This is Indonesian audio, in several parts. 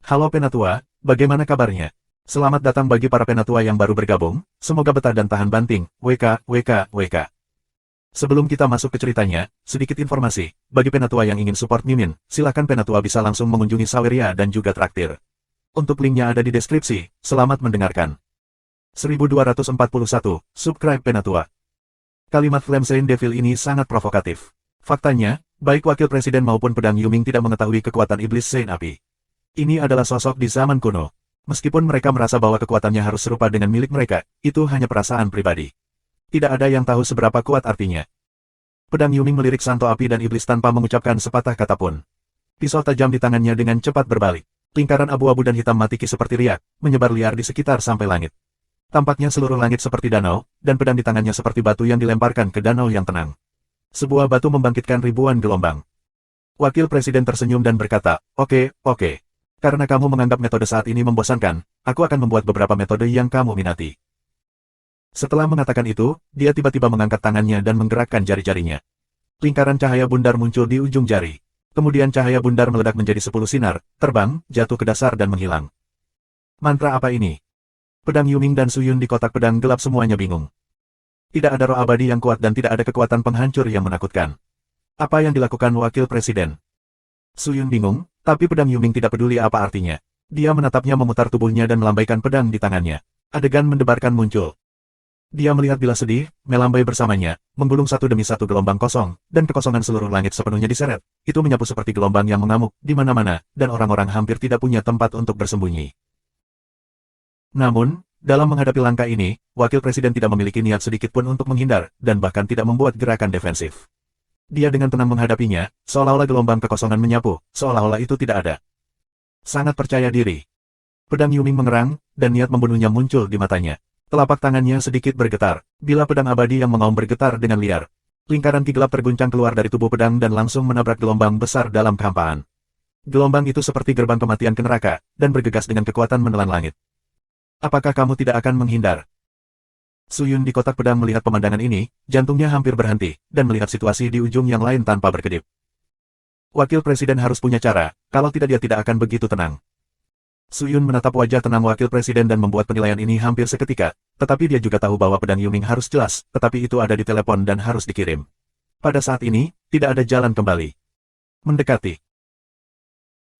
Halo Penatua, bagaimana kabarnya? Selamat datang bagi para Penatua yang baru bergabung, semoga betah dan tahan banting, WK, WK, WK. Sebelum kita masuk ke ceritanya, sedikit informasi, bagi Penatua yang ingin support Mimin, silakan Penatua bisa langsung mengunjungi Saweria dan juga Traktir. Untuk linknya ada di deskripsi, selamat mendengarkan. 1241, subscribe Penatua. Kalimat Flame Saint Devil ini sangat provokatif. Faktanya, baik Wakil Presiden maupun Pedang Yuming tidak mengetahui kekuatan Iblis Saint Api. Ini adalah sosok di zaman kuno. Meskipun mereka merasa bahwa kekuatannya harus serupa dengan milik mereka, itu hanya perasaan pribadi. Tidak ada yang tahu seberapa kuat artinya. Pedang Yuming melirik Santo Api dan Iblis tanpa mengucapkan sepatah kata pun. Pisau tajam di tangannya dengan cepat berbalik. Lingkaran abu-abu dan hitam matiki seperti riak, menyebar liar di sekitar sampai langit. Tampaknya seluruh langit seperti danau, dan pedang di tangannya seperti batu yang dilemparkan ke danau yang tenang. Sebuah batu membangkitkan ribuan gelombang. Wakil Presiden tersenyum dan berkata, Oke. Karena kamu menganggap metode saat ini membosankan, aku akan membuat beberapa metode yang kamu minati. Setelah mengatakan itu, dia tiba-tiba mengangkat tangannya dan menggerakkan jari-jarinya. Lingkaran cahaya bundar muncul di ujung jari. Kemudian cahaya bundar meledak menjadi 10 sinar, terbang, jatuh ke dasar dan menghilang. Mantra apa ini? Pedang Yuming dan Suyun di kotak pedang gelap semuanya bingung. Tidak ada roh abadi yang kuat dan tidak ada kekuatan penghancur yang menakutkan. Apa yang dilakukan Wakil Presiden? Suyun bingung, tapi Pedang Yuming tidak peduli apa artinya. Dia menatapnya memutar tubuhnya dan melambaikan pedang di tangannya. Adegan mendebarkan muncul. Dia melihat Bila sedih, melambai bersamanya, menggulung satu demi satu gelombang kosong, dan kekosongan seluruh langit sepenuhnya diseret. Itu menyapu seperti gelombang yang mengamuk di mana-mana, dan orang-orang hampir tidak punya tempat untuk bersembunyi. Namun, dalam menghadapi langkah ini, Wakil Presiden tidak memiliki niat sedikit pun untuk menghindar, dan bahkan tidak membuat gerakan defensif. Dia dengan tenang menghadapinya, seolah-olah gelombang kekosongan menyapu, seolah-olah itu tidak ada. Sangat percaya diri. Pedang Yuming mengerang, dan niat membunuhnya muncul di matanya. Telapak tangannya sedikit bergetar, bila pedang abadi yang mengaum bergetar dengan liar. Lingkaran ki gelap terguncang keluar dari tubuh pedang dan langsung menabrak gelombang besar dalam kehampaan. Gelombang itu seperti gerbang kematian ke neraka, dan bergegas dengan kekuatan menelan langit. Apakah kamu tidak akan menghindar? Suyun di kotak pedang melihat pemandangan ini, jantungnya hampir berhenti, dan melihat situasi di ujung yang lain tanpa berkedip. Wakil Presiden harus punya cara, kalau tidak dia tidak akan begitu tenang. Suyun menatap wajah tenang Wakil Presiden dan membuat penilaian ini hampir seketika, tetapi dia juga tahu bahwa pedang Yuming harus jelas, tetapi itu ada di telepon dan harus dikirim. Pada saat ini, tidak ada jalan kembali. Mendekati.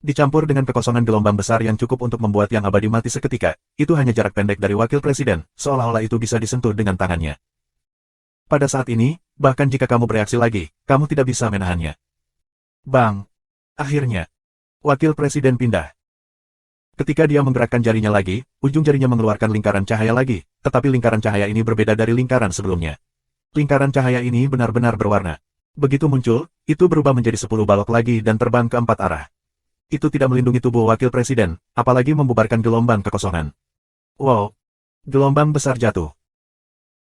Dicampur dengan kekosongan gelombang besar yang cukup untuk membuat yang abadi mati seketika, itu hanya jarak pendek dari Wakil Presiden, seolah-olah itu bisa disentuh dengan tangannya. Pada saat ini, bahkan jika kamu bereaksi lagi, kamu tidak bisa menahannya. Bang! Akhirnya, Wakil Presiden pindah. Ketika dia menggerakkan jarinya lagi, ujung jarinya mengeluarkan lingkaran cahaya lagi, tetapi lingkaran cahaya ini berbeda dari lingkaran sebelumnya. Lingkaran cahaya ini benar-benar berwarna. Begitu muncul, itu berubah menjadi 10 balok lagi dan terbang ke 4 arah. Itu tidak melindungi tubuh Wakil Presiden, apalagi membubarkan gelombang kekosongan. Wow! Gelombang besar jatuh.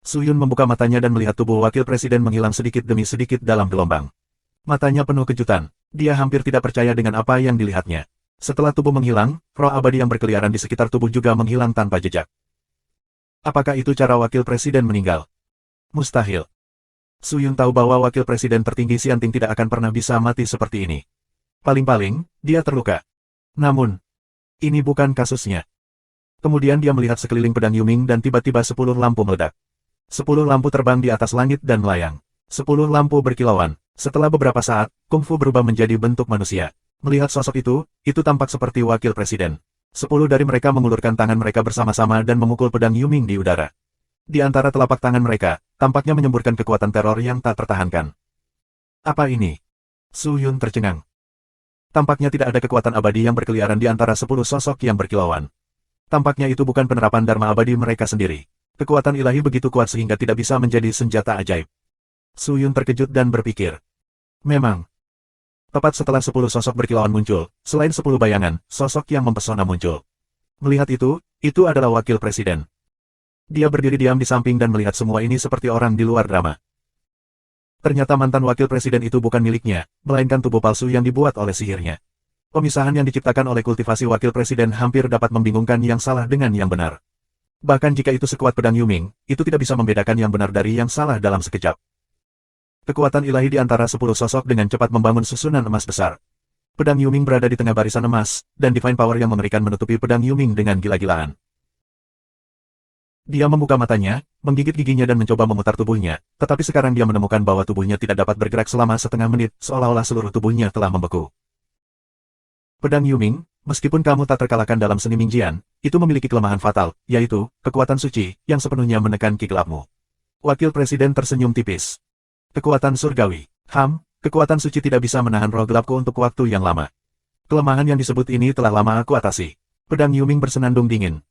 Suyun membuka matanya dan melihat tubuh Wakil Presiden menghilang sedikit demi sedikit dalam gelombang. Matanya penuh kejutan. Dia hampir tidak percaya dengan apa yang dilihatnya. Setelah tubuh menghilang, roh abadi yang berkeliaran di sekitar tubuh juga menghilang tanpa jejak. Apakah itu cara Wakil Presiden meninggal? Mustahil. Suyun tahu bahwa Wakil Presiden tertinggi Xianting tidak akan pernah bisa mati seperti ini. Paling-paling, dia terluka. Namun, ini bukan kasusnya. Kemudian dia melihat sekeliling pedang Yuming dan tiba-tiba 10 lampu meledak. 10 lampu terbang di atas langit dan melayang. 10 lampu berkilauan. Setelah beberapa saat, kungfu berubah menjadi bentuk manusia. Melihat sosok itu tampak seperti Wakil Presiden. 10 dari mereka mengulurkan tangan mereka bersama-sama dan memukul pedang Yuming di udara. Di antara telapak tangan mereka, tampaknya menyemburkan kekuatan teror yang tak tertahankan. Apa ini? Suyun tercengang. Tampaknya tidak ada kekuatan abadi yang berkeliaran di antara 10 sosok yang berkilauan. Tampaknya itu bukan penerapan Dharma abadi mereka sendiri. Kekuatan ilahi begitu kuat sehingga tidak bisa menjadi senjata ajaib. Suyun terkejut dan berpikir. Memang. Tepat setelah 10 sosok berkilauan muncul, selain 10 bayangan, sosok yang mempesona muncul. Melihat itu adalah Wakil Presiden. Dia berdiri diam di samping dan melihat semua ini seperti orang di luar drama. Ternyata mantan Wakil Presiden itu bukan miliknya, melainkan tubuh palsu yang dibuat oleh sihirnya. Pemisahan yang diciptakan oleh kultivasi Wakil Presiden hampir dapat membingungkan yang salah dengan yang benar. Bahkan jika itu sekuat pedang Yuming, itu tidak bisa membedakan yang benar dari yang salah dalam sekejap. Kekuatan ilahi di antara 10 sosok dengan cepat membangun susunan emas besar. Pedang Yuming berada di tengah barisan emas, dan Divine Power yang mengerikan menutupi pedang Yuming dengan gila-gilaan. Dia membuka matanya, menggigit giginya dan mencoba memutar tubuhnya, tetapi sekarang dia menemukan bahwa tubuhnya tidak dapat bergerak selama setengah menit, seolah-olah seluruh tubuhnya telah membeku. Pedang Yuming, meskipun kamu tak terkalahkan dalam seni Mingjian, itu memiliki kelemahan fatal, yaitu kekuatan suci yang sepenuhnya menekan ki gelapmu. Wakil Presiden tersenyum tipis. Kekuatan surgawi. Kekuatan suci tidak bisa menahan roh gelapku untuk waktu yang lama. Kelemahan yang disebut ini telah lama aku atasi. Pedang Yuming bersenandung dingin.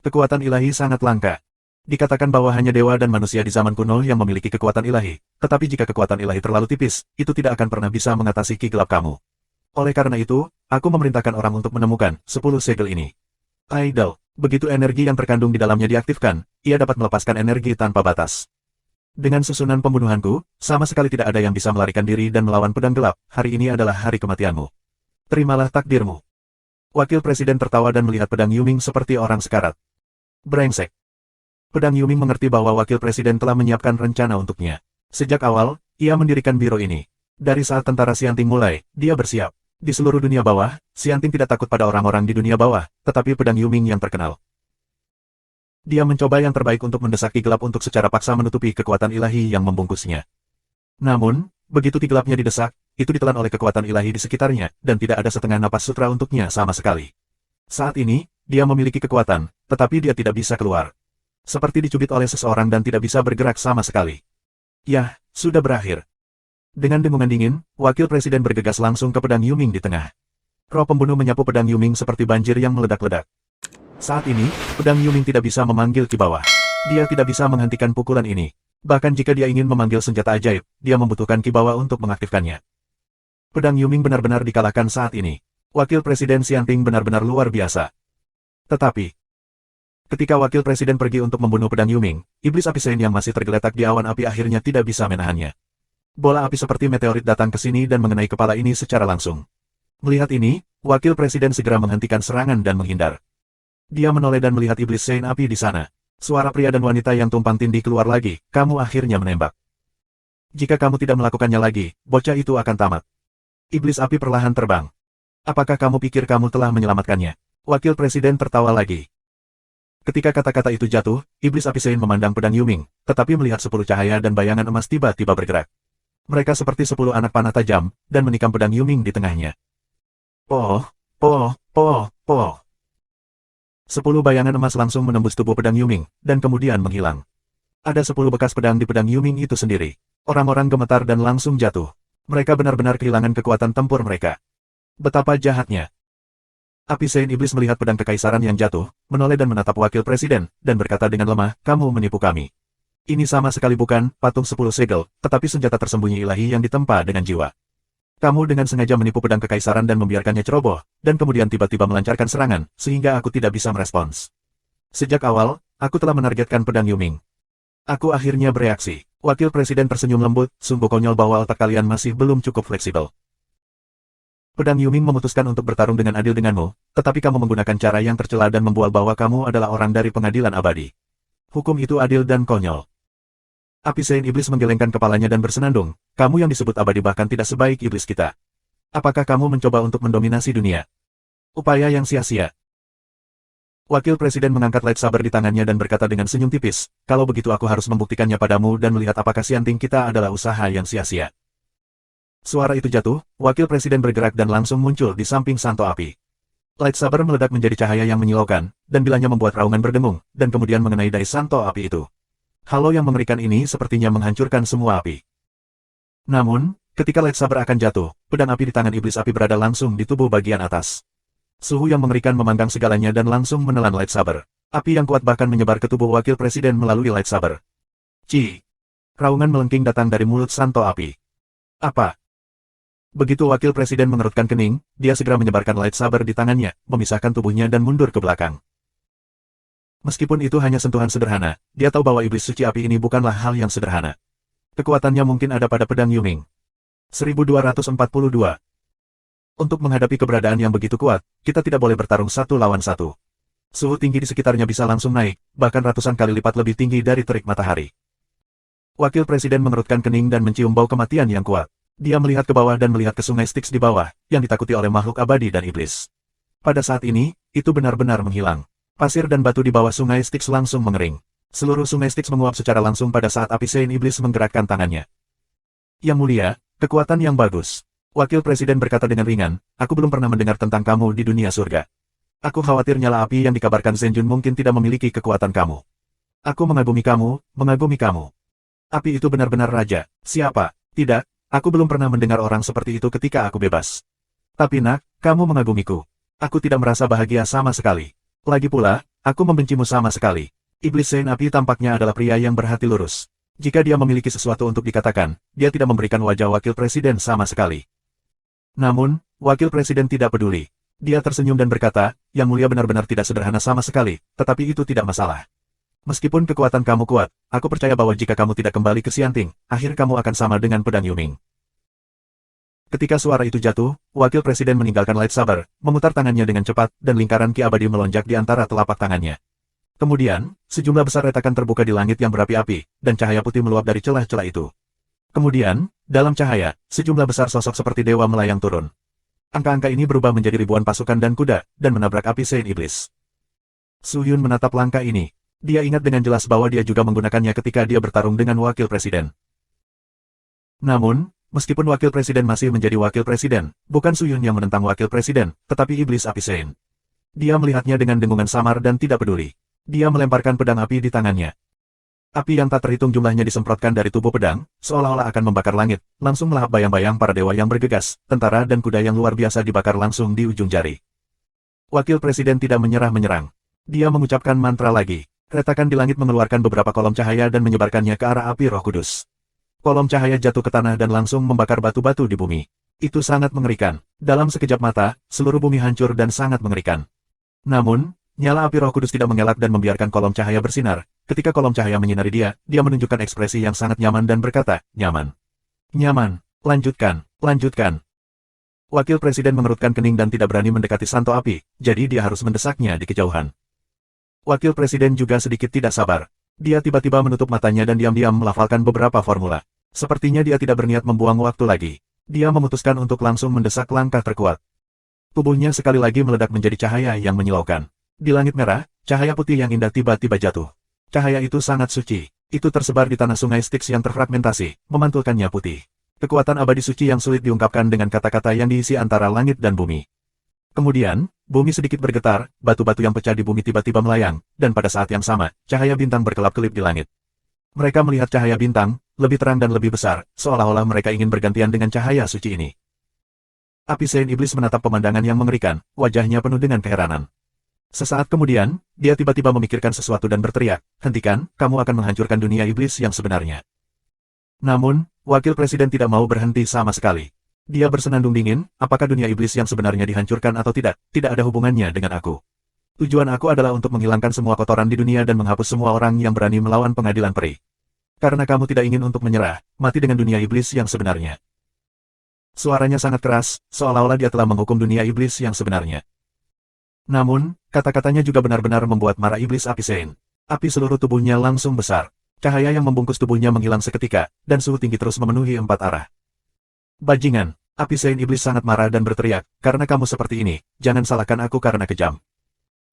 Kekuatan ilahi sangat langka. Dikatakan bahwa hanya dewa dan manusia di zaman kuno yang memiliki kekuatan ilahi, tetapi jika kekuatan ilahi terlalu tipis, itu tidak akan pernah bisa mengatasi ki gelap kamu. Oleh karena itu, aku memerintahkan orang untuk menemukan 10 segel ini. Idol, begitu energi yang terkandung di dalamnya diaktifkan, ia dapat melepaskan energi tanpa batas. Dengan susunan pembunuhanku, sama sekali tidak ada yang bisa melarikan diri dan melawan pedang gelap. Hari ini adalah hari kematianmu. Terimalah takdirmu. Wakil Presiden tertawa dan melihat pedang Yuming seperti orang sekarat. Brengsek. Pedang Yuming mengerti bahwa Wakil Presiden telah menyiapkan rencana untuknya. Sejak awal, ia mendirikan biro ini. Dari saat tentara Xianting mulai, dia bersiap. Di seluruh dunia bawah, Xianting tidak takut pada orang-orang di dunia bawah, tetapi pedang Yuming yang terkenal. Dia mencoba yang terbaik untuk mendesak ki gelap untuk secara paksa menutupi kekuatan ilahi yang membungkusnya. Namun, begitu ki gelapnya didesak, itu ditelan oleh kekuatan ilahi di sekitarnya, dan tidak ada setengah napas sutra untuknya sama sekali. Saat ini, dia memiliki kekuatan, tetapi dia tidak bisa keluar. Seperti dicubit oleh seseorang dan tidak bisa bergerak sama sekali. Yah, sudah berakhir. Dengan dengungan dingin, Wakil Presiden bergegas langsung ke pedang Yuming di tengah. Roh pembunuh menyapu pedang Yuming seperti banjir yang meledak-ledak. Saat ini, pedang Yuming tidak bisa memanggil ki bawah. Dia tidak bisa menghentikan pukulan ini. Bahkan jika dia ingin memanggil senjata ajaib, dia membutuhkan ki bawah untuk mengaktifkannya. Pedang Yuming benar-benar dikalahkan saat ini. Wakil Presiden Xianting benar-benar luar biasa. Tetapi, ketika Wakil Presiden pergi untuk membunuh pedang Yuming, iblis api Sein yang masih tergeletak di awan api akhirnya tidak bisa menahannya. Bola api seperti meteorit datang ke sini dan mengenai kepala ini secara langsung. Melihat ini, Wakil Presiden segera menghentikan serangan dan menghindar. Dia menoleh dan melihat iblis Sein api di sana. Suara pria dan wanita yang tumpang tindih keluar lagi, kamu akhirnya menembak. Jika kamu tidak melakukannya lagi, bocah itu akan tamat. Iblis api perlahan terbang. Apakah kamu pikir kamu telah menyelamatkannya? Wakil Presiden tertawa lagi. Ketika kata-kata itu jatuh, iblis api Sein memandang pedang Yuming, tetapi melihat 10 cahaya dan bayangan emas tiba-tiba bergerak. Mereka seperti 10 anak panah tajam, dan menikam pedang Yuming di tengahnya. Poh, poh, poh, poh. 10 bayangan emas langsung menembus tubuh pedang Yuming, dan kemudian menghilang. Ada 10 bekas pedang di pedang Yuming itu sendiri. Orang-orang gemetar dan langsung jatuh. Mereka benar-benar kehilangan kekuatan tempur mereka. Betapa jahatnya. Api Sein Iblis melihat pedang kekaisaran yang jatuh, menoleh dan menatap Wakil Presiden, dan berkata dengan lemah, kamu menipu kami. Ini sama sekali bukan patung 10 segel, tetapi senjata tersembunyi ilahi yang ditempa dengan jiwa. Kamu dengan sengaja menipu pedang kekaisaran dan membiarkannya ceroboh, dan kemudian tiba-tiba melancarkan serangan, sehingga aku tidak bisa merespons. Sejak awal, aku telah menargetkan pedang Yuming. Aku akhirnya bereaksi. Wakil Presiden tersenyum lembut, sungguh konyol bahwa otak kalian masih belum cukup fleksibel. Pedang Yuming memutuskan untuk bertarung dengan adil denganmu, tetapi kamu menggunakan cara yang tercela dan membual bahwa kamu adalah orang dari pengadilan abadi. Hukum itu adil dan konyol. Api Sein Iblis menggelengkan kepalanya dan bersenandung, kamu yang disebut abadi bahkan tidak sebaik iblis kita. Apakah kamu mencoba untuk mendominasi dunia? Upaya yang sia-sia. Wakil Presiden mengangkat lightsaber di tangannya dan berkata dengan senyum tipis, kalau begitu aku harus membuktikannya padamu dan melihat apakah Xianting kita adalah usaha yang sia-sia. Suara itu jatuh, Wakil Presiden bergerak dan langsung muncul di samping Santo Api. Lightsaber meledak menjadi cahaya yang menyilaukan, dan bilanya membuat raungan berdengung, dan kemudian mengenai dai Santo Api itu. Halo yang mengerikan ini sepertinya menghancurkan semua api. Namun, ketika lightsaber akan jatuh, pedang api di tangan iblis api berada langsung di tubuh bagian atas. Suhu yang mengerikan memanggang segalanya dan langsung menelan lightsaber. Api yang kuat bahkan menyebar ke tubuh Wakil Presiden melalui lightsaber. Ci! Raungan melengking datang dari mulut Santo Api. Apa? Begitu Wakil Presiden mengerutkan kening, dia segera menyebarkan lightsaber di tangannya, memisahkan tubuhnya dan mundur ke belakang. Meskipun itu hanya sentuhan sederhana, dia tahu bahwa iblis suci api ini bukanlah hal yang sederhana. Kekuatannya mungkin ada pada pedang Yuming. 1242. Untuk menghadapi keberadaan yang begitu kuat, kita tidak boleh bertarung satu lawan satu. Suhu tinggi di sekitarnya bisa langsung naik, bahkan ratusan kali lipat lebih tinggi dari terik matahari. Wakil Presiden mengerutkan kening dan mencium bau kematian yang kuat. Dia melihat ke bawah dan melihat ke sungai Styx di bawah, yang ditakuti oleh makhluk abadi dan iblis. Pada saat ini, itu benar-benar menghilang. Pasir dan batu di bawah sungai Styx langsung mengering. Seluruh sungai Styx menguap secara langsung pada saat api Sein Iblis menggerakkan tangannya. Yang mulia, kekuatan yang bagus. Wakil Presiden berkata dengan ringan, aku belum pernah mendengar tentang kamu di dunia surga. Aku khawatir nyala api yang dikabarkan Zenjun mungkin tidak memiliki kekuatan kamu. Aku mengagumi kamu, mengagumi kamu. Api itu benar-benar raja. Siapa? Tidak, aku belum pernah mendengar orang seperti itu ketika aku bebas. Tapi nak, kamu mengagumiku. Aku tidak merasa bahagia sama sekali. Lagi pula, aku membencimu sama sekali. Iblis Sein Api tampaknya adalah pria yang berhati lurus. Jika dia memiliki sesuatu untuk dikatakan, dia tidak memberikan wajah wakil presiden sama sekali. Namun, wakil presiden tidak peduli. Dia tersenyum dan berkata, yang mulia benar-benar tidak sederhana sama sekali, tetapi itu tidak masalah. Meskipun kekuatan kamu kuat, aku percaya bahwa jika kamu tidak kembali ke Xianting, akhir kamu akan sama dengan pedang Yuming. Ketika suara itu jatuh, wakil presiden meninggalkan lightsaber, memutar tangannya dengan cepat, dan lingkaran ki abadi melonjak di antara telapak tangannya. Kemudian, sejumlah besar retakan terbuka di langit yang berapi-api, dan cahaya putih meluap dari celah-celah itu. Kemudian, dalam cahaya, sejumlah besar sosok seperti dewa melayang turun. Angka-angka ini berubah menjadi ribuan pasukan dan kuda, dan menabrak api Sein Iblis. Su Yun menatap langkah ini. Dia ingat dengan jelas bahwa dia juga menggunakannya ketika dia bertarung dengan wakil presiden. Namun, meskipun wakil presiden masih menjadi wakil presiden, bukan Su Yun yang menentang wakil presiden, tetapi iblis api Sein. Dia melihatnya dengan dengungan samar dan tidak peduli. Dia melemparkan pedang api di tangannya. Api yang tak terhitung jumlahnya disemprotkan dari tubuh pedang, seolah-olah akan membakar langit, langsung melahap bayang-bayang para dewa yang bergegas, tentara dan kuda yang luar biasa dibakar langsung di ujung jari. Wakil presiden tidak menyerah-menyerang. Dia mengucapkan mantra lagi. Retakan di langit mengeluarkan beberapa kolom cahaya dan menyebarkannya ke arah api Roh Kudus. Kolom cahaya jatuh ke tanah dan langsung membakar batu-batu di bumi. Itu sangat mengerikan. Dalam sekejap mata, seluruh bumi hancur dan sangat mengerikan. Namun, nyala api Roh Kudus tidak mengelak dan membiarkan kolom cahaya bersinar. Ketika kolom cahaya menyinari dia, dia menunjukkan ekspresi yang sangat nyaman dan berkata, nyaman. Nyaman. Lanjutkan. Lanjutkan. Wakil presiden mengerutkan kening dan tidak berani mendekati santo api, jadi dia harus mendesaknya di kejauhan. Wakil presiden juga sedikit tidak sabar. Dia tiba-tiba menutup matanya dan diam-diam melafalkan beberapa formula. Sepertinya dia tidak berniat membuang waktu lagi. Dia memutuskan untuk langsung mendesak langkah terkuat. Tubuhnya sekali lagi meledak menjadi cahaya yang menyilaukan. Di langit merah, cahaya putih yang indah tiba-tiba jatuh. Cahaya itu sangat suci. Itu tersebar di tanah sungai Styx yang terfragmentasi, memantulkannya putih. Kekuatan abadi suci yang sulit diungkapkan dengan kata-kata yang diisi antara langit dan bumi. Kemudian, bumi sedikit bergetar, batu-batu yang pecah di bumi tiba-tiba melayang, dan pada saat yang sama, cahaya bintang berkelap-kelip di langit. Mereka melihat cahaya bintang, lebih terang dan lebih besar, seolah-olah mereka ingin bergantian dengan cahaya suci ini. Api Sein Iblis menatap pemandangan yang mengerikan, wajahnya penuh dengan keheranan. Sesaat kemudian, dia tiba-tiba memikirkan sesuatu dan berteriak, hentikan, kamu akan menghancurkan dunia iblis yang sebenarnya. Namun, wakil presiden tidak mau berhenti sama sekali. Dia bersenandung dingin, apakah dunia iblis yang sebenarnya dihancurkan atau tidak ada hubungannya dengan aku. Tujuan aku adalah untuk menghilangkan semua kotoran di dunia dan menghapus semua orang yang berani melawan pengadilan peri. Karena kamu tidak ingin untuk menyerah, mati dengan dunia iblis yang sebenarnya. Suaranya sangat keras, seolah-olah dia telah menghukum dunia iblis yang sebenarnya. Namun, kata-katanya juga benar-benar membuat marah iblis api Sein. Api seluruh tubuhnya langsung besar. Cahaya yang membungkus tubuhnya menghilang seketika, dan suhu tinggi terus memenuhi 4 arah. Bajingan, api Sein Iblis sangat marah dan berteriak, karena kamu seperti ini, jangan salahkan aku karena kejam.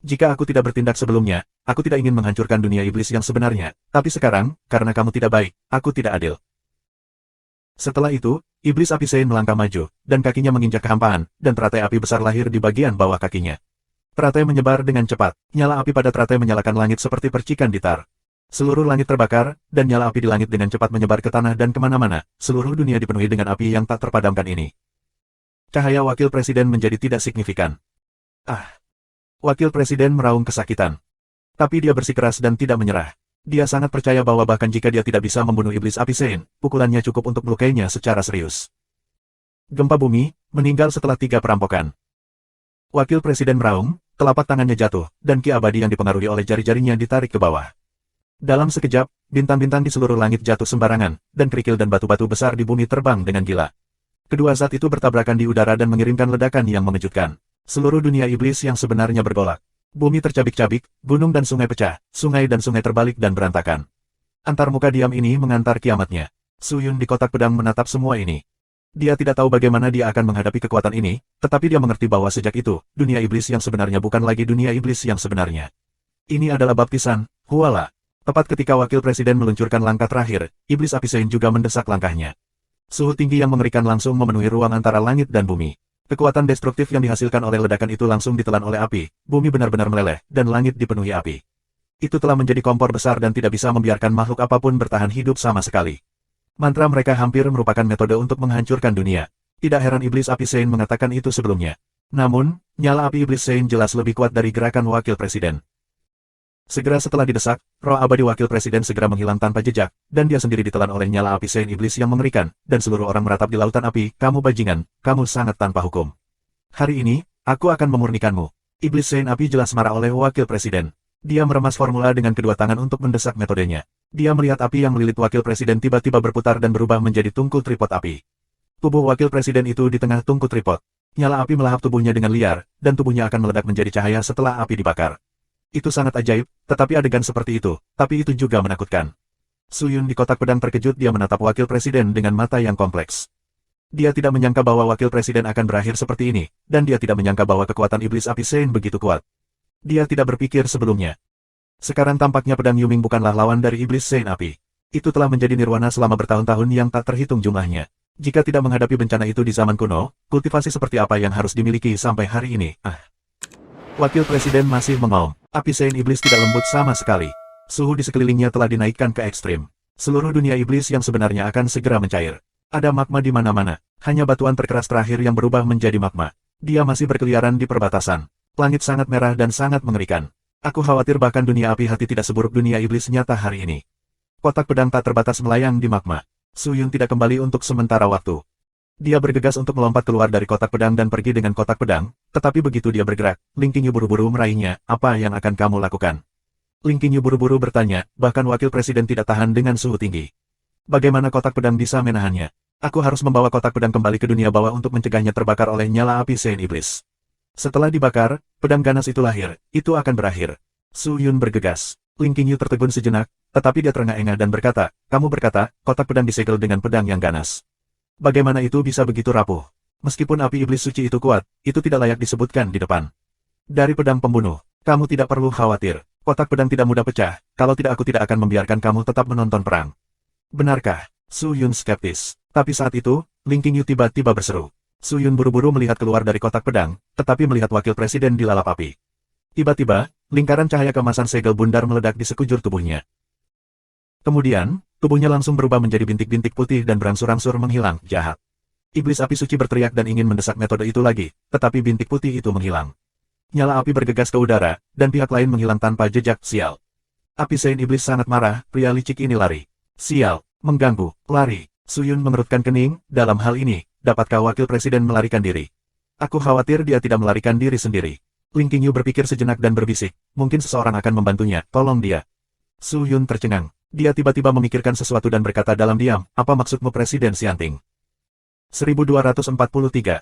Jika aku tidak bertindak sebelumnya, aku tidak ingin menghancurkan dunia iblis yang sebenarnya, tapi sekarang, karena kamu tidak baik, aku tidak adil. Setelah itu, iblis api Sein melangkah maju, dan kakinya menginjak kehampaan, dan teratai api besar lahir di bagian bawah kakinya. Teratai menyebar dengan cepat, nyala api pada teratai menyalakan langit seperti percikan di tar. Seluruh langit terbakar, dan nyala api di langit dengan cepat menyebar ke tanah dan kemana-mana, seluruh dunia dipenuhi dengan api yang tak terpadamkan ini. Cahaya wakil presiden menjadi tidak signifikan. Wakil presiden meraung kesakitan. Tapi dia bersikeras dan tidak menyerah. Dia sangat percaya bahwa bahkan jika dia tidak bisa membunuh iblis api Sein, pukulannya cukup untuk melukainya secara serius. Gempa bumi, meninggal setelah 3 perampokan. Wakil presiden meraung, telapak tangannya jatuh, dan ki abadi yang dipengaruhi oleh jari-jarinya ditarik ke bawah. Dalam sekejap, bintang-bintang di seluruh langit jatuh sembarangan, dan kerikil dan batu-batu besar di bumi terbang dengan gila. Kedua zat itu bertabrakan di udara dan mengirimkan ledakan yang mengejutkan. Seluruh dunia iblis yang sebenarnya bergolak. Bumi tercabik-cabik, gunung dan sungai pecah, sungai dan sungai terbalik dan berantakan. Antar muka diam ini mengantar kiamatnya. Su Yun di kotak pedang menatap semua ini. Dia tidak tahu bagaimana dia akan menghadapi kekuatan ini, tetapi dia mengerti bahwa sejak itu, dunia iblis yang sebenarnya bukan lagi dunia iblis yang sebenarnya. Ini adalah baptisan, Huala. Tepat ketika wakil presiden meluncurkan langkah terakhir, iblis api Sein juga mendesak langkahnya. Suhu tinggi yang mengerikan langsung memenuhi ruang antara langit dan bumi. Kekuatan destruktif yang dihasilkan oleh ledakan itu langsung ditelan oleh api, bumi benar-benar meleleh, dan langit dipenuhi api. Itu telah menjadi kompor besar dan tidak bisa membiarkan makhluk apapun bertahan hidup sama sekali. Mantra mereka hampir merupakan metode untuk menghancurkan dunia. Tidak heran iblis api Sein mengatakan itu sebelumnya. Namun, nyala api iblis Sein jelas lebih kuat dari gerakan wakil presiden. Segera setelah didesak, roh abadi wakil presiden segera menghilang tanpa jejak, dan dia sendiri ditelan oleh nyala api Sein iblis yang mengerikan, dan seluruh orang meratap di lautan api, kamu bajingan, kamu sangat tanpa hukum. Hari ini, aku akan memurnikanmu. Iblis Sein api jelas marah oleh wakil presiden. Dia meremas formula dengan kedua tangan untuk mendesak metodenya. Dia melihat api yang melilit wakil presiden tiba-tiba berputar dan berubah menjadi tungku tripod api. Tubuh wakil presiden itu di tengah tungku tripod. Nyala api melahap tubuhnya dengan liar, dan tubuhnya akan meledak menjadi cahaya setelah api dibakar. Itu sangat ajaib, tetapi adegan seperti itu, tapi itu juga menakutkan. Suyun di kotak pedang terkejut dia menatap wakil presiden dengan mata yang kompleks. Dia tidak menyangka bahwa wakil presiden akan berakhir seperti ini, dan dia tidak menyangka bahwa kekuatan iblis api Sein begitu kuat. Dia tidak berpikir sebelumnya. Sekarang tampaknya pedang Yuming bukanlah lawan dari iblis Sein api. Itu telah menjadi nirwana selama bertahun-tahun yang tak terhitung jumlahnya. Jika tidak menghadapi bencana itu di zaman kuno, kultivasi seperti apa yang harus dimiliki sampai hari ini? Wakil presiden masih mengaum. Api Sein iblis tidak lembut sama sekali. Suhu di sekelilingnya telah dinaikkan ke ekstrim. Seluruh dunia iblis yang sebenarnya akan segera mencair. Ada magma di mana-mana. Hanya batuan terkeras terakhir yang berubah menjadi magma. Dia masih berkeliaran di perbatasan. Langit sangat merah dan sangat mengerikan. Aku khawatir bahkan dunia api hati tidak seburuk dunia iblis nyata hari ini. Kotak pedang tak terbatas melayang di magma. Suyun tidak kembali untuk sementara waktu. Dia bergegas untuk melompat keluar dari kotak pedang dan pergi dengan kotak pedang, tetapi begitu dia bergerak, Ling Qingyu buru-buru meraihnya, apa yang akan kamu lakukan? Ling Qingyu buru-buru bertanya, bahkan wakil presiden tidak tahan dengan suhu tinggi. Bagaimana kotak pedang bisa menahannya? Aku harus membawa kotak pedang kembali ke dunia bawah untuk mencegahnya terbakar oleh nyala api Sein iblis. Setelah dibakar, pedang ganas itu lahir, itu akan berakhir. Su Yun bergegas. Ling Qingyu tertegun sejenak, tetapi dia terengah-engah dan berkata, kamu berkata, kotak pedang disegel dengan pedang yang ganas. Bagaimana itu bisa begitu rapuh? Meskipun api iblis suci itu kuat, itu tidak layak disebutkan di depan. Dari pedang pembunuh, kamu tidak perlu khawatir. Kotak pedang tidak mudah pecah, kalau tidak aku tidak akan membiarkan kamu tetap menonton perang. Benarkah? Su Yun skeptis. Tapi saat itu, Ling Qingyu tiba-tiba berseru. Su Yun buru-buru melihat keluar dari kotak pedang, tetapi melihat wakil presiden dilalap api. Tiba-tiba, lingkaran cahaya kemasan segel bundar meledak di sekujur tubuhnya. Kemudian, tubuhnya langsung berubah menjadi bintik-bintik putih dan berangsur-angsur menghilang, jahat. Iblis api suci berteriak dan ingin mendesak metode itu lagi, tetapi bintik putih itu menghilang. Nyala api bergegas ke udara, dan pihak lain menghilang tanpa jejak, sial. Api Sein iblis sangat marah, pria licik ini lari. Sial, mengganggu, lari. Su Yun mengerutkan kening, dalam hal ini, dapatkah wakil presiden melarikan diri? Aku khawatir dia tidak melarikan diri sendiri. Ling Qingyu berpikir sejenak dan berbisik, mungkin seseorang akan membantunya, tolong dia. Su Yun tercengang. Dia tiba-tiba memikirkan sesuatu dan berkata dalam diam, apa maksudmu Presiden Xianting? 1243.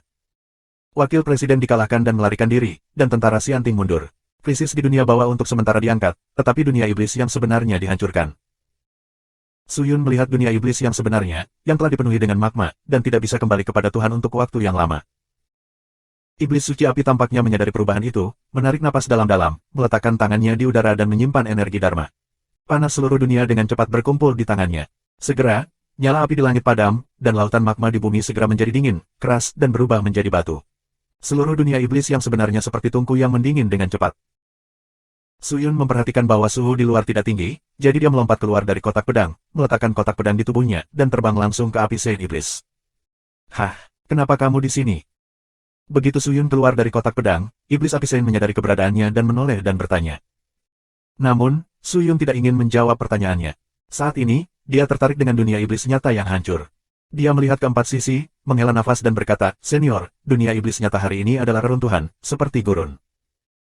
Wakil presiden dikalahkan dan melarikan diri, dan tentara Xianting mundur. Krisis di dunia bawah untuk sementara diangkat, tetapi dunia iblis yang sebenarnya dihancurkan. Su Yun melihat dunia iblis yang sebenarnya, yang telah dipenuhi dengan magma, dan tidak bisa kembali kepada Tuhan untuk waktu yang lama. Iblis suci api tampaknya menyadari perubahan itu, menarik napas dalam-dalam, meletakkan tangannya di udara dan menyimpan energi Dharma. Panas seluruh dunia dengan cepat berkumpul di tangannya. Segera, nyala api di langit padam, dan lautan magma di bumi segera menjadi dingin, keras, dan berubah menjadi batu. Seluruh dunia iblis yang sebenarnya seperti tungku yang mendingin dengan cepat. Su Yun memperhatikan bahwa suhu di luar tidak tinggi, jadi dia melompat keluar dari kotak pedang, meletakkan kotak pedang di tubuhnya, dan terbang langsung ke api Sein iblis. Hah, kenapa kamu di sini? Begitu Su Yun keluar dari kotak pedang, iblis api Sein menyadari keberadaannya dan menoleh dan bertanya. Namun, Su Yun tidak ingin menjawab pertanyaannya. Saat ini, dia tertarik dengan dunia iblis nyata yang hancur. Dia melihat keempat sisi, menghela nafas dan berkata, Senior, dunia iblis nyata hari ini adalah reruntuhan, seperti gurun.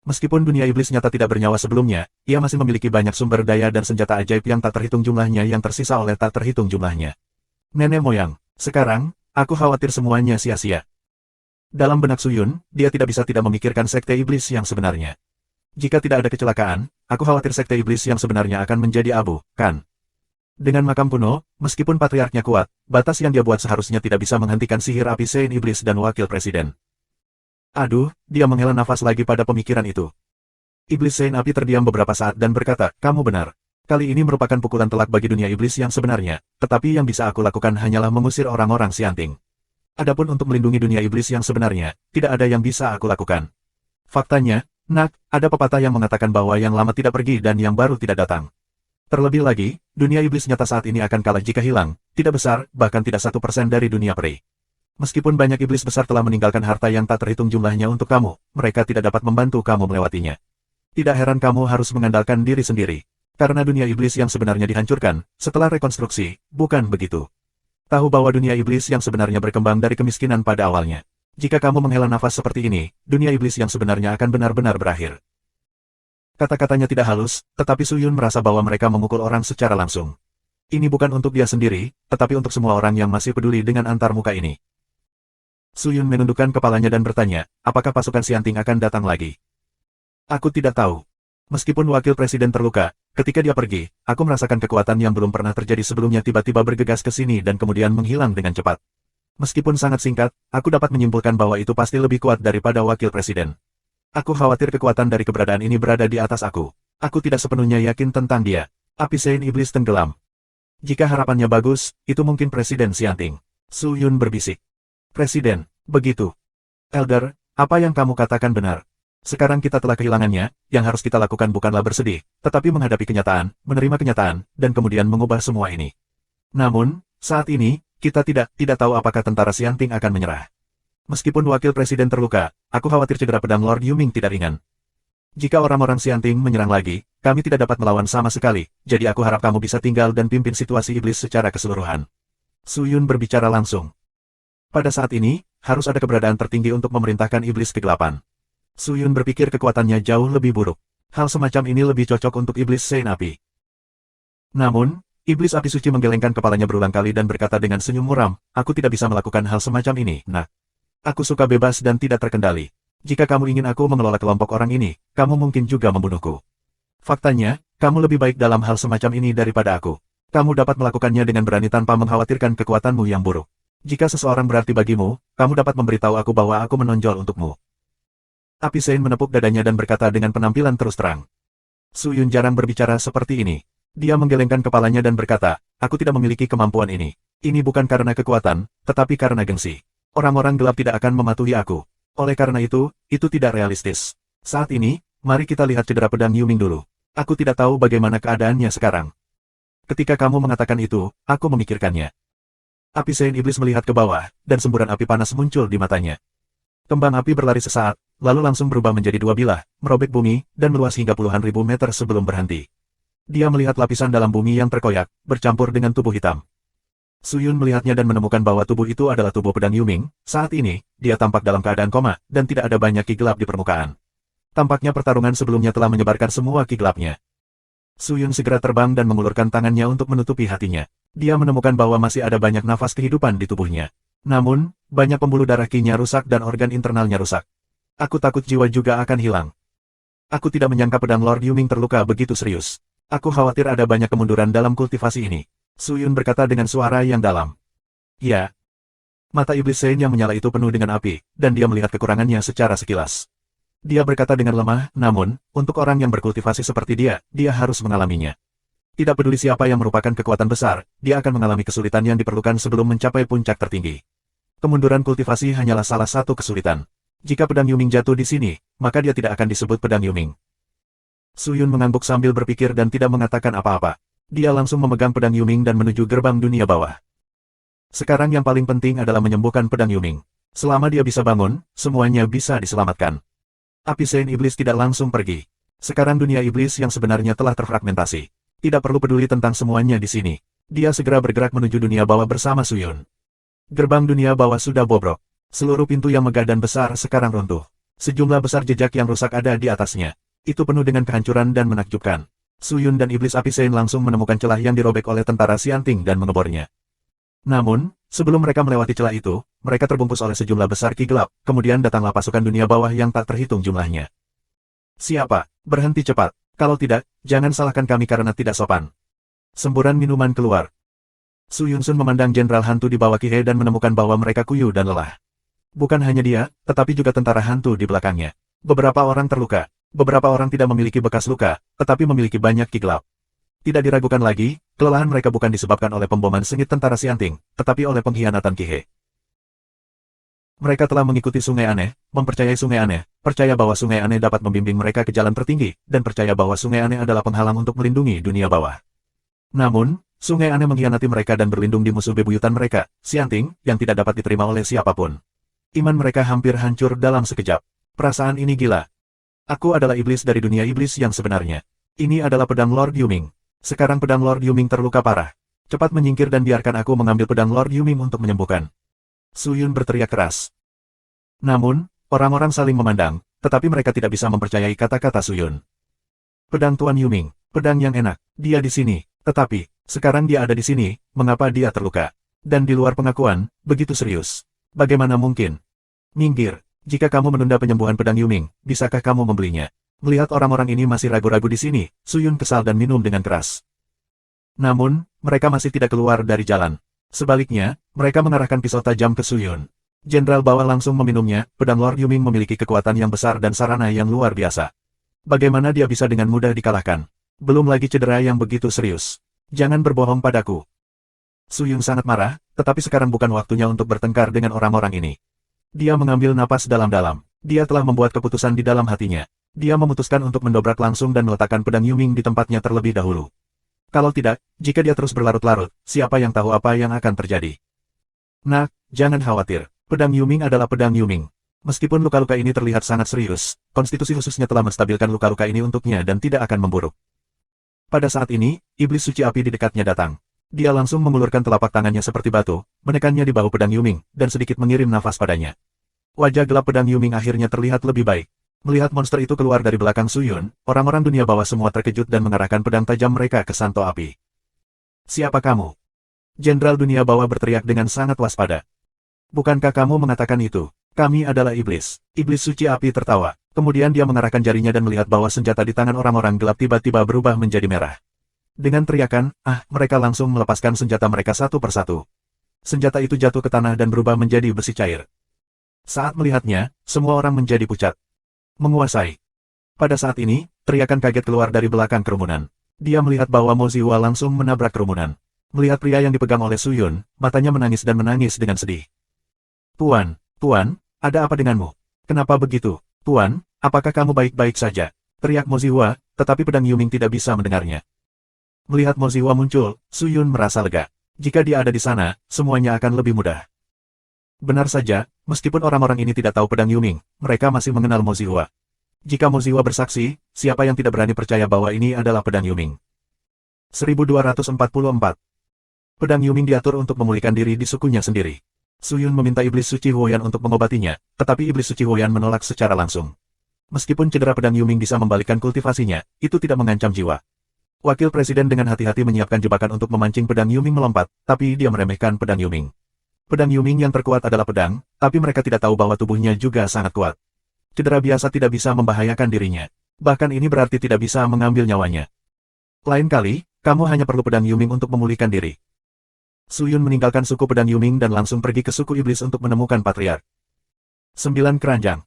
Meskipun dunia iblis nyata tidak bernyawa sebelumnya, ia masih memiliki banyak sumber daya dan senjata ajaib yang tak terhitung jumlahnya yang tersisa oleh tak terhitung jumlahnya. Nenek moyang, sekarang, aku khawatir semuanya sia-sia. Dalam benak Su Yun, dia tidak bisa tidak memikirkan sekte iblis yang sebenarnya. Jika tidak ada kecelakaan, aku khawatir sekte iblis yang sebenarnya akan menjadi abu, kan? Dengan makam kuno, meskipun patriarknya kuat, batas yang dia buat seharusnya tidak bisa menghentikan sihir api Saint Iblis dan Wakil Presiden. Aduh, dia menghela nafas lagi pada pemikiran itu. Iblis Saint Api terdiam beberapa saat dan berkata, kamu benar. Kali ini merupakan pukulan telak bagi dunia iblis yang sebenarnya, tetapi yang bisa aku lakukan hanyalah mengusir orang-orang Sianting. Adapun untuk melindungi dunia iblis yang sebenarnya, tidak ada yang bisa aku lakukan. Faktanya, Nak, ada pepatah yang mengatakan bahwa yang lama tidak pergi dan yang baru tidak datang. Terlebih lagi, dunia iblis nyata saat ini akan kalah jika hilang, tidak besar, bahkan tidak 1% dari dunia peri. Meskipun banyak iblis besar telah meninggalkan harta yang tak terhitung jumlahnya untuk kamu, mereka tidak dapat membantu kamu melewatinya. Tidak heran kamu harus mengandalkan diri sendiri. Karena dunia iblis yang sebenarnya dihancurkan, setelah rekonstruksi, bukan begitu. Tahu bahwa dunia iblis yang sebenarnya berkembang dari kemiskinan pada awalnya. Jika kamu menghela nafas seperti ini, dunia iblis yang sebenarnya akan benar-benar berakhir. Kata-katanya tidak halus, tetapi Suyun merasa bahwa mereka memukul orang secara langsung. Ini bukan untuk dia sendiri, tetapi untuk semua orang yang masih peduli dengan antarmuka ini. Suyun menundukkan kepalanya dan bertanya, apakah pasukan Sianting akan datang lagi? Aku tidak tahu. Meskipun wakil presiden terluka, ketika dia pergi, aku merasakan kekuatan yang belum pernah terjadi sebelumnya tiba-tiba bergegas ke sini dan kemudian menghilang dengan cepat. Meskipun sangat singkat, aku dapat menyimpulkan bahwa itu pasti lebih kuat daripada wakil presiden. Aku khawatir kekuatan dari keberadaan ini berada di atas aku. Aku tidak sepenuhnya yakin tentang dia. Api Saint Iblis tenggelam. Jika harapannya bagus, itu mungkin Presiden Sianting. Su Yun berbisik. Presiden, begitu. Elder, apa yang kamu katakan benar. Sekarang kita telah kehilangannya, yang harus kita lakukan bukanlah bersedih, tetapi menghadapi kenyataan, menerima kenyataan, dan kemudian mengubah semua ini. Namun, saat ini, kita tidak tahu apakah tentara Sianting akan menyerah. Meskipun wakil presiden terluka, aku khawatir cedera pedang Lord Yuming tidak ringan. Jika orang-orang Sianting menyerang lagi, kami tidak dapat melawan sama sekali, jadi aku harap kamu bisa tinggal dan pimpin situasi iblis secara keseluruhan. Su Yun berbicara langsung. Pada saat ini, harus ada keberadaan tertinggi untuk memerintahkan iblis kegelapan. Su Yun berpikir kekuatannya jauh lebih buruk. Hal semacam ini lebih cocok untuk iblis Saint Api. Namun, iblis api suci menggelengkan kepalanya berulang kali dan berkata dengan senyum muram, aku tidak bisa melakukan hal semacam ini, Nak. Aku suka bebas dan tidak terkendali. Jika kamu ingin aku mengelola kelompok orang ini, kamu mungkin juga membunuhku. Faktanya, kamu lebih baik dalam hal semacam ini daripada aku. Kamu dapat melakukannya dengan berani tanpa mengkhawatirkan kekuatanmu yang buruk. Jika seseorang berarti bagimu, kamu dapat memberitahu aku bahwa aku menonjol untukmu. Api Saint menepuk dadanya dan berkata dengan penampilan terus terang. Su Yun jarang berbicara seperti ini. Dia menggelengkan kepalanya dan berkata, aku tidak memiliki kemampuan ini. Ini bukan karena kekuatan, tetapi karena gengsi. Orang-orang gelap tidak akan mematuhi aku. Oleh karena itu tidak realistis. Saat ini, mari kita lihat cedera pedang Yuming dulu. Aku tidak tahu bagaimana keadaannya sekarang. Ketika kamu mengatakan itu, aku memikirkannya. Api Saint Iblis melihat ke bawah, dan semburan api panas muncul di matanya. Kembang api berlari sesaat, lalu langsung berubah menjadi dua bilah, merobek bumi, dan meluas hingga puluhan ribu meter sebelum berhenti. Dia melihat lapisan dalam bumi yang terkoyak, bercampur dengan tubuh hitam. Su Yun melihatnya dan menemukan bahwa tubuh itu adalah tubuh pedang Yuming. Saat ini, dia tampak dalam keadaan koma, dan tidak ada banyak ki gelap di permukaan. Tampaknya pertarungan sebelumnya telah menyebarkan semua ki gelapnya. Su Yun segera terbang dan mengulurkan tangannya untuk menutupi hatinya. Dia menemukan bahwa masih ada banyak nafas kehidupan di tubuhnya. Namun, banyak pembuluh darah ki-nya rusak dan organ internalnya rusak. Aku takut jiwa juga akan hilang. Aku tidak menyangka pedang Lord Yuming terluka begitu serius. Aku khawatir ada banyak kemunduran dalam kultivasi ini. Su Yun berkata dengan suara yang dalam. Ya. Mata iblis Saint yang menyala itu penuh dengan api, dan dia melihat kekurangannya secara sekilas. Dia berkata dengan lemah, namun, untuk orang yang berkultivasi seperti dia harus mengalaminya. Tidak peduli siapa yang merupakan kekuatan besar, dia akan mengalami kesulitan yang diperlukan sebelum mencapai puncak tertinggi. Kemunduran kultivasi hanyalah salah satu kesulitan. Jika pedang Yuming jatuh di sini, maka dia tidak akan disebut pedang Yuming. Su Yun mengangguk sambil berpikir dan tidak mengatakan apa-apa. Dia langsung memegang pedang Yuming dan menuju gerbang dunia bawah. Sekarang yang paling penting adalah menyembuhkan pedang Yuming. Selama dia bisa bangun, semuanya bisa diselamatkan. Api Saint Iblis tidak langsung pergi. Sekarang dunia iblis yang sebenarnya telah terfragmentasi. Tidak perlu peduli tentang semuanya di sini. Dia segera bergerak menuju dunia bawah bersama Su Yun. Gerbang dunia bawah sudah bobrok. Seluruh pintu yang megah dan besar sekarang runtuh. Sejumlah besar jejak yang rusak ada di atasnya. Itu penuh dengan kehancuran dan menakjubkan. Su Yun dan Iblis Api Saint langsung menemukan celah yang dirobek oleh tentara Sianting dan mengebornya. Namun, sebelum mereka melewati celah itu, mereka terbungkus oleh sejumlah besar ki gelap, kemudian datanglah pasukan dunia bawah yang tak terhitung jumlahnya. Siapa? Berhenti cepat. Kalau tidak, jangan salahkan kami karena tidak sopan. Semburan minuman keluar. Su Yunsun memandang jenderal hantu di bawah Qihe dan menemukan bahwa mereka kuyuh dan lelah. Bukan hanya dia, tetapi juga tentara hantu di belakangnya. Beberapa orang terluka. Beberapa orang tidak memiliki bekas luka, tetapi memiliki banyak ki gelap. Tidak diragukan lagi, kelelahan mereka bukan disebabkan oleh pemboman sengit tentara Xianting, tetapi oleh pengkhianatan Qihe. Mereka telah mengikuti sungai aneh, mempercayai sungai aneh, percaya bahwa sungai aneh dapat membimbing mereka ke jalan tertinggi, dan percaya bahwa sungai aneh adalah penghalang untuk melindungi dunia bawah. Namun, sungai aneh mengkhianati mereka dan berlindung di musuh bebuyutan mereka, Xianting, yang tidak dapat diterima oleh siapapun. Iman mereka hampir hancur dalam sekejap. Perasaan ini gila. Aku adalah iblis dari dunia iblis yang sebenarnya. Ini adalah pedang Lord Yuming. Sekarang pedang Lord Yuming terluka parah. Cepat menyingkir dan biarkan aku mengambil pedang Lord Yuming untuk menyembuhkan. Su Yun berteriak keras. Namun, orang-orang saling memandang, tetapi mereka tidak bisa mempercayai kata-kata Su Yun. Pedang Tuan Yuming, pedang yang enak, dia di sini, tetapi, sekarang dia ada di sini, mengapa dia terluka? Dan di luar pengakuan, begitu serius. Bagaimana mungkin? Minggir. Jika kamu menunda penyembuhan pedang Yuming, bisakah kamu membelinya? Melihat orang-orang ini masih ragu-ragu di sini, Su Yun kesal dan minum dengan keras. Namun, mereka masih tidak keluar dari jalan. Sebaliknya, mereka mengarahkan pisau tajam ke Su Yun. Jenderal bawah langsung meminumnya, pedang Lord Yuming memiliki kekuatan yang besar dan sarana yang luar biasa. Bagaimana dia bisa dengan mudah dikalahkan? Belum lagi cedera yang begitu serius. Jangan berbohong padaku. Su Yun sangat marah, tetapi sekarang bukan waktunya untuk bertengkar dengan orang-orang ini. Dia mengambil napas dalam-dalam. Dia telah membuat keputusan di dalam hatinya. Dia memutuskan untuk mendobrak langsung dan meletakkan pedang Yuming di tempatnya terlebih dahulu. Kalau tidak, jika dia terus berlarut-larut, siapa yang tahu apa yang akan terjadi? Nah, jangan khawatir. Pedang Yuming adalah pedang Yuming. Meskipun luka-luka ini terlihat sangat serius, konstitusi khususnya telah menstabilkan luka-luka ini untuknya dan tidak akan memburuk. Pada saat ini, iblis suci api di dekatnya datang. Dia langsung mengulurkan telapak tangannya seperti batu, menekannya di bahu pedang Yuming, dan sedikit mengirim nafas padanya. Wajah gelap pedang Yuming akhirnya terlihat lebih baik. Melihat monster itu keluar dari belakang Su Yun, orang-orang dunia bawah semua terkejut dan mengarahkan pedang tajam mereka ke santo api. Siapa kamu? Jenderal dunia bawah berteriak dengan sangat waspada. Bukankah kamu mengatakan itu? Kami adalah iblis. Iblis suci api tertawa. Kemudian dia mengarahkan jarinya dan melihat bahwa senjata di tangan orang-orang gelap tiba-tiba berubah menjadi merah. Dengan teriakan, mereka langsung melepaskan senjata mereka satu persatu. Senjata itu jatuh ke tanah dan berubah menjadi besi cair. Saat melihatnya, semua orang menjadi pucat. Menguasai. Pada saat ini, teriakan kaget keluar dari belakang kerumunan. Dia melihat bahwa Mo Ziwa langsung menabrak kerumunan. Melihat pria yang dipegang oleh Su Yun, matanya menangis dan menangis dengan sedih. Tuan, ada apa denganmu? Kenapa begitu? Tuan, apakah kamu baik-baik saja? Teriak Mo Ziwa, tetapi pedang Yuming tidak bisa mendengarnya. Melihat Mo Ziwa muncul, Su Yun merasa lega. Jika dia ada di sana, semuanya akan lebih mudah. Benar saja, meskipun orang-orang ini tidak tahu pedang Yuming, mereka masih mengenal Mo Ziwa. Jika Mo Ziwa bersaksi, siapa yang tidak berani percaya bahwa ini adalah pedang Yuming? 1244. Pedang Yuming diatur untuk memulihkan diri di sukunya sendiri. Su Yun meminta iblis suci Huoyan untuk mengobatinya, tetapi iblis suci Huoyan menolak secara langsung. Meskipun cedera pedang Yuming bisa membalikkan kultivasinya, itu tidak mengancam jiwa. Wakil Presiden dengan hati-hati menyiapkan jebakan untuk memancing pedang Yuming melompat, tapi dia meremehkan pedang Yuming. Pedang Yuming yang terkuat adalah pedang, tapi mereka tidak tahu bahwa tubuhnya juga sangat kuat. Cedera biasa tidak bisa membahayakan dirinya. Bahkan ini berarti tidak bisa mengambil nyawanya. Lain kali, kamu hanya perlu pedang Yuming untuk memulihkan diri. Su Yun meninggalkan suku pedang Yuming dan langsung pergi ke suku iblis untuk menemukan patriark. 9 keranjang.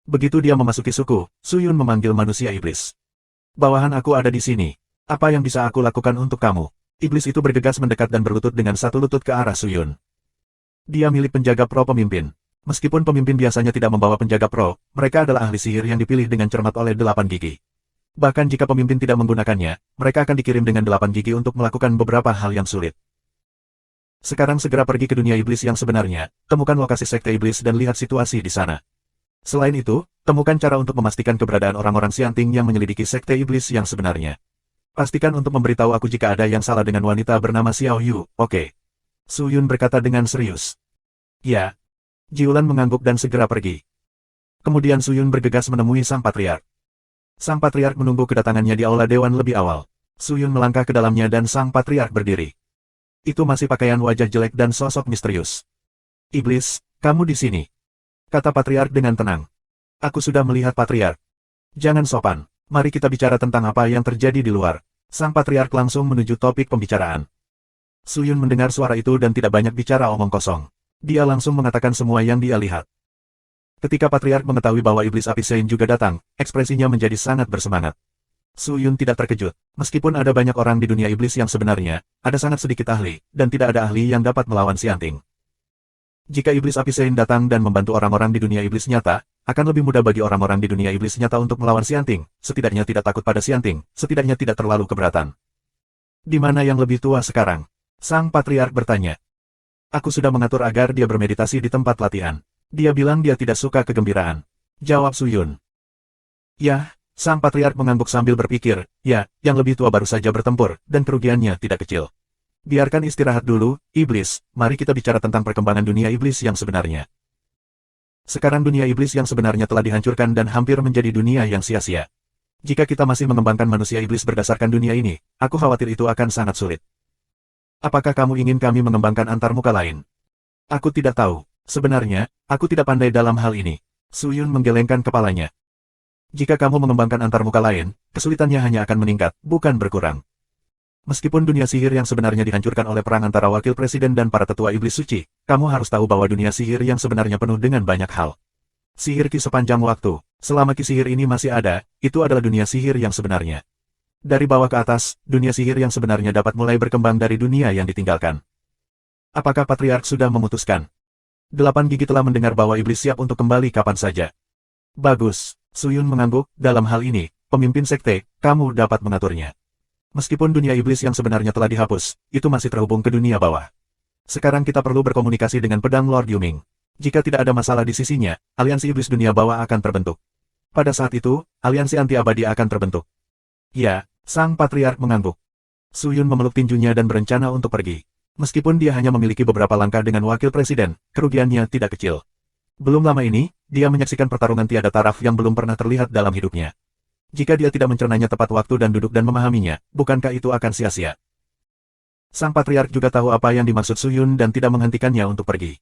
Begitu dia memasuki suku, Su Yun memanggil manusia iblis. Bawahan aku ada di sini. Apa yang bisa aku lakukan untuk kamu? Iblis itu bergegas mendekat dan berlutut dengan satu lutut ke arah Su Yun. Dia milik penjaga pro pemimpin. Meskipun pemimpin biasanya tidak membawa penjaga pro, mereka adalah ahli sihir yang dipilih dengan cermat oleh 8 gigi. Bahkan jika pemimpin tidak menggunakannya, mereka akan dikirim dengan 8 gigi untuk melakukan beberapa hal yang sulit. Sekarang segera pergi ke dunia iblis yang sebenarnya, temukan lokasi sekte iblis dan lihat situasi di sana. Selain itu, temukan cara untuk memastikan keberadaan orang-orang Xianting yang menyelidiki sekte iblis yang sebenarnya. Pastikan untuk memberitahu aku jika ada yang salah dengan wanita bernama Xiao Yu, oke? Su Yun berkata dengan serius. Ya. Jiulan mengangguk dan segera pergi. Kemudian Su Yun bergegas menemui sang patriark. Sang patriark menunggu kedatangannya di aula dewan lebih awal. Su Yun melangkah ke dalamnya dan sang patriark berdiri. Itu masih pakaian wajah jelek dan sosok misterius. Iblis, kamu di sini. Kata patriark dengan tenang. Aku sudah melihat patriark. Jangan sopan. Mari kita bicara tentang apa yang terjadi di luar. Sang Patriark langsung menuju topik pembicaraan. Suyun mendengar suara itu dan tidak banyak bicara omong kosong. Dia langsung mengatakan semua yang dia lihat. Ketika Patriark mengetahui bahwa Iblis Api Sein juga datang, ekspresinya menjadi sangat bersemangat. Suyun tidak terkejut. Meskipun ada banyak orang di dunia iblis yang sebenarnya, ada sangat sedikit ahli, dan tidak ada ahli yang dapat melawan Xianting. Jika Iblis Api Sein datang dan membantu orang-orang di dunia iblis nyata, akan lebih mudah bagi orang-orang di dunia iblis nyata untuk melawan Xianting, setidaknya tidak takut pada Xianting, setidaknya tidak terlalu keberatan. Di mana yang lebih tua sekarang? Sang Patriark bertanya. Aku sudah mengatur agar dia bermeditasi di tempat latihan. Dia bilang dia tidak suka kegembiraan. Jawab Suyun. Ya, Sang Patriark mengangguk sambil berpikir, ya, yang lebih tua baru saja bertempur, dan kerugiannya tidak kecil. Biarkan istirahat dulu, iblis, mari kita bicara tentang perkembangan dunia iblis yang sebenarnya. Sekarang dunia iblis yang sebenarnya telah dihancurkan dan hampir menjadi dunia yang sia-sia. Jika kita masih mengembangkan manusia iblis berdasarkan dunia ini, aku khawatir itu akan sangat sulit. Apakah kamu ingin kami mengembangkan antarmuka lain? Aku tidak tahu. Sebenarnya, aku tidak pandai dalam hal ini. Suyun menggelengkan kepalanya. Jika kamu mengembangkan antarmuka lain, kesulitannya hanya akan meningkat, bukan berkurang. Meskipun dunia sihir yang sebenarnya dihancurkan oleh perang antara wakil presiden dan para tetua iblis suci, kamu harus tahu bahwa dunia sihir yang sebenarnya penuh dengan banyak hal. Sihir ki sepanjang waktu, selama ki sihir ini masih ada, itu adalah dunia sihir yang sebenarnya. Dari bawah ke atas, dunia sihir yang sebenarnya dapat mulai berkembang dari dunia yang ditinggalkan. Apakah Patriark sudah memutuskan? 8 gigi telah mendengar bahwa iblis siap untuk kembali kapan saja. Bagus, Suyun mengangguk, dalam hal ini, pemimpin sekte, kamu dapat mengaturnya. Meskipun dunia iblis yang sebenarnya telah dihapus, itu masih terhubung ke dunia bawah. Sekarang kita perlu berkomunikasi dengan pedang Lord Yuming. Jika tidak ada masalah di sisinya, aliansi iblis dunia bawah akan terbentuk. Pada saat itu, aliansi anti abadi akan terbentuk. Ya, Sang Patriark mengangguk. Suyun memeluk tinjunya dan berencana untuk pergi. Meskipun dia hanya memiliki beberapa langkah dengan wakil presiden, kerugiannya tidak kecil. Belum lama ini, dia menyaksikan pertarungan tiada taraf yang belum pernah terlihat dalam hidupnya. Jika dia tidak mencernanya tepat waktu dan duduk dan memahaminya, bukankah itu akan sia-sia? Sang Patriark juga tahu apa yang dimaksud Suyun dan tidak menghentikannya untuk pergi.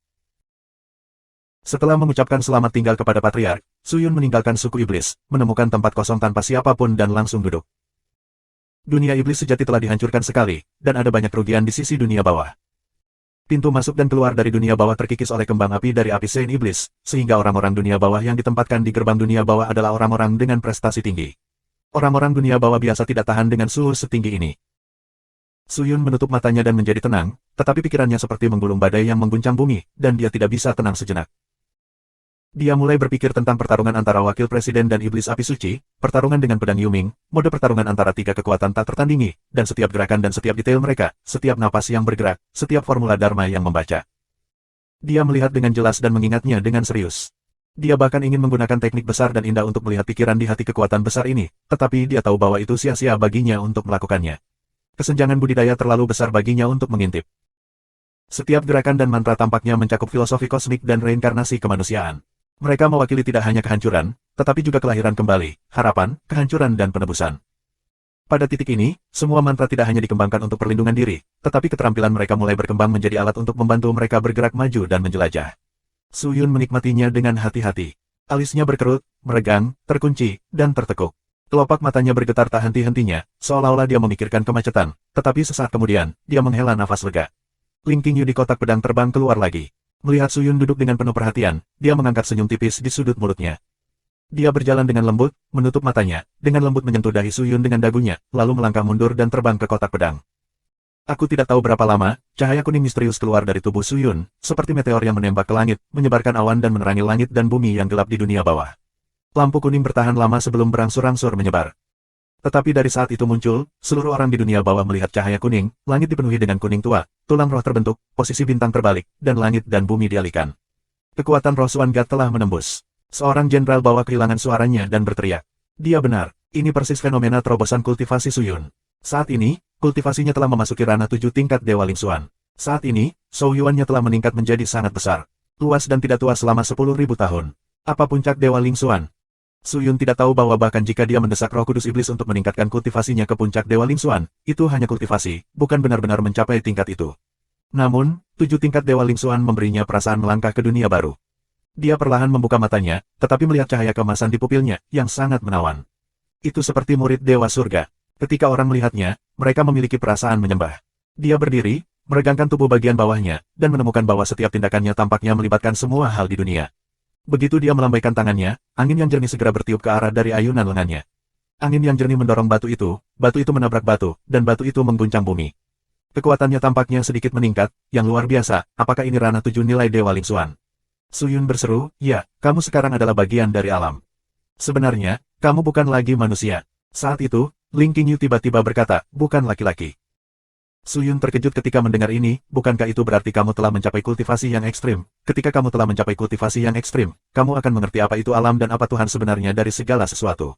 Setelah mengucapkan selamat tinggal kepada Patriark, Suyun meninggalkan suku iblis, menemukan tempat kosong tanpa siapapun dan langsung duduk. Dunia iblis sejati telah dihancurkan sekali, dan ada banyak kerugian di sisi dunia bawah. Pintu masuk dan keluar dari dunia bawah terkikis oleh kembang api dari api Sein iblis, sehingga orang-orang dunia bawah yang ditempatkan di gerbang dunia bawah adalah orang-orang dengan prestasi tinggi. Orang-orang dunia bawah biasa tidak tahan dengan suhu setinggi ini. Suyun menutup matanya dan menjadi tenang, tetapi pikirannya seperti menggulung badai yang mengguncang bumi, dan dia tidak bisa tenang sejenak. Dia mulai berpikir tentang pertarungan antara wakil presiden dan iblis api suci, pertarungan dengan pedang Yuming, mode pertarungan antara tiga kekuatan tak tertandingi, dan setiap gerakan dan setiap detail mereka, setiap napas yang bergerak, setiap formula Dharma yang membaca. Dia melihat dengan jelas dan mengingatnya dengan serius. Dia bahkan ingin menggunakan teknik besar dan indah untuk melihat pikiran di hati kekuatan besar ini, tetapi dia tahu bahwa itu sia-sia baginya untuk melakukannya. Kesenjangan budidaya terlalu besar baginya untuk mengintip. Setiap gerakan dan mantra tampaknya mencakup filosofi kosmik dan reinkarnasi kemanusiaan. Mereka mewakili tidak hanya kehancuran, tetapi juga kelahiran kembali, harapan, kehancuran dan penebusan. Pada titik ini, semua mantra tidak hanya dikembangkan untuk perlindungan diri, tetapi keterampilan mereka mulai berkembang menjadi alat untuk membantu mereka bergerak maju dan menjelajah. Suyun menikmatinya dengan hati-hati. Alisnya berkerut, meregang, terkunci, dan tertekuk. Kelopak matanya bergetar tak henti-hentinya, seolah-olah dia memikirkan kemacetan, tetapi sesaat kemudian, dia menghela nafas lega. Ling Qingyu di kotak pedang terbang keluar lagi. Melihat Suyun duduk dengan penuh perhatian, dia mengangkat senyum tipis di sudut mulutnya. Dia berjalan dengan lembut, menutup matanya, dengan lembut menyentuh dahi Suyun dengan dagunya, lalu melangkah mundur dan terbang ke kotak pedang. Aku tidak tahu berapa lama, cahaya kuning misterius keluar dari tubuh Suyun, seperti meteor yang menembak ke langit, menyebarkan awan dan menerangi langit dan bumi yang gelap di dunia bawah. Lampu kuning bertahan lama sebelum berangsur-angsur menyebar. Tetapi dari saat itu muncul, seluruh orang di dunia bawah melihat cahaya kuning, langit dipenuhi dengan kuning tua, tulang roh terbentuk, posisi bintang terbalik, dan langit dan bumi dialihkan. Kekuatan roh Xuan God telah menembus. Seorang jenderal bawah kehilangan suaranya dan berteriak. Dia benar, ini persis fenomena terobosan kultivasi Suyun. Saat ini, kultivasinya telah memasuki ranah 7 tingkat Dewa Ling Xuan. Saat ini, Shou Yuannya telah meningkat menjadi sangat besar. Luas dan tidak tua selama 10.000 tahun. Apa puncak Dewa Ling Xuan? Suyun tidak tahu bahwa bahkan jika dia mendesak Roh Kudus Iblis untuk meningkatkan kultivasinya ke puncak Dewa Ling Xuan, itu hanya kultivasi, bukan benar-benar mencapai tingkat itu. Namun, 7 tingkat Dewa Ling Xuan memberinya perasaan melangkah ke dunia baru. Dia perlahan membuka matanya, tetapi melihat cahaya keemasan di pupilnya, yang sangat menawan. Itu seperti murid Dewa Surga. Ketika orang melihatnya, mereka memiliki perasaan menyembah. Dia berdiri, meregangkan tubuh bagian bawahnya, dan menemukan bahwa setiap tindakannya tampaknya melibatkan semua hal di dunia. Begitu dia melambaikan tangannya, angin yang jernih segera bertiup ke arah dari ayunan lengannya. Angin yang jernih mendorong batu itu menabrak batu, dan batu itu mengguncang bumi. Kekuatannya tampaknya sedikit meningkat, yang luar biasa. Apakah ini ranah 7 nilai Dewa Ling Xuan? Su Yun berseru, ya, kamu sekarang adalah bagian dari alam. Sebenarnya, kamu bukan lagi manusia. Saat itu, Ling Qingyu tiba-tiba berkata, bukan laki-laki. Su Yun terkejut ketika mendengar ini, bukankah itu berarti kamu telah mencapai kultivasi yang ekstrim? Ketika kamu telah mencapai kultivasi yang ekstrim, kamu akan mengerti apa itu alam dan apa Tuhan sebenarnya dari segala sesuatu.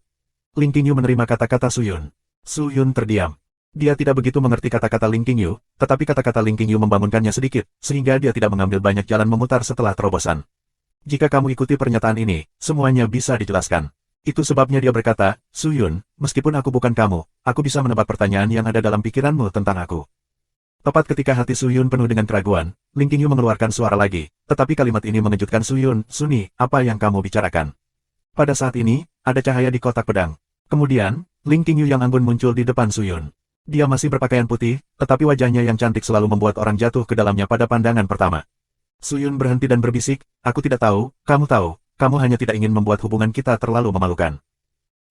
Ling Qingyu menerima kata-kata Su Yun. Su Yun terdiam. Dia tidak begitu mengerti kata-kata Ling Qingyu, tetapi kata-kata Ling Qingyu membangunkannya sedikit, sehingga dia tidak mengambil banyak jalan memutar setelah terobosan. Jika kamu ikuti pernyataan ini, semuanya bisa dijelaskan. Itu sebabnya dia berkata, Su Yun, meskipun aku bukan kamu, aku bisa menebak pertanyaan yang ada dalam pikiranmu tentang aku. Tepat ketika hati Su Yun penuh dengan keraguan, Ling Qingyu mengeluarkan suara lagi, tetapi kalimat ini mengejutkan Su Yun. Suni, apa yang kamu bicarakan? Pada saat ini, ada cahaya di kotak pedang. Kemudian, Ling Qingyu yang anggun muncul di depan Su Yun. Dia masih berpakaian putih, tetapi wajahnya yang cantik selalu membuat orang jatuh ke dalamnya pada pandangan pertama. Su Yun berhenti dan berbisik, aku tidak tahu, kamu hanya tidak ingin membuat hubungan kita terlalu memalukan.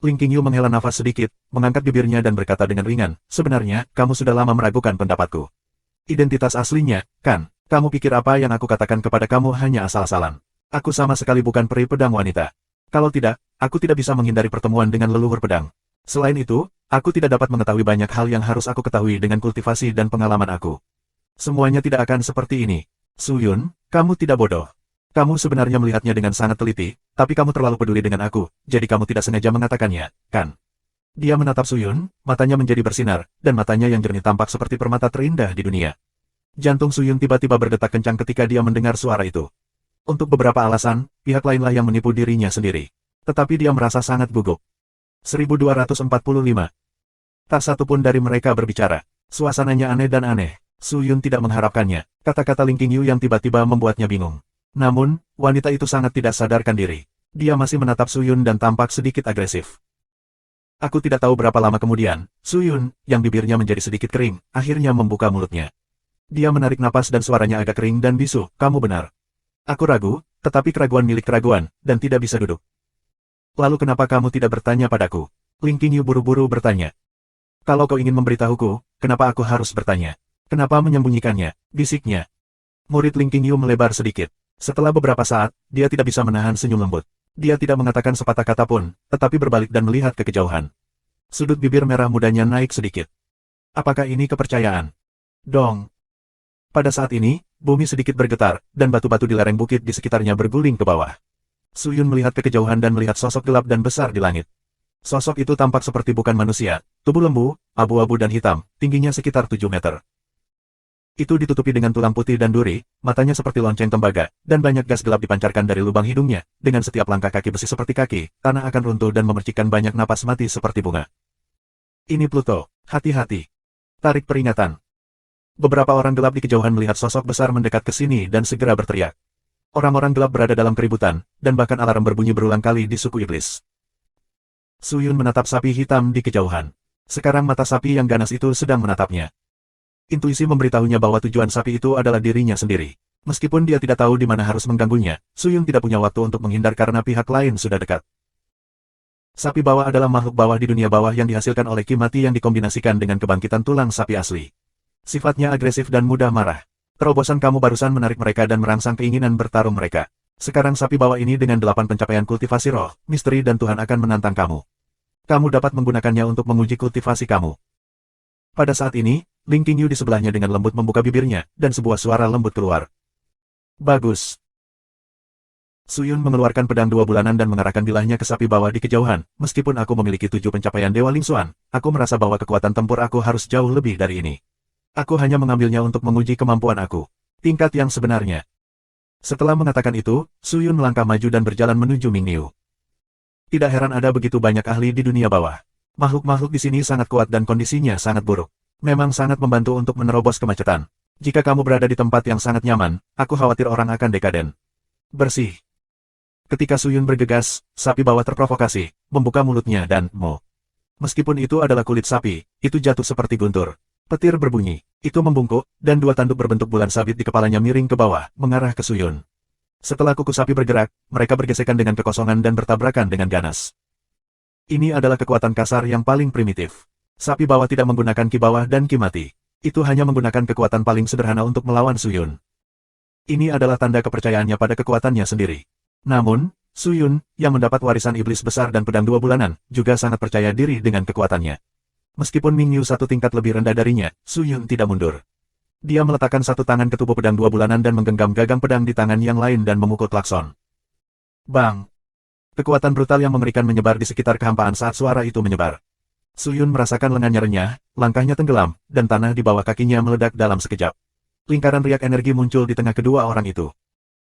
Ling Qingyu menghela nafas sedikit, mengangkat bibirnya dan berkata dengan ringan, sebenarnya, kamu sudah lama meragukan pendapatku. Identitas aslinya, kan? Kamu pikir apa yang aku katakan kepada kamu hanya asal-asalan. Aku sama sekali bukan peri pedang wanita. Kalau tidak, aku tidak bisa menghindari pertemuan dengan leluhur pedang. Selain itu, aku tidak dapat mengetahui banyak hal yang harus aku ketahui dengan kultivasi dan pengalaman aku. Semuanya tidak akan seperti ini. Su Yun, kamu tidak bodoh. Kamu sebenarnya melihatnya dengan sangat teliti, tapi kamu terlalu peduli dengan aku, jadi kamu tidak sengaja mengatakannya, kan? Dia menatap Su Yun, matanya menjadi bersinar, dan matanya yang jernih tampak seperti permata terindah di dunia. Jantung Su Yun tiba-tiba berdetak kencang ketika dia mendengar suara itu. Untuk beberapa alasan, pihak lainlah yang menipu dirinya sendiri. Tetapi dia merasa sangat gugup. 1245. Tak satu pun dari mereka berbicara. Suasananya aneh dan aneh. Su Yun tidak mengharapkannya. Kata-kata Ling Qingyu yang tiba-tiba membuatnya bingung. Namun, wanita itu sangat tidak sadarkan diri. Dia masih menatap Su Yun dan tampak sedikit agresif. Aku tidak tahu berapa lama kemudian, Su Yun, yang bibirnya menjadi sedikit kering, akhirnya membuka mulutnya. Dia menarik napas dan suaranya agak kering dan bisu, kamu benar. Aku ragu, tetapi keraguan milik keraguan, dan tidak bisa duduk. Lalu kenapa kamu tidak bertanya padaku? Ling Qingyu buru-buru bertanya. Kalau kau ingin memberitahuku, kenapa aku harus bertanya? Kenapa menyembunyikannya? Bisiknya. Murid Ling Qingyu melebar sedikit. Setelah beberapa saat, dia tidak bisa menahan senyum lembut. Dia tidak mengatakan sepatah kata pun, tetapi berbalik dan melihat ke kejauhan. Sudut bibir merah mudanya naik sedikit. Apakah ini kepercayaan? Dong. Pada saat ini, bumi sedikit bergetar, dan batu-batu di lereng bukit di sekitarnya berguling ke bawah. Su Yun melihat ke kejauhan dan melihat sosok gelap dan besar di langit. Sosok itu tampak seperti bukan manusia, tubuh lembu, abu-abu dan hitam, tingginya sekitar 7 meter. Itu ditutupi dengan tulang putih dan duri, matanya seperti lonceng tembaga, dan banyak gas gelap dipancarkan dari lubang hidungnya. Dengan setiap langkah kaki besi seperti kaki, tanah akan runtuh dan memercikkan banyak napas mati seperti bunga. Ini Pluto, hati-hati. Tarik peringatan. Beberapa orang gelap di kejauhan melihat sosok besar mendekat ke sini dan segera berteriak. Orang-orang gelap berada dalam keributan, dan bahkan alarm berbunyi berulang kali di suku iblis. Su Yun menatap sapi hitam di kejauhan. Sekarang mata sapi yang ganas itu sedang menatapnya. Intuisi memberitahunya bahwa tujuan sapi itu adalah dirinya sendiri. Meskipun dia tidak tahu di mana harus mengganggunya, Su Yun tidak punya waktu untuk menghindar karena pihak lain sudah dekat. Sapi bawah adalah makhluk bawah di dunia bawah yang dihasilkan oleh ki mati yang dikombinasikan dengan kebangkitan tulang sapi asli. Sifatnya agresif dan mudah marah. Terobosan kamu barusan menarik mereka dan merangsang keinginan bertarung mereka. Sekarang sapi bawah ini dengan 8 pencapaian kultivasi roh, misteri dan Tuhan akan menantang kamu. Kamu dapat menggunakannya untuk menguji kultivasi kamu. Pada saat ini, Ling Qingyu di sebelahnya dengan lembut membuka bibirnya, dan sebuah suara lembut keluar. Bagus. Su Yun mengeluarkan pedang 2 bulanan dan mengarahkan bilahnya ke sapi bawah di kejauhan. Meskipun aku memiliki 7 pencapaian Dewa Ling Xuan, aku merasa bahwa kekuatan tempur aku harus jauh lebih dari ini. Aku hanya mengambilnya untuk menguji kemampuan aku. Tingkat yang sebenarnya. Setelah mengatakan itu, Su Yun melangkah maju dan berjalan menuju Ming Niu. Tidak heran ada begitu banyak ahli di dunia bawah. Makhluk-makhluk di sini sangat kuat dan kondisinya sangat buruk. Memang sangat membantu untuk menerobos kemacetan. Jika kamu berada di tempat yang sangat nyaman, aku khawatir orang akan dekaden. Bersih. Ketika Su Yun bergegas, sapi bawah terprovokasi, membuka mulutnya dan Meskipun itu adalah kulit sapi, itu jatuh seperti guntur. Petir berbunyi, itu membungkuk, dan dua tanduk berbentuk bulan sabit di kepalanya miring ke bawah, mengarah ke Suyun. Setelah kuku sapi bergerak, mereka bergesekan dengan kekosongan dan bertabrakan dengan ganas. Ini adalah kekuatan kasar yang paling primitif. Sapi bawah tidak menggunakan ki bawah dan ki mati. Itu hanya menggunakan kekuatan paling sederhana untuk melawan Suyun. Ini adalah tanda kepercayaannya pada kekuatannya sendiri. Namun, Suyun, yang mendapat warisan iblis besar dan pedang 2 bulanan, juga sangat percaya diri dengan kekuatannya. Meskipun Ming Yu satu tingkat lebih rendah darinya, Suyun tidak mundur. Dia meletakkan satu tangan ke tubuh pedang 2 bulanan dan menggenggam gagang pedang di tangan yang lain dan memukul klakson. Bang! Kekuatan brutal yang mengerikan menyebar di sekitar kehampaan saat suara itu menyebar. Suyun merasakan lengannya renyah, langkahnya tenggelam, dan tanah di bawah kakinya meledak dalam sekejap. Lingkaran riak energi muncul di tengah kedua orang itu.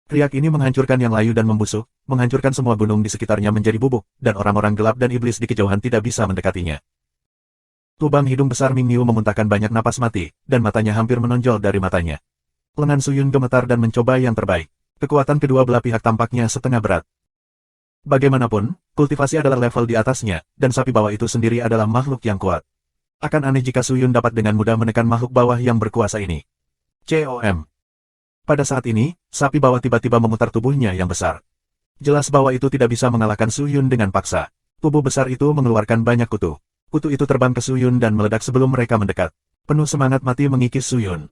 Riak ini menghancurkan yang layu dan membusuk, menghancurkan semua gunung di sekitarnya menjadi bubuk, dan orang-orang gelap dan iblis di kejauhan tidak bisa mendekatinya. Lubang hidung besar Ming Yu memuntahkan banyak napas mati, dan matanya hampir menonjol dari matanya. Lengan Suyun gemetar dan mencoba yang terbaik. Kekuatan kedua belah pihak tampaknya setengah berat. Bagaimanapun, kultivasi adalah level di atasnya, dan sapi bawah itu sendiri adalah makhluk yang kuat. Akan aneh jika Suyun dapat dengan mudah menekan makhluk bawah yang berkuasa ini. COM. Pada saat ini, sapi bawah tiba-tiba memutar tubuhnya yang besar. Jelas bahwa itu tidak bisa mengalahkan Suyun dengan paksa. Tubuh besar itu mengeluarkan banyak kutu. Kutu itu terbang ke Suyun dan meledak sebelum mereka mendekat. Penuh semangat mati mengikis Suyun.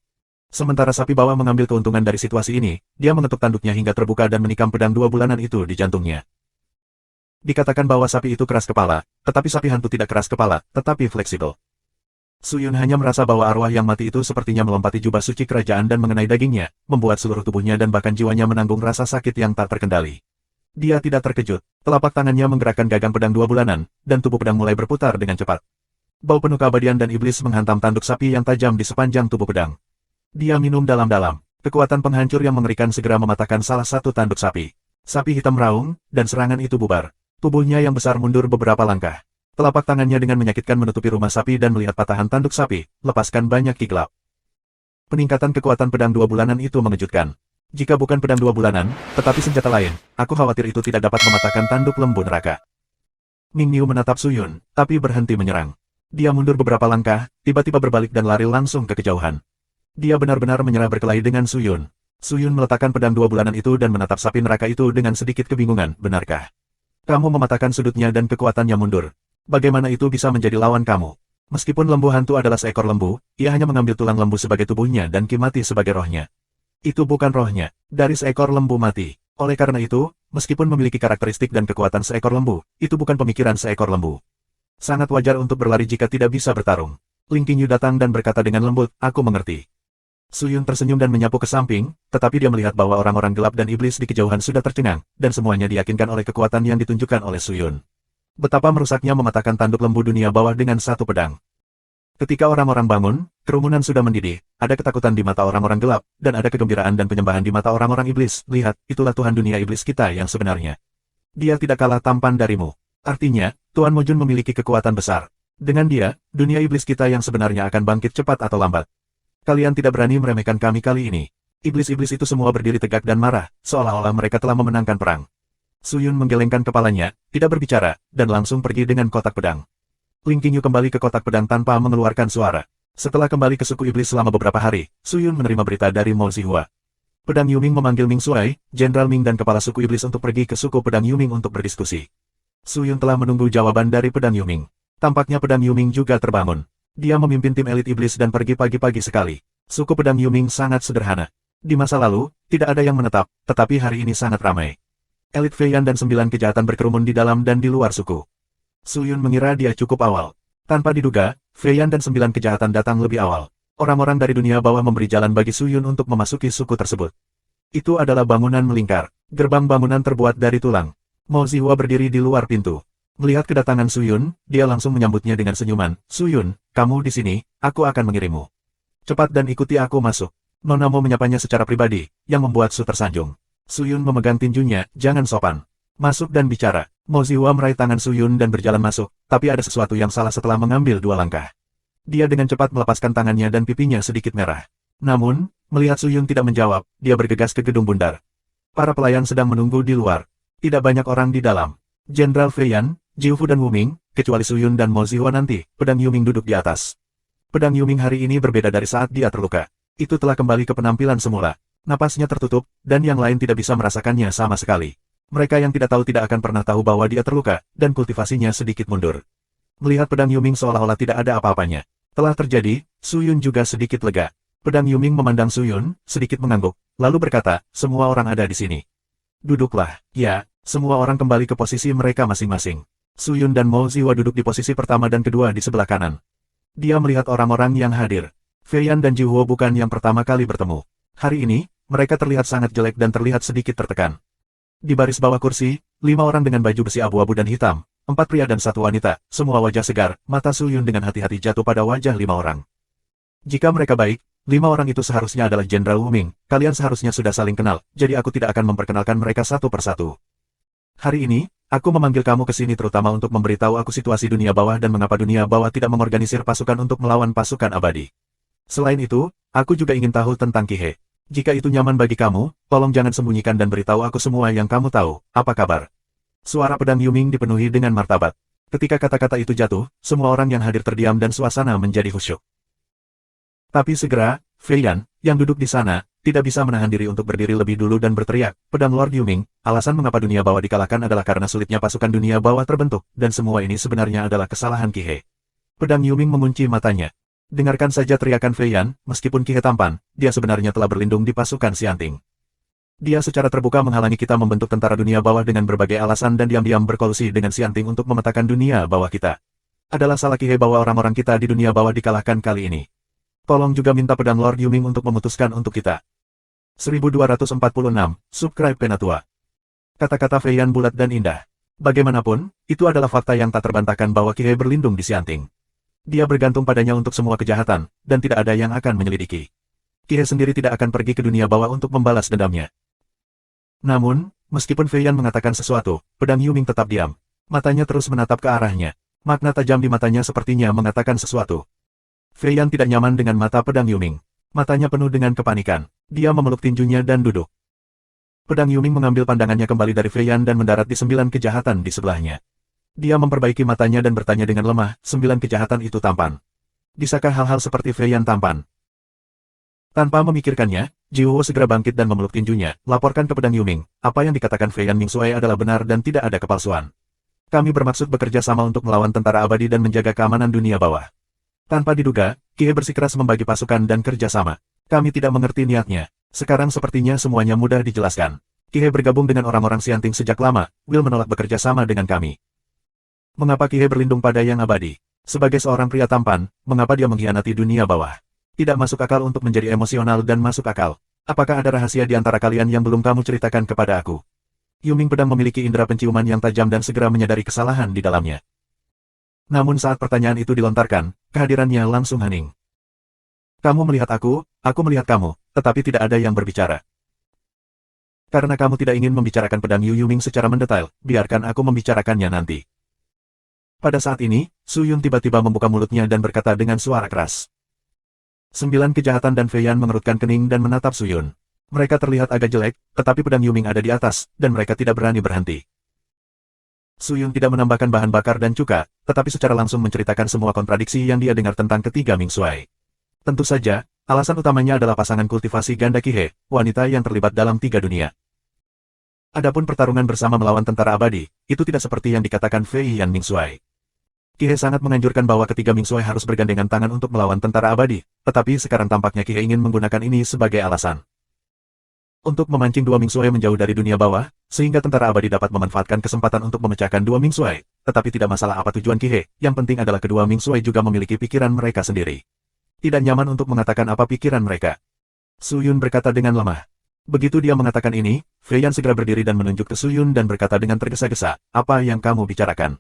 Sementara sapi bawah mengambil keuntungan dari situasi ini, dia mengetuk tanduknya hingga terbuka dan menikam pedang 2 bulanan itu di jantungnya. Dikatakan bahwa sapi itu keras kepala, tetapi sapi hantu tidak keras kepala, tetapi fleksibel. Suyun hanya merasa bahwa arwah yang mati itu sepertinya melompati jubah suci kerajaan dan mengenai dagingnya, membuat seluruh tubuhnya dan bahkan jiwanya menanggung rasa sakit yang tak terkendali. Dia tidak terkejut, telapak tangannya menggerakkan gagang pedang 2 bulanan, dan tubuh pedang mulai berputar dengan cepat. Bau penuh keabadian dan iblis menghantam tanduk sapi yang tajam di sepanjang tubuh pedang. Dia minum dalam-dalam, kekuatan penghancur yang mengerikan segera mematahkan salah satu tanduk sapi. Sapi hitam meraung, dan serangan itu bubar. Tubuhnya yang besar mundur beberapa langkah. Telapak tangannya dengan menyakitkan menutupi rumah sapi dan melihat patahan tanduk sapi, lepaskan banyak kiklap. Peningkatan kekuatan pedang 2 bulanan itu mengejutkan. Jika bukan pedang 2 bulanan, tetapi senjata lain, aku khawatir itu tidak dapat mematahkan tanduk lembu neraka. Ming Yu menatap Suyun, tapi berhenti menyerang. Dia mundur beberapa langkah, tiba-tiba berbalik dan lari langsung ke kejauhan. Dia benar-benar menyerah berkelahi dengan Suyun. Suyun meletakkan pedang 2 bulanan itu dan menatap sapi neraka itu dengan sedikit kebingungan, benarkah? Kamu mematahkan sudutnya dan kekuatannya mundur. Bagaimana itu bisa menjadi lawan kamu? Meskipun lembu hantu adalah seekor lembu, ia hanya mengambil tulang lembu sebagai tubuhnya dan ki mati sebagai rohnya. Itu bukan rohnya, dari seekor lembu mati. Oleh karena itu, meskipun memiliki karakteristik dan kekuatan seekor lembu, itu bukan pemikiran seekor lembu. Sangat wajar untuk berlari jika tidak bisa bertarung. Ling Qingyu datang dan berkata dengan lembut, aku mengerti. Suyun tersenyum dan menyapu ke samping, tetapi dia melihat bahwa orang-orang gelap dan iblis di kejauhan sudah tercengang, dan semuanya diyakinkan oleh kekuatan yang ditunjukkan oleh Suyun. Betapa merusaknya mematahkan tanduk lembu dunia bawah dengan satu pedang. Ketika orang-orang bangun, kerumunan sudah mendidih, ada ketakutan di mata orang-orang gelap, dan ada kegembiraan dan penyembahan di mata orang-orang iblis. Lihat, itulah Tuhan dunia iblis kita yang sebenarnya. Dia tidak kalah tampan darimu. Artinya, Tuan Mojun memiliki kekuatan besar. Dengan dia, dunia iblis kita yang sebenarnya akan bangkit cepat atau lambat. Kalian tidak berani meremehkan kami kali ini. Iblis-iblis itu semua berdiri tegak dan marah, seolah-olah mereka telah memenangkan perang. Suyun menggelengkan kepalanya, tidak berbicara, dan langsung pergi dengan kotak pedang. Ling Qingyu kembali ke kotak pedang tanpa mengeluarkan suara. Setelah kembali ke suku iblis selama beberapa hari, Suyun menerima berita dari Mo Zihua. Pedang Yuming memanggil Ming Suai, Jenderal Ming dan kepala suku iblis untuk pergi ke suku pedang Yuming untuk berdiskusi. Suyun telah menunggu jawaban dari pedang Yuming. Tampaknya pedang Yuming juga terbangun. Dia memimpin tim elit iblis dan pergi pagi-pagi sekali. Suku pedang Yuming sangat sederhana. Di masa lalu, tidak ada yang menetap, tetapi hari ini sangat ramai. Elit Feiyan dan 9 kejahatan berkerumun di dalam dan di luar suku. Suyun mengira dia cukup awal. Tanpa diduga, Feiyan dan 9 kejahatan datang lebih awal. Orang-orang dari dunia bawah memberi jalan bagi Suyun untuk memasuki suku tersebut. Itu adalah bangunan melingkar. Gerbang bangunan terbuat dari tulang. Mo Zihua berdiri di luar pintu. Melihat kedatangan Suyun, dia langsung menyambutnya dengan senyuman. Suyun, kamu di sini, aku akan mengirimmu. Cepat dan ikuti aku masuk. Nona Mo menyapanya secara pribadi, yang membuat Su tersanjung. Suyun memegang tinjunya, jangan sopan. Masuk dan bicara. Mo Zihua meraih tangan Suyun dan berjalan masuk, tapi ada sesuatu yang salah setelah mengambil 2 langkah. Dia dengan cepat melepaskan tangannya dan pipinya sedikit merah. Namun, melihat Suyun tidak menjawab, dia bergegas ke gedung bundar. Para pelayan sedang menunggu di luar. Tidak banyak orang di dalam. Jenderal Feiyan, Jiufu dan Wu Ming, kecuali Su Yun dan Mo Zihuan nanti, pedang Yuming duduk di atas. Pedang Yuming hari ini berbeda dari saat dia terluka. Itu telah kembali ke penampilan semula. Napasnya tertutup, dan yang lain tidak bisa merasakannya sama sekali. Mereka yang tidak tahu tidak akan pernah tahu bahwa dia terluka, dan kultivasinya sedikit mundur. Melihat pedang Yuming seolah-olah tidak ada apa-apanya. Telah terjadi, Su Yun juga sedikit lega. Pedang Yuming memandang Su Yun, sedikit mengangguk, lalu berkata, semua orang ada di sini. Duduklah. Ya, semua orang kembali ke posisi mereka masing-masing. Su Yun dan Mo Ziwa duduk di posisi pertama dan kedua di sebelah kanan. Dia melihat orang-orang yang hadir. Fei Yan dan Ji Huo bukan yang pertama kali bertemu. Hari ini, mereka terlihat sangat jelek dan terlihat sedikit tertekan. Di baris bawah kursi, 5 orang dengan baju besi abu-abu dan hitam, 4 pria dan 1 wanita, semua wajah segar, mata Su Yun dengan hati-hati jatuh pada wajah 5 orang. Jika mereka baik, 5 orang itu seharusnya adalah Jenderal Wu Ming, kalian seharusnya sudah saling kenal, jadi aku tidak akan memperkenalkan mereka satu persatu. Hari ini, aku memanggil kamu ke sini terutama untuk memberitahu aku situasi dunia bawah dan mengapa dunia bawah tidak mengorganisir pasukan untuk melawan pasukan abadi. Selain itu, aku juga ingin tahu tentang Qi He. Jika itu nyaman bagi kamu, tolong jangan sembunyikan dan beritahu aku semua yang kamu tahu, apa kabar? Suara pedang Yuming dipenuhi dengan martabat. Ketika kata-kata itu jatuh, semua orang yang hadir terdiam dan suasana menjadi khusyuk. Tapi segera, Fei Yan, yang duduk di sana, tidak bisa menahan diri untuk berdiri lebih dulu dan berteriak, pedang Lord Yuming, alasan mengapa dunia bawah dikalahkan adalah karena sulitnya pasukan dunia bawah terbentuk, dan semua ini sebenarnya adalah kesalahan Qi He. Pedang Yuming mengunci matanya. Dengarkan saja teriakan Fei Yan, meskipun Qi He tampan, dia sebenarnya telah berlindung di pasukan Xianting. Dia secara terbuka menghalangi kita membentuk tentara dunia bawah dengan berbagai alasan dan diam-diam berkolusi dengan Xianting untuk memetakan dunia bawah kita. Adalah salah Qi He bahwa orang-orang kita di dunia bawah dikalahkan kali ini. Tolong juga minta pedang Lord Yuming untuk memutuskan untuk kita. 1246, Subscribe Penatua. Kata-kata Fei Yan bulat dan indah. Bagaimanapun, itu adalah fakta yang tak terbantahkan bahwa Qi He berlindung di Xianting. Dia bergantung padanya untuk semua kejahatan, dan tidak ada yang akan menyelidiki. Qi He sendiri tidak akan pergi ke dunia bawah untuk membalas dendamnya. Namun, meskipun Fei Yan mengatakan sesuatu, pedang Yuming tetap diam. Matanya terus menatap ke arahnya. Makna tajam di matanya sepertinya mengatakan sesuatu. Fei Yan tidak nyaman dengan mata pedang Yuming. Matanya penuh dengan kepanikan. Dia memeluk tinjunya dan duduk. Pedang Yuming mengambil pandangannya kembali dari Fei Yan dan mendarat di 9 kejahatan di sebelahnya. Dia memperbaiki matanya dan bertanya dengan lemah, 9 kejahatan itu tampan. Bisakah hal-hal seperti Fei Yan tampan? Tanpa memikirkannya, Ji Huo segera bangkit dan memeluk tinjunya, laporkan ke pedang Yuming, apa yang dikatakan Fei Yan Mingxuai adalah benar dan tidak ada kepalsuan. Kami bermaksud bekerja sama untuk melawan tentara abadi dan menjaga keamanan dunia bawah. Tanpa diduga, Qi He bersikeras membagi pasukan dan kerja sama. Kami tidak mengerti niatnya. Sekarang sepertinya semuanya mudah dijelaskan. Qi He bergabung dengan orang-orang Xianting sejak lama, Will menolak bekerja sama dengan kami. Mengapa Qi He berlindung pada yang abadi? Sebagai seorang pria tampan, mengapa dia mengkhianati dunia bawah? Tidak masuk akal untuk menjadi emosional dan masuk akal. Apakah ada rahasia di antara kalian yang belum kamu ceritakan kepada aku? Yuming pedang memiliki indera penciuman yang tajam dan segera menyadari kesalahan di dalamnya. Namun saat pertanyaan itu dilontarkan, kehadirannya langsung hening. Kamu melihat aku melihat kamu, tetapi tidak ada yang berbicara. Karena kamu tidak ingin membicarakan pedang Yu Yuming secara mendetail, biarkan aku membicarakannya nanti. Pada saat ini, Su Yun tiba-tiba membuka mulutnya dan berkata dengan suara keras. 9 kejahatan dan Fei Yan mengerutkan kening dan menatap Su Yun. Mereka terlihat agak jelek, tetapi pedang Yuming ada di atas, dan mereka tidak berani berhenti. Su Yun tidak menambahkan bahan bakar dan cuka, tetapi secara langsung menceritakan semua kontradiksi yang dia dengar tentang ketiga Mingxuai. Tentu saja, alasan utamanya adalah pasangan kultivasi ganda Qi He, wanita yang terlibat dalam 3 dunia. Adapun pertarungan bersama melawan tentara abadi, itu tidak seperti yang dikatakan Fei Yan Mingxuai. Qi He sangat menganjurkan bahwa ketiga Mingxuai harus bergandengan tangan untuk melawan tentara abadi, tetapi sekarang tampaknya Qi He ingin menggunakan ini sebagai alasan. Untuk memancing 2 Mingxuai menjauh dari dunia bawah, sehingga tentara abadi dapat memanfaatkan kesempatan untuk memecahkan 2 Mingxuai, tetapi tidak masalah apa tujuan Qi He, yang penting adalah kedua Mingxuai juga memiliki pikiran mereka sendiri. Tidak nyaman untuk mengatakan apa pikiran mereka. Su Yun berkata dengan lemah. Begitu dia mengatakan ini, Fei Yan segera berdiri dan menunjuk ke Su Yun dan berkata dengan tergesa-gesa, apa yang kamu bicarakan?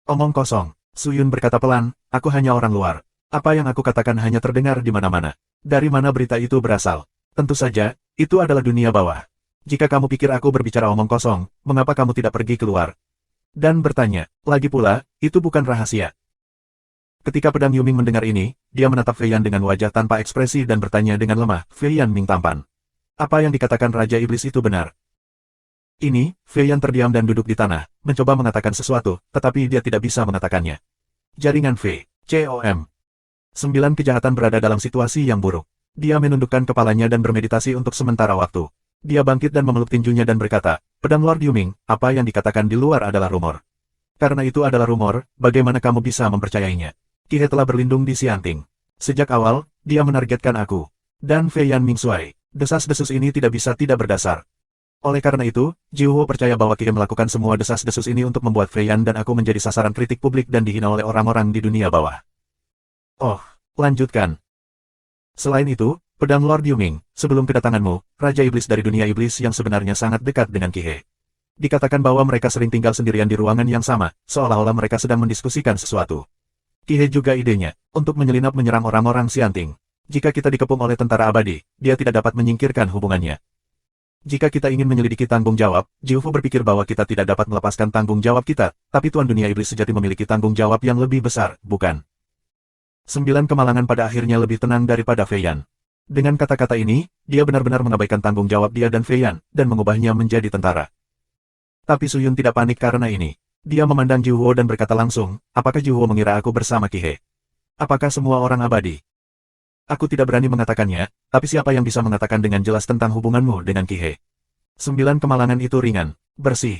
Omong kosong. Su Yun berkata pelan, aku hanya orang luar. Apa yang aku katakan hanya terdengar di mana-mana. Dari mana berita itu berasal? Tentu saja, itu adalah dunia bawah. Jika kamu pikir aku berbicara omong kosong, mengapa kamu tidak pergi keluar? Dan bertanya, lagi pula, itu bukan rahasia. Ketika pedang Yuming mendengar ini, dia menatap Fei Yan dengan wajah tanpa ekspresi dan bertanya dengan lemah, Fei Yan Ming tampan. Apa yang dikatakan Raja Iblis itu benar? Ini, Fei Yan terdiam dan duduk di tanah, mencoba mengatakan sesuatu, tetapi dia tidak bisa mengatakannya. Jaringan Fei, COM. 9 kejahatan berada dalam situasi yang buruk. Dia menundukkan kepalanya dan bermeditasi untuk sementara waktu. Dia bangkit dan memeluk tinjunya dan berkata, "Pedang Lord Yuming, apa yang dikatakan di luar adalah rumor. Karena itu adalah rumor, bagaimana kamu bisa mempercayainya? Qihe telah berlindung di Xianting. Sejak awal, dia menargetkan aku. Dan Fei Yan Mingxuai. Desas-desus ini tidak bisa tidak berdasar. Oleh karena itu, Jiuhuo percaya bahwa Qihe melakukan semua desas-desus ini untuk membuat Fei Yan dan aku menjadi sasaran kritik publik dan dihina oleh orang-orang di dunia bawah." Oh, lanjutkan. Selain itu, pedang Lord Yuming, sebelum kedatanganmu, Raja Iblis dari dunia iblis yang sebenarnya sangat dekat dengan Qihe. Dikatakan bahwa mereka sering tinggal sendirian di ruangan yang sama, seolah-olah mereka sedang mendiskusikan sesuatu. Qihe juga idenya, untuk menyelinap menyerang orang-orang Xianting. Jika kita dikepung oleh tentara abadi, dia tidak dapat menyingkirkan hubungannya. Jika kita ingin menyelidiki tanggung jawab, Jiufu berpikir bahwa kita tidak dapat melepaskan tanggung jawab kita, tapi Tuan Dunia Iblis sejati memiliki tanggung jawab yang lebih besar, bukan? 9 kemalangan pada akhirnya lebih tenang daripada Fei Yan. Dengan kata-kata ini, dia benar-benar mengabaikan tanggung jawab dia dan Fei Yan, dan mengubahnya menjadi tentara. Tapi Su Yun tidak panik karena ini. Dia memandang Jiuhuo dan berkata langsung, "Apakah Jiuhuo mengira aku bersama Qihe? Apakah semua orang abadi?" "Aku tidak berani mengatakannya, tapi siapa yang bisa mengatakan dengan jelas tentang hubunganmu dengan Qihe?" 9 kemalangan itu ringan, bersih.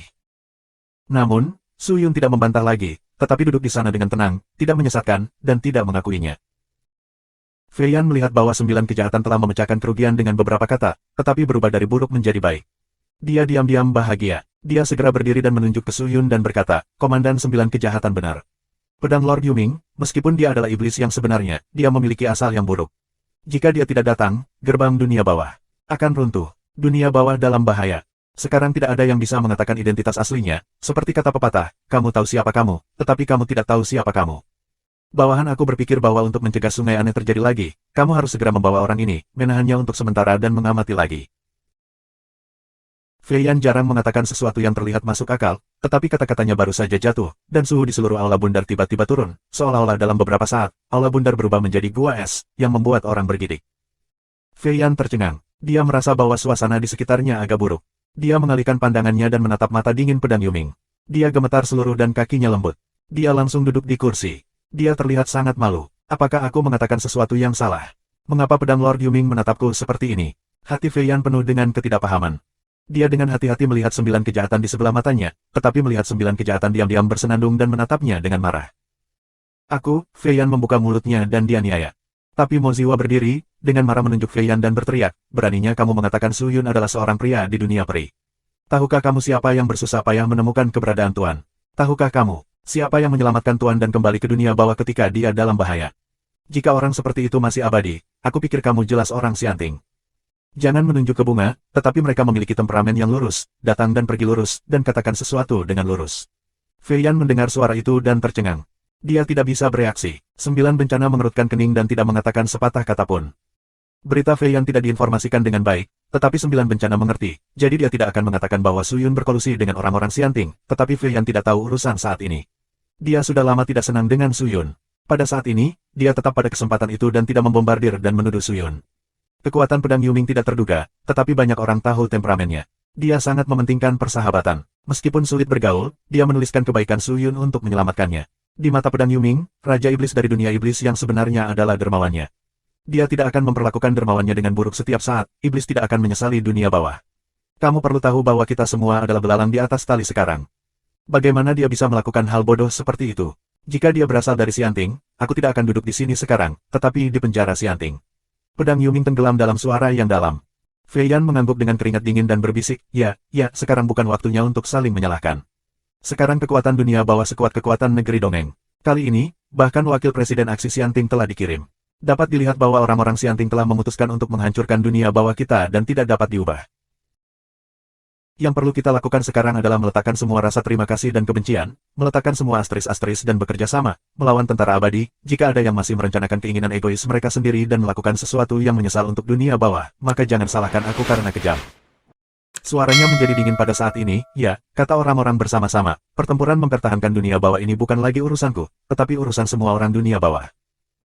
Namun, Su Yun tidak membantah lagi, tetapi duduk di sana dengan tenang, tidak menyesatkan, dan tidak mengakuinya. Fei Yan melihat bahwa 9 kejahatan telah memecahkan kerugian dengan beberapa kata, tetapi berubah dari buruk menjadi baik. Dia diam-diam bahagia. Dia segera berdiri dan menunjuk ke Su Yun dan berkata, "Komandan 9 kejahatan benar. Pedang Lord Yuming, meskipun dia adalah iblis yang sebenarnya, dia memiliki asal yang buruk. Jika dia tidak datang, gerbang dunia bawah akan runtuh. Dunia bawah dalam bahaya. Sekarang tidak ada yang bisa mengatakan identitas aslinya, seperti kata pepatah, kamu tahu siapa kamu, tetapi kamu tidak tahu siapa kamu. Bawahan aku berpikir bahwa untuk mencegah sungai aneh terjadi lagi, kamu harus segera membawa orang ini, menahannya untuk sementara dan mengamati lagi." Fei Yan jarang mengatakan sesuatu yang terlihat masuk akal, tetapi kata-katanya baru saja jatuh, dan suhu di seluruh aula bundar tiba-tiba turun, seolah-olah dalam beberapa saat, aula bundar berubah menjadi gua es, yang membuat orang bergidik. Fei Yan tercengang. Dia merasa bahwa suasana di sekitarnya agak buruk. Dia mengalihkan pandangannya dan menatap mata dingin pedang Yuming. Dia gemetar seluruh dan kakinya lembut. Dia langsung duduk di kursi. Dia terlihat sangat malu. Apakah aku mengatakan sesuatu yang salah? Mengapa pedang Lord Yuming menatapku seperti ini? Hati Fei Yan penuh dengan ketidakpahaman. Dia dengan hati-hati melihat 9 kejahatan di sebelah matanya, tetapi melihat 9 kejahatan diam-diam bersenandung dan menatapnya dengan marah. "Aku," Fei Yan membuka mulutnya dan dianiaya. Tapi Mo Ziwa berdiri, dengan marah menunjuk Fei Yan dan berteriak, "Beraninya kamu mengatakan Su Yun adalah seorang pria di dunia peri? Tahukah kamu siapa yang bersusah payah menemukan keberadaan Tuan? Tahukah kamu, siapa yang menyelamatkan Tuan dan kembali ke dunia bawah ketika dia dalam bahaya? Jika orang seperti itu masih abadi, aku pikir kamu jelas orang Xianting. Jangan menunjuk ke bunga, tetapi mereka memiliki temperamen yang lurus, datang dan pergi lurus, dan katakan sesuatu dengan lurus." Fei Yan mendengar suara itu dan tercengang. Dia tidak bisa bereaksi. 9 bencana mengerutkan kening dan tidak mengatakan sepatah kata pun. Berita Fei Yan tidak diinformasikan dengan baik, tetapi 9 bencana mengerti, jadi dia tidak akan mengatakan bahwa Su Yun berkolusi dengan orang-orang Xianting, tetapi Fei Yan tidak tahu urusan saat ini. Dia sudah lama tidak senang dengan Su Yun. Pada saat ini, dia tetap pada kesempatan itu dan tidak membombardir dan menuduh Su Yun. Kekuatan pedang Yuming tidak terduga, tetapi banyak orang tahu temperamennya. Dia sangat mementingkan persahabatan. Meskipun sulit bergaul, dia menuliskan kebaikan Su Yun untuk menyelamatkannya. Di mata pedang Yuming, Raja Iblis dari dunia iblis yang sebenarnya adalah dermawannya. Dia tidak akan memperlakukan dermawannya dengan buruk setiap saat, iblis tidak akan menyesali dunia bawah. Kamu perlu tahu bahwa kita semua adalah belalang di atas tali sekarang. Bagaimana dia bisa melakukan hal bodoh seperti itu? Jika dia berasal dari Xianting, aku tidak akan duduk di sini sekarang, tetapi di penjara Xianting. Pedang Yuming tenggelam dalam suara yang dalam. Fei Yan mengangguk dengan keringat dingin dan berbisik, ya, sekarang bukan waktunya untuk saling menyalahkan. Sekarang kekuatan dunia bawah sekuat kekuatan negeri dongeng. Kali ini, bahkan wakil presiden aksi Xianting telah dikirim. Dapat dilihat bahwa orang-orang Xianting telah memutuskan untuk menghancurkan dunia bawah kita dan tidak dapat diubah. Yang perlu kita lakukan sekarang adalah meletakkan semua rasa terima kasih dan kebencian, meletakkan semua asteris-asteris dan bekerja sama, melawan tentara abadi. Jika ada yang masih merencanakan keinginan egois mereka sendiri dan melakukan sesuatu yang menyesal untuk dunia bawah, maka jangan salahkan aku karena kejam. Suaranya menjadi dingin pada saat ini, ya, kata orang-orang bersama-sama, pertempuran mempertahankan dunia bawah ini bukan lagi urusanku, tetapi urusan semua orang dunia bawah.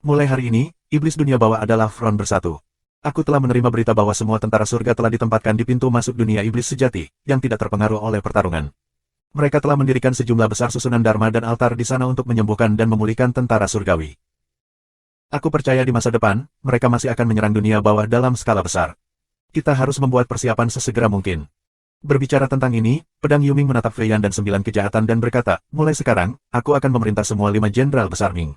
Mulai hari ini, iblis dunia bawah adalah front bersatu. Aku telah menerima berita bahwa semua tentara surga telah ditempatkan di pintu masuk dunia iblis sejati, yang tidak terpengaruh oleh pertarungan. Mereka telah mendirikan sejumlah besar susunan dharma dan altar di sana untuk menyembuhkan dan memulihkan tentara surgawi. Aku percaya di masa depan, mereka masih akan menyerang dunia bawah dalam skala besar. Kita harus membuat persiapan sesegera mungkin. Berbicara tentang ini, Pedang Yuming menatap Fei Yan dan 9 kejahatan dan berkata, mulai sekarang, aku akan memerintah semua 5 jenderal besar Ming.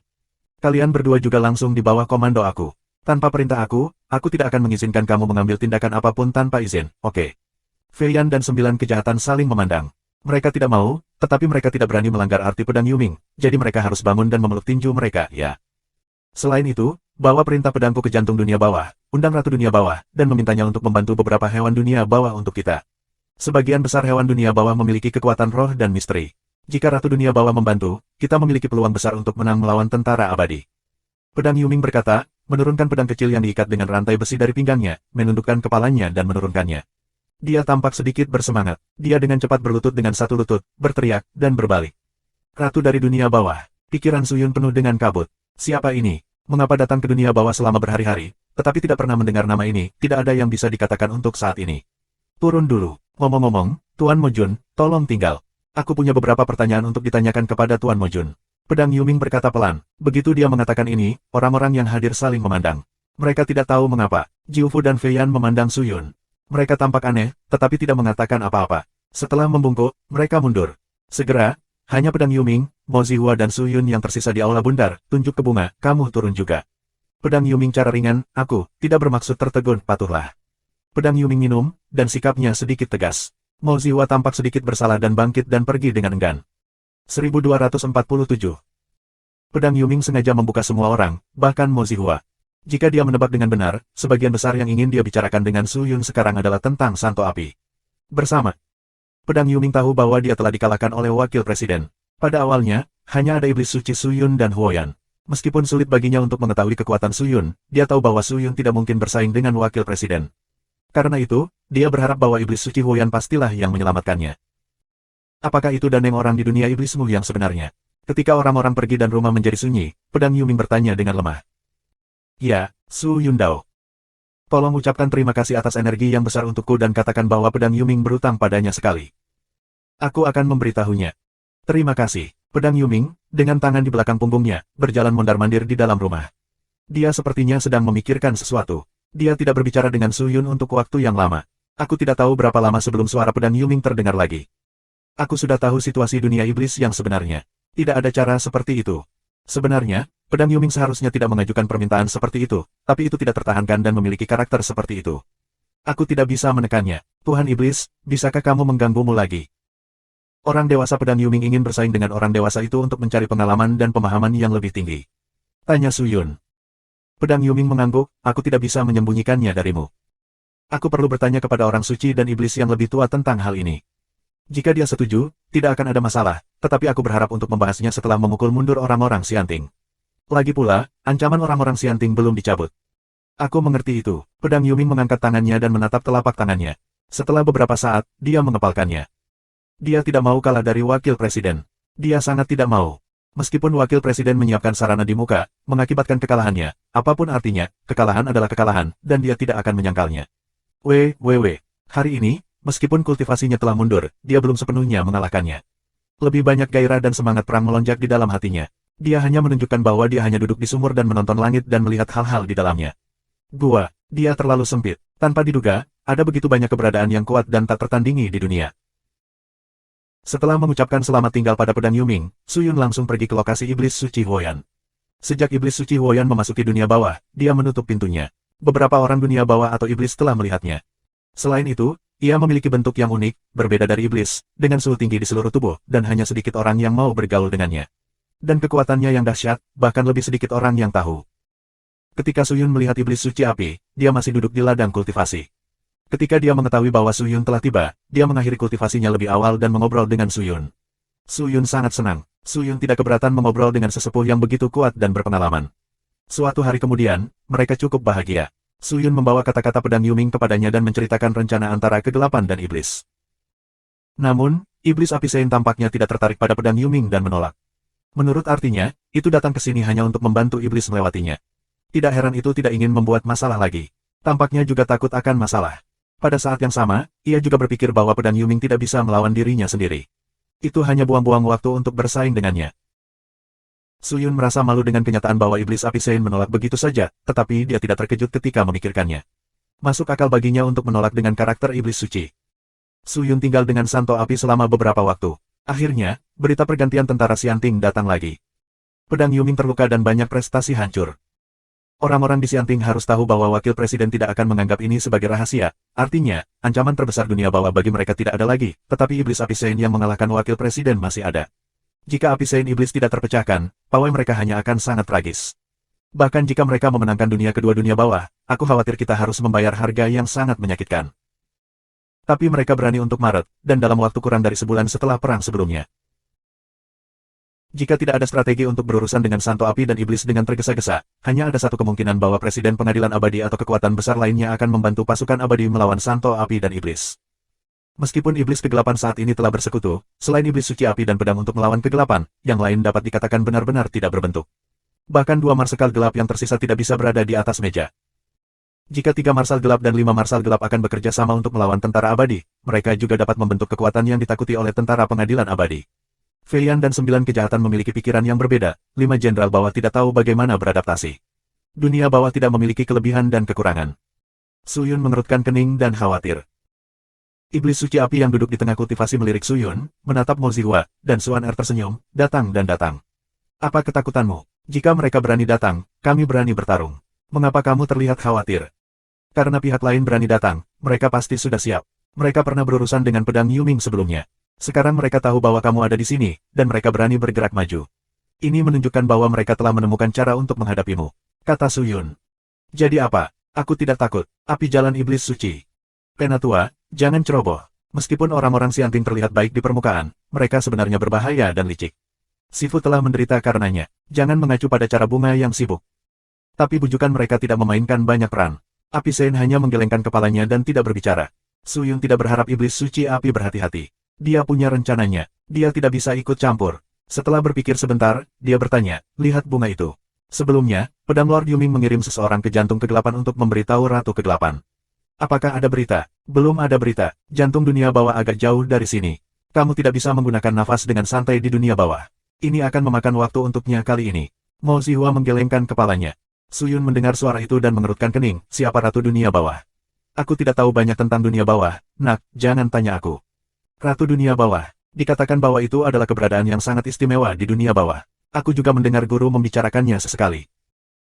Kalian berdua juga langsung di bawah komando aku. Tanpa perintah aku tidak akan mengizinkan kamu mengambil tindakan apapun tanpa izin, oke? Fei Yan dan 9 kejahatan saling memandang. Mereka tidak mau, tetapi mereka tidak berani melanggar arti Pedang Yuming, jadi mereka harus bangun dan memeluk tinju mereka, ya. Selain itu, bawa perintah pedangku ke jantung dunia bawah, undang Ratu Dunia Bawah, dan memintanya untuk membantu beberapa hewan dunia bawah untuk kita. Sebagian besar hewan dunia bawah memiliki kekuatan roh dan misteri. Jika Ratu Dunia Bawah membantu, kita memiliki peluang besar untuk menang melawan tentara abadi. Pedang Yuming berkata, menurunkan pedang kecil yang diikat dengan rantai besi dari pinggangnya, menundukkan kepalanya dan menurunkannya. Dia tampak sedikit bersemangat. Dia dengan cepat berlutut dengan satu lutut, berteriak, dan berbalik. Ratu dari dunia bawah. Pikiran Suyun penuh dengan kabut. Siapa ini? Mengapa datang ke dunia bawah selama berhari-hari, tetapi tidak pernah mendengar nama ini? Tidak ada yang bisa dikatakan untuk saat ini. Turun dulu. Ngomong-ngomong, Tuan Mojun, tolong tinggal. Aku punya beberapa pertanyaan untuk ditanyakan kepada Tuan Mojun. Pedang Yuming berkata pelan. Begitu dia mengatakan ini, orang-orang yang hadir saling memandang. Mereka tidak tahu mengapa. Jiu Fu dan Fei Yan memandang Suyun. Mereka tampak aneh, tetapi tidak mengatakan apa-apa. Setelah membungkuk, mereka mundur. Segera, hanya Pedang Yuming, Mo Zihua dan Suyun yang tersisa di aula bundar, tunjuk ke bunga, kamu turun juga. Pedang Yuming cara ringan, aku tidak bermaksud tertegun, patuhlah. Pedang Yuming minum, dan sikapnya sedikit tegas. Mo Zihua tampak sedikit bersalah dan bangkit dan pergi dengan enggan. 1247. Pedang Yuming sengaja membuka semua orang, bahkan Mo Zihua. Jika dia menebak dengan benar, sebagian besar yang ingin dia bicarakan dengan Suyun sekarang adalah tentang Santo Api. Bersama. Pedang Yuming tahu bahwa dia telah dikalahkan oleh wakil presiden. Pada awalnya, hanya ada iblis suci Suyun dan Huoyan. Meskipun sulit baginya untuk mengetahui kekuatan Suyun, dia tahu bahwa Suyun tidak mungkin bersaing dengan wakil presiden. Karena itu, dia berharap bahwa iblis suci Huoyan pastilah yang menyelamatkannya. Apakah itu Daneng orang di dunia iblismu yang sebenarnya? Ketika orang-orang pergi dan rumah menjadi sunyi, Pedang Yuming bertanya dengan lemah. Ya, Su Yundao. Tolong ucapkan terima kasih atas energi yang besar untukku dan katakan bahwa Pedang Yuming berutang padanya sekali. Aku akan memberitahunya. Terima kasih. Pedang Yuming, dengan tangan di belakang punggungnya, berjalan mondar-mandir di dalam rumah. Dia sepertinya sedang memikirkan sesuatu. Dia tidak berbicara dengan Suyun untuk waktu yang lama. Aku tidak tahu berapa lama sebelum suara Pedang Yuming terdengar lagi. Aku sudah tahu situasi dunia iblis yang sebenarnya. Tidak ada cara seperti itu. Sebenarnya, Pedang Yuming seharusnya tidak mengajukan permintaan seperti itu, tapi itu tidak tertahankan dan memiliki karakter seperti itu. Aku tidak bisa menekannya. Tuhan Iblis, bisakah kamu mengganggumu lagi? Orang dewasa Pedang Yuming ingin bersaing dengan orang dewasa itu untuk mencari pengalaman dan pemahaman yang lebih tinggi. Tanya Suyun. Pedang Yuming mengangguk, aku tidak bisa menyembunyikannya darimu. Aku perlu bertanya kepada orang suci dan iblis yang lebih tua tentang hal ini. Jika dia setuju, tidak akan ada masalah, tetapi aku berharap untuk membahasnya setelah memukul mundur orang-orang Xianting. Lagi pula, ancaman orang-orang Xianting belum dicabut. Aku mengerti itu. Pedang Yuming mengangkat tangannya dan menatap telapak tangannya. Setelah beberapa saat, dia mengepalkannya. Dia tidak mau kalah dari wakil presiden. Dia sangat tidak mau. Meskipun wakil presiden menyiapkan sarana di muka, mengakibatkan kekalahannya, apapun artinya, kekalahan adalah kekalahan, dan dia tidak akan menyangkalnya. Hari ini, meskipun kultivasinya telah mundur, dia belum sepenuhnya mengalahkannya. Lebih banyak gairah dan semangat perang melonjak di dalam hatinya. Dia hanya menunjukkan bahwa dia hanya duduk di sumur dan menonton langit dan melihat hal-hal di dalamnya. Dia terlalu sempit. Tanpa diduga, ada begitu banyak keberadaan yang kuat dan tak tertandingi di dunia. Setelah mengucapkan selamat tinggal pada Pedang Yuming, Suyun langsung pergi ke lokasi iblis suci Huoyan. Sejak iblis suci Huoyan memasuki dunia bawah, dia menutup pintunya. Beberapa orang dunia bawah atau iblis telah melihatnya. Selain itu, ia memiliki bentuk yang unik, berbeda dari iblis, dengan suhu tinggi di seluruh tubuh, dan hanya sedikit orang yang mau bergaul dengannya. Dan kekuatannya yang dahsyat, bahkan lebih sedikit orang yang tahu. Ketika Suyun melihat iblis suci api, dia masih duduk di ladang kultivasi. Ketika dia mengetahui bahwa Suyun telah tiba, dia mengakhiri kultivasinya lebih awal dan mengobrol dengan Suyun. Suyun sangat senang. Suyun tidak keberatan mengobrol dengan sesepuh yang begitu kuat dan berpengalaman. Suatu hari kemudian, mereka cukup bahagia. Suyun membawa kata-kata Pedang Yuming kepadanya dan menceritakan rencana antara kegelapan dan iblis. Namun, iblis api Sein tampaknya tidak tertarik pada Pedang Yuming dan menolak. Menurut artinya, itu datang ke sini hanya untuk membantu iblis melewatinya. Tidak heran itu tidak ingin membuat masalah lagi. Tampaknya juga takut akan masalah. Pada saat yang sama, ia juga berpikir bahwa pedang Yuming tidak bisa melawan dirinya sendiri. Itu hanya buang-buang waktu untuk bersaing dengannya. Suyun merasa malu dengan kenyataan bahwa iblis api Sein menolak begitu saja, tetapi dia tidak terkejut ketika memikirkannya. Masuk akal baginya untuk menolak dengan karakter iblis suci. Suyun tinggal dengan Santo Api selama beberapa waktu. Akhirnya, berita pergantian tentara Xianting datang lagi. Pedang Yuming terluka dan banyak prestasi hancur. Orang-orang di Xianting harus tahu bahwa wakil presiden tidak akan menganggap ini sebagai rahasia, artinya, ancaman terbesar dunia bawah bagi mereka tidak ada lagi, tetapi iblis api Sein yang mengalahkan wakil presiden masih ada. Jika api Sein iblis tidak terpecahkan, pawai mereka hanya akan sangat tragis. Bahkan jika mereka memenangkan dunia kedua dunia bawah, aku khawatir kita harus membayar harga yang sangat menyakitkan. Tapi mereka berani untuk Maret, dan dalam waktu kurang dari sebulan setelah perang sebelumnya. Jika tidak ada strategi untuk berurusan dengan Santo Api dan Iblis dengan tergesa-gesa, hanya ada satu kemungkinan bahwa Presiden Pengadilan Abadi atau kekuatan besar lainnya akan membantu pasukan abadi melawan Santo Api dan Iblis. Meskipun Iblis Kegelapan saat ini telah bersekutu, selain Iblis Suci Api dan Pedang untuk melawan kegelapan, yang lain dapat dikatakan benar-benar tidak berbentuk. Bahkan 2 marsekal gelap yang tersisa tidak bisa berada di atas meja. Jika 3 marsal gelap dan 5 marsal gelap akan bekerja sama untuk melawan tentara abadi, mereka juga dapat membentuk kekuatan yang ditakuti oleh tentara Pengadilan Abadi. Feiyan dan 9 kejahatan memiliki pikiran yang berbeda, 5 jenderal bawah tidak tahu bagaimana beradaptasi. Dunia bawah tidak memiliki kelebihan dan kekurangan. Suyun mengerutkan kening dan khawatir. Iblis Suci Api yang duduk di tengah kultivasi melirik Suyun, menatap Mo Zihua, dan Suan Er tersenyum, datang dan datang. Apa ketakutanmu? Jika mereka berani datang, kami berani bertarung. Mengapa kamu terlihat khawatir? Karena pihak lain berani datang, mereka pasti sudah siap. Mereka pernah berurusan dengan pedang Yuming sebelumnya. Sekarang mereka tahu bahwa kamu ada di sini, dan mereka berani bergerak maju. Ini menunjukkan bahwa mereka telah menemukan cara untuk menghadapimu, kata Suyun. Jadi apa? Aku tidak takut. Api jalan iblis suci. Penatua, jangan ceroboh. Meskipun orang-orang Xianting terlihat baik di permukaan, mereka sebenarnya berbahaya dan licik. Sifu telah menderita karenanya. Jangan mengacu pada cara bunga yang sibuk. Tapi bujukan mereka tidak memainkan banyak peran. Api Sein hanya menggelengkan kepalanya dan tidak berbicara. Suyun tidak berharap iblis suci api berhati-hati. Dia punya rencananya. Dia tidak bisa ikut campur. Setelah berpikir sebentar, dia bertanya, lihat bunga itu. Sebelumnya, pedang Lord Yuming mengirim seseorang ke jantung kegelapan untuk memberitahu Ratu Kegelapan. Apakah ada berita? Belum ada berita. Jantung dunia bawah agak jauh dari sini. Kamu tidak bisa menggunakan nafas dengan santai di dunia bawah. Ini akan memakan waktu untuknya kali ini. Mo Zihua menggelengkan kepalanya. Suyun mendengar suara itu dan mengerutkan kening, siapa Ratu Dunia Bawah? Aku tidak tahu banyak tentang dunia bawah, nak, jangan tanya aku. Ratu Dunia Bawah. Dikatakan bahwa itu adalah keberadaan yang sangat istimewa di dunia bawah. Aku juga mendengar guru membicarakannya sesekali.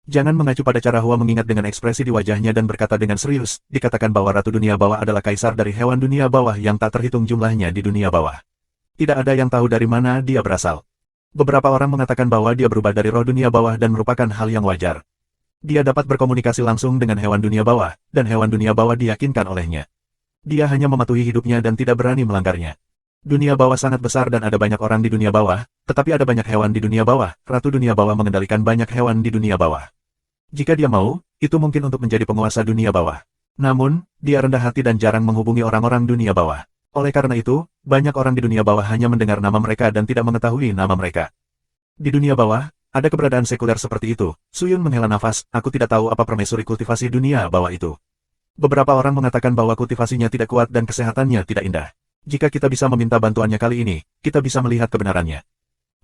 Jangan mengacu pada cara Hua mengingat dengan ekspresi di wajahnya dan berkata dengan serius, dikatakan bahwa Ratu Dunia Bawah adalah kaisar dari hewan dunia bawah yang tak terhitung jumlahnya di dunia bawah. Tidak ada yang tahu dari mana dia berasal. Beberapa orang mengatakan bahwa dia berubah dari roh dunia bawah dan merupakan hal yang wajar. Dia dapat berkomunikasi langsung dengan hewan dunia bawah, dan hewan dunia bawah diyakinkan olehnya. Dia hanya mematuhi hidupnya dan tidak berani melanggarnya. Dunia bawah sangat besar dan ada banyak orang di dunia bawah, tetapi ada banyak hewan di dunia bawah. Ratu Dunia Bawah mengendalikan banyak hewan di dunia bawah. Jika dia mau, itu mungkin untuk menjadi penguasa dunia bawah. Namun, dia rendah hati dan jarang menghubungi orang-orang dunia bawah. Oleh karena itu, banyak orang di dunia bawah hanya mendengar nama mereka dan tidak mengetahui nama mereka. Di dunia bawah, ada keberadaan sekuler seperti itu. Suyun menghela nafas, aku tidak tahu apa permaisuri kultivasi dunia bawah itu. Beberapa orang mengatakan bahwa kultivasinya tidak kuat dan kesehatannya tidak indah. Jika kita bisa meminta bantuannya kali ini, kita bisa melihat kebenarannya.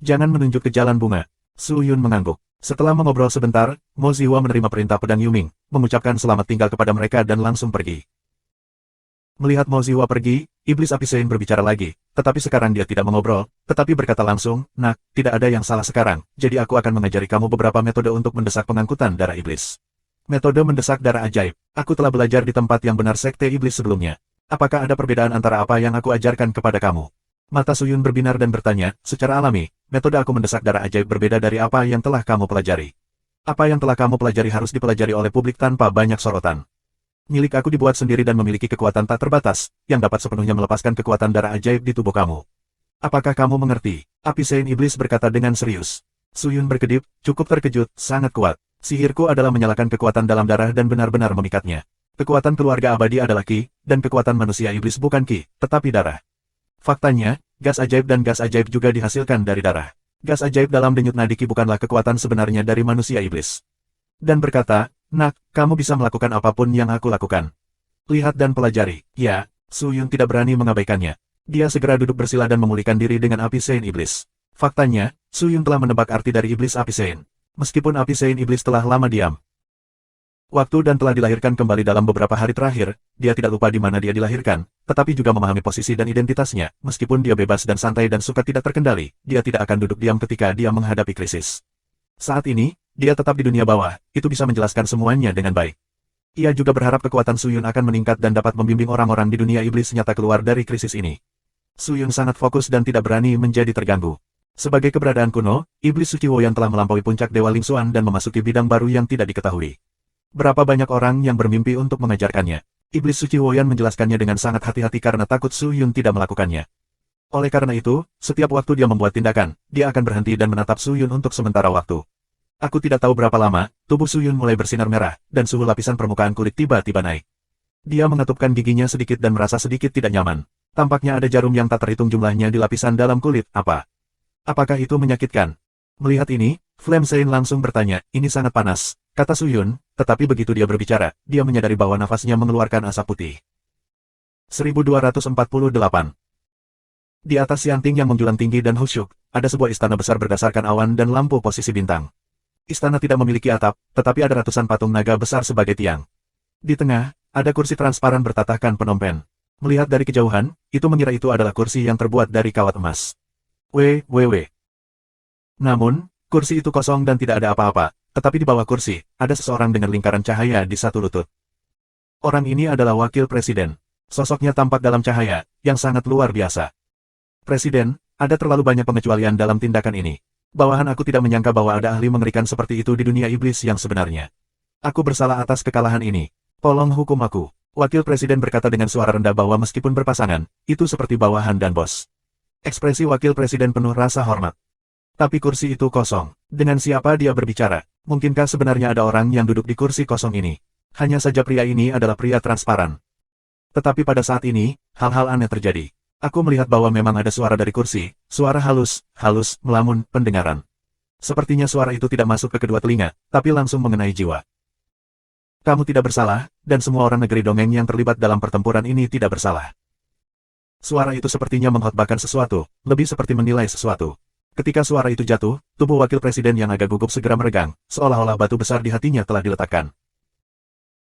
Jangan menunjuk ke jalan bunga. Suyun mengangguk. Setelah mengobrol sebentar, Mo Zihua menerima perintah pedang Yuming, mengucapkan selamat tinggal kepada mereka dan langsung pergi. Melihat Mo Zihua pergi, iblis api Sein berbicara lagi, tetapi sekarang dia tidak mengobrol, tetapi berkata langsung, nak, tidak ada yang salah sekarang, jadi aku akan mengajari kamu beberapa metode untuk mendesak pengangkutan darah iblis. Metode mendesak darah ajaib. Aku telah belajar di tempat yang benar sekte iblis sebelumnya. Apakah ada perbedaan antara apa yang aku ajarkan kepada kamu? Mata Suyun berbinar dan bertanya, secara alami, metode aku mendesak darah ajaib berbeda dari apa yang telah kamu pelajari. Apa yang telah kamu pelajari harus dipelajari oleh publik tanpa banyak sorotan. Milik aku dibuat sendiri dan memiliki kekuatan tak terbatas, yang dapat sepenuhnya melepaskan kekuatan darah ajaib di tubuh kamu. Apakah kamu mengerti? Api Sein Iblis berkata dengan serius. Suyun berkedip, cukup terkejut, sangat kuat. Sihirku adalah menyalakan kekuatan dalam darah dan benar-benar memikatnya. Kekuatan keluarga abadi adalah Ki, dan kekuatan manusia iblis bukan Ki, tetapi darah. Faktanya, gas ajaib dan gas ajaib juga dihasilkan dari darah. Gas ajaib dalam denyut nadi Ki bukanlah kekuatan sebenarnya dari manusia iblis. Dan berkata, Nak, kamu bisa melakukan apapun yang aku lakukan. Lihat dan pelajari. Ya, Su Yun tidak berani mengabaikannya. Dia segera duduk bersila dan memulihkan diri dengan api Sein Iblis. Faktanya, Su Yun telah menebak arti dari iblis api Sein. Meskipun api Sein Iblis telah lama diam. Waktu dan telah dilahirkan kembali dalam beberapa hari terakhir, dia tidak lupa di mana dia dilahirkan, tetapi juga memahami posisi dan identitasnya. Meskipun dia bebas dan santai dan suka tidak terkendali, dia tidak akan duduk diam ketika dia menghadapi krisis. Saat ini, dia tetap di dunia bawah, itu bisa menjelaskan semuanya dengan baik. Ia juga berharap kekuatan Su Yun akan meningkat dan dapat membimbing orang-orang di dunia iblis nyata keluar dari krisis ini. Su Yun sangat fokus dan tidak berani menjadi terganggu. Sebagai keberadaan kuno, iblis suci Woyan telah melampaui puncak Dewa Ling Xuan dan memasuki bidang baru yang tidak diketahui. Berapa banyak orang yang bermimpi untuk mengajarkannya. Iblis suci Woyan menjelaskannya dengan sangat hati-hati karena takut Su Yun tidak melakukannya. Oleh karena itu, setiap waktu dia membuat tindakan, dia akan berhenti dan menatap Su Yun untuk sementara waktu. Aku tidak tahu berapa lama, tubuh Su Yun mulai bersinar merah, dan suhu lapisan permukaan kulit tiba-tiba naik. Dia mengetupkan giginya sedikit dan merasa sedikit tidak nyaman. Tampaknya ada jarum yang tak terhitung jumlahnya di lapisan dalam kulit, apa? Apakah itu menyakitkan? Melihat ini, Flame Sein langsung bertanya, ini sangat panas, kata Su Yun, tetapi begitu dia berbicara, dia menyadari bahwa nafasnya mengeluarkan asap putih. 1248. Di atas Xianting yang menjulang tinggi dan khusyuk, ada sebuah istana besar berdasarkan awan dan lampu posisi bintang. Istana tidak memiliki atap, tetapi ada ratusan patung naga besar sebagai tiang. Di tengah, ada kursi transparan bertatahkan penompen. Melihat dari kejauhan, itu mengira itu adalah kursi yang terbuat dari kawat emas. Www. Namun, kursi itu kosong dan tidak ada apa-apa, tetapi di bawah kursi, ada seseorang dengan lingkaran cahaya di satu lutut. Orang ini adalah wakil presiden. Sosoknya tampak dalam cahaya, yang sangat luar biasa. Presiden, ada terlalu banyak pengecualian dalam tindakan ini. Bawahan aku tidak menyangka bahwa ada ahli mengerikan seperti itu di dunia iblis yang sebenarnya. Aku bersalah atas kekalahan ini. Tolong hukum aku. Wakil presiden berkata dengan suara rendah bahwa meskipun berpasangan, itu seperti bawahan dan bos. Ekspresi wakil presiden penuh rasa hormat. Tapi kursi itu kosong. Dengan siapa dia berbicara? Mungkinkah sebenarnya ada orang yang duduk di kursi kosong ini? Hanya saja pria ini adalah pria transparan. Tetapi pada saat ini, hal-hal aneh terjadi. Aku melihat bahwa memang ada suara dari kursi, suara halus, melamun, pendengaran. Sepertinya suara itu tidak masuk ke kedua telinga, tapi langsung mengenai jiwa. Kamu tidak bersalah, dan semua orang negeri dongeng yang terlibat dalam pertempuran ini tidak bersalah. Suara itu sepertinya mengkhotbahkan sesuatu, lebih seperti menilai sesuatu. Ketika suara itu jatuh, tubuh wakil presiden yang agak gugup segera meregang, seolah-olah batu besar di hatinya telah diletakkan.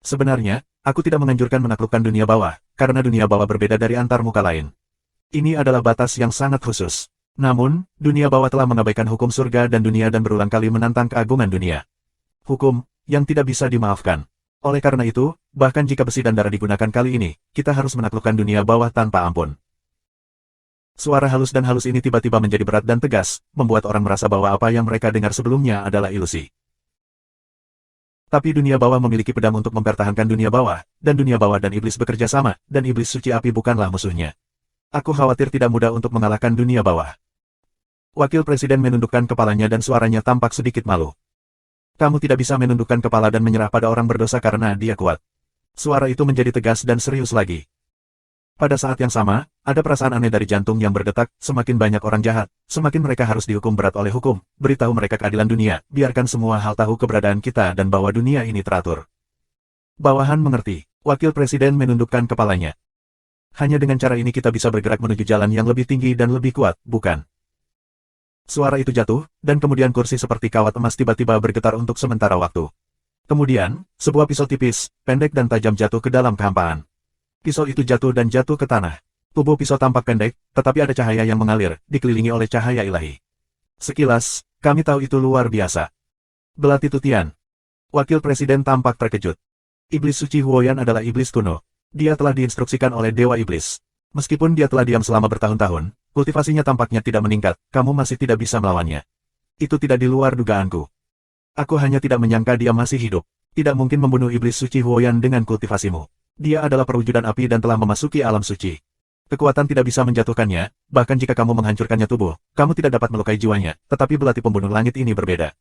Sebenarnya, aku tidak menganjurkan menaklukkan dunia bawah, karena dunia bawah berbeda dari antar muka lain. Ini adalah batas yang sangat khusus. Namun, dunia bawah telah mengabaikan hukum surga dan dunia dan berulang kali menantang keagungan dunia. Hukum, yang tidak bisa dimaafkan. Oleh karena itu, bahkan jika besi dan darah digunakan kali ini, kita harus menaklukkan dunia bawah tanpa ampun. Suara halus dan halus ini tiba-tiba menjadi berat dan tegas, membuat orang merasa bahwa apa yang mereka dengar sebelumnya adalah ilusi. Tapi dunia bawah memiliki pedang untuk mempertahankan dunia bawah, dan dunia bawah dan iblis bekerja sama, dan iblis suci api bukanlah musuhnya. Aku khawatir tidak mudah untuk mengalahkan dunia bawah. Wakil presiden menundukkan kepalanya dan suaranya tampak sedikit malu. Kamu tidak bisa menundukkan kepala dan menyerah pada orang berdosa karena dia kuat. Suara itu menjadi tegas dan serius lagi. Pada saat yang sama, ada perasaan aneh dari jantung yang berdetak, semakin banyak orang jahat, semakin mereka harus dihukum berat oleh hukum, beritahu mereka keadilan dunia, biarkan semua hal tahu keberadaan kita dan bahwa dunia ini teratur. Bawahan mengerti, wakil presiden menundukkan kepalanya. Hanya dengan cara ini kita bisa bergerak menuju jalan yang lebih tinggi dan lebih kuat, bukan? Suara itu jatuh, dan kemudian kursi seperti kawat emas tiba-tiba bergetar untuk sementara waktu. Kemudian, sebuah pisau tipis, pendek dan tajam jatuh ke dalam kehampaan. Pisau itu jatuh dan jatuh ke tanah. Tubuh pisau tampak pendek, tetapi ada cahaya yang mengalir, dikelilingi oleh cahaya ilahi. Sekilas, kami tahu itu luar biasa. Belati Tutian. Wakil presiden tampak terkejut. Iblis suci Huoyan adalah iblis kuno. Dia telah diinstruksikan oleh Dewa Iblis. Meskipun dia telah diam selama bertahun-tahun, kultivasinya tampaknya tidak meningkat, kamu masih tidak bisa melawannya. Itu tidak di luar dugaanku. Aku hanya tidak menyangka dia masih hidup. Tidak mungkin membunuh iblis suci Huoyan dengan kultivasimu. Dia adalah perwujudan api dan telah memasuki alam suci. Kekuatan tidak bisa menjatuhkannya, bahkan jika kamu menghancurkannya tubuh, kamu tidak dapat melukai jiwanya, tetapi belati pembunuh langit ini berbeda.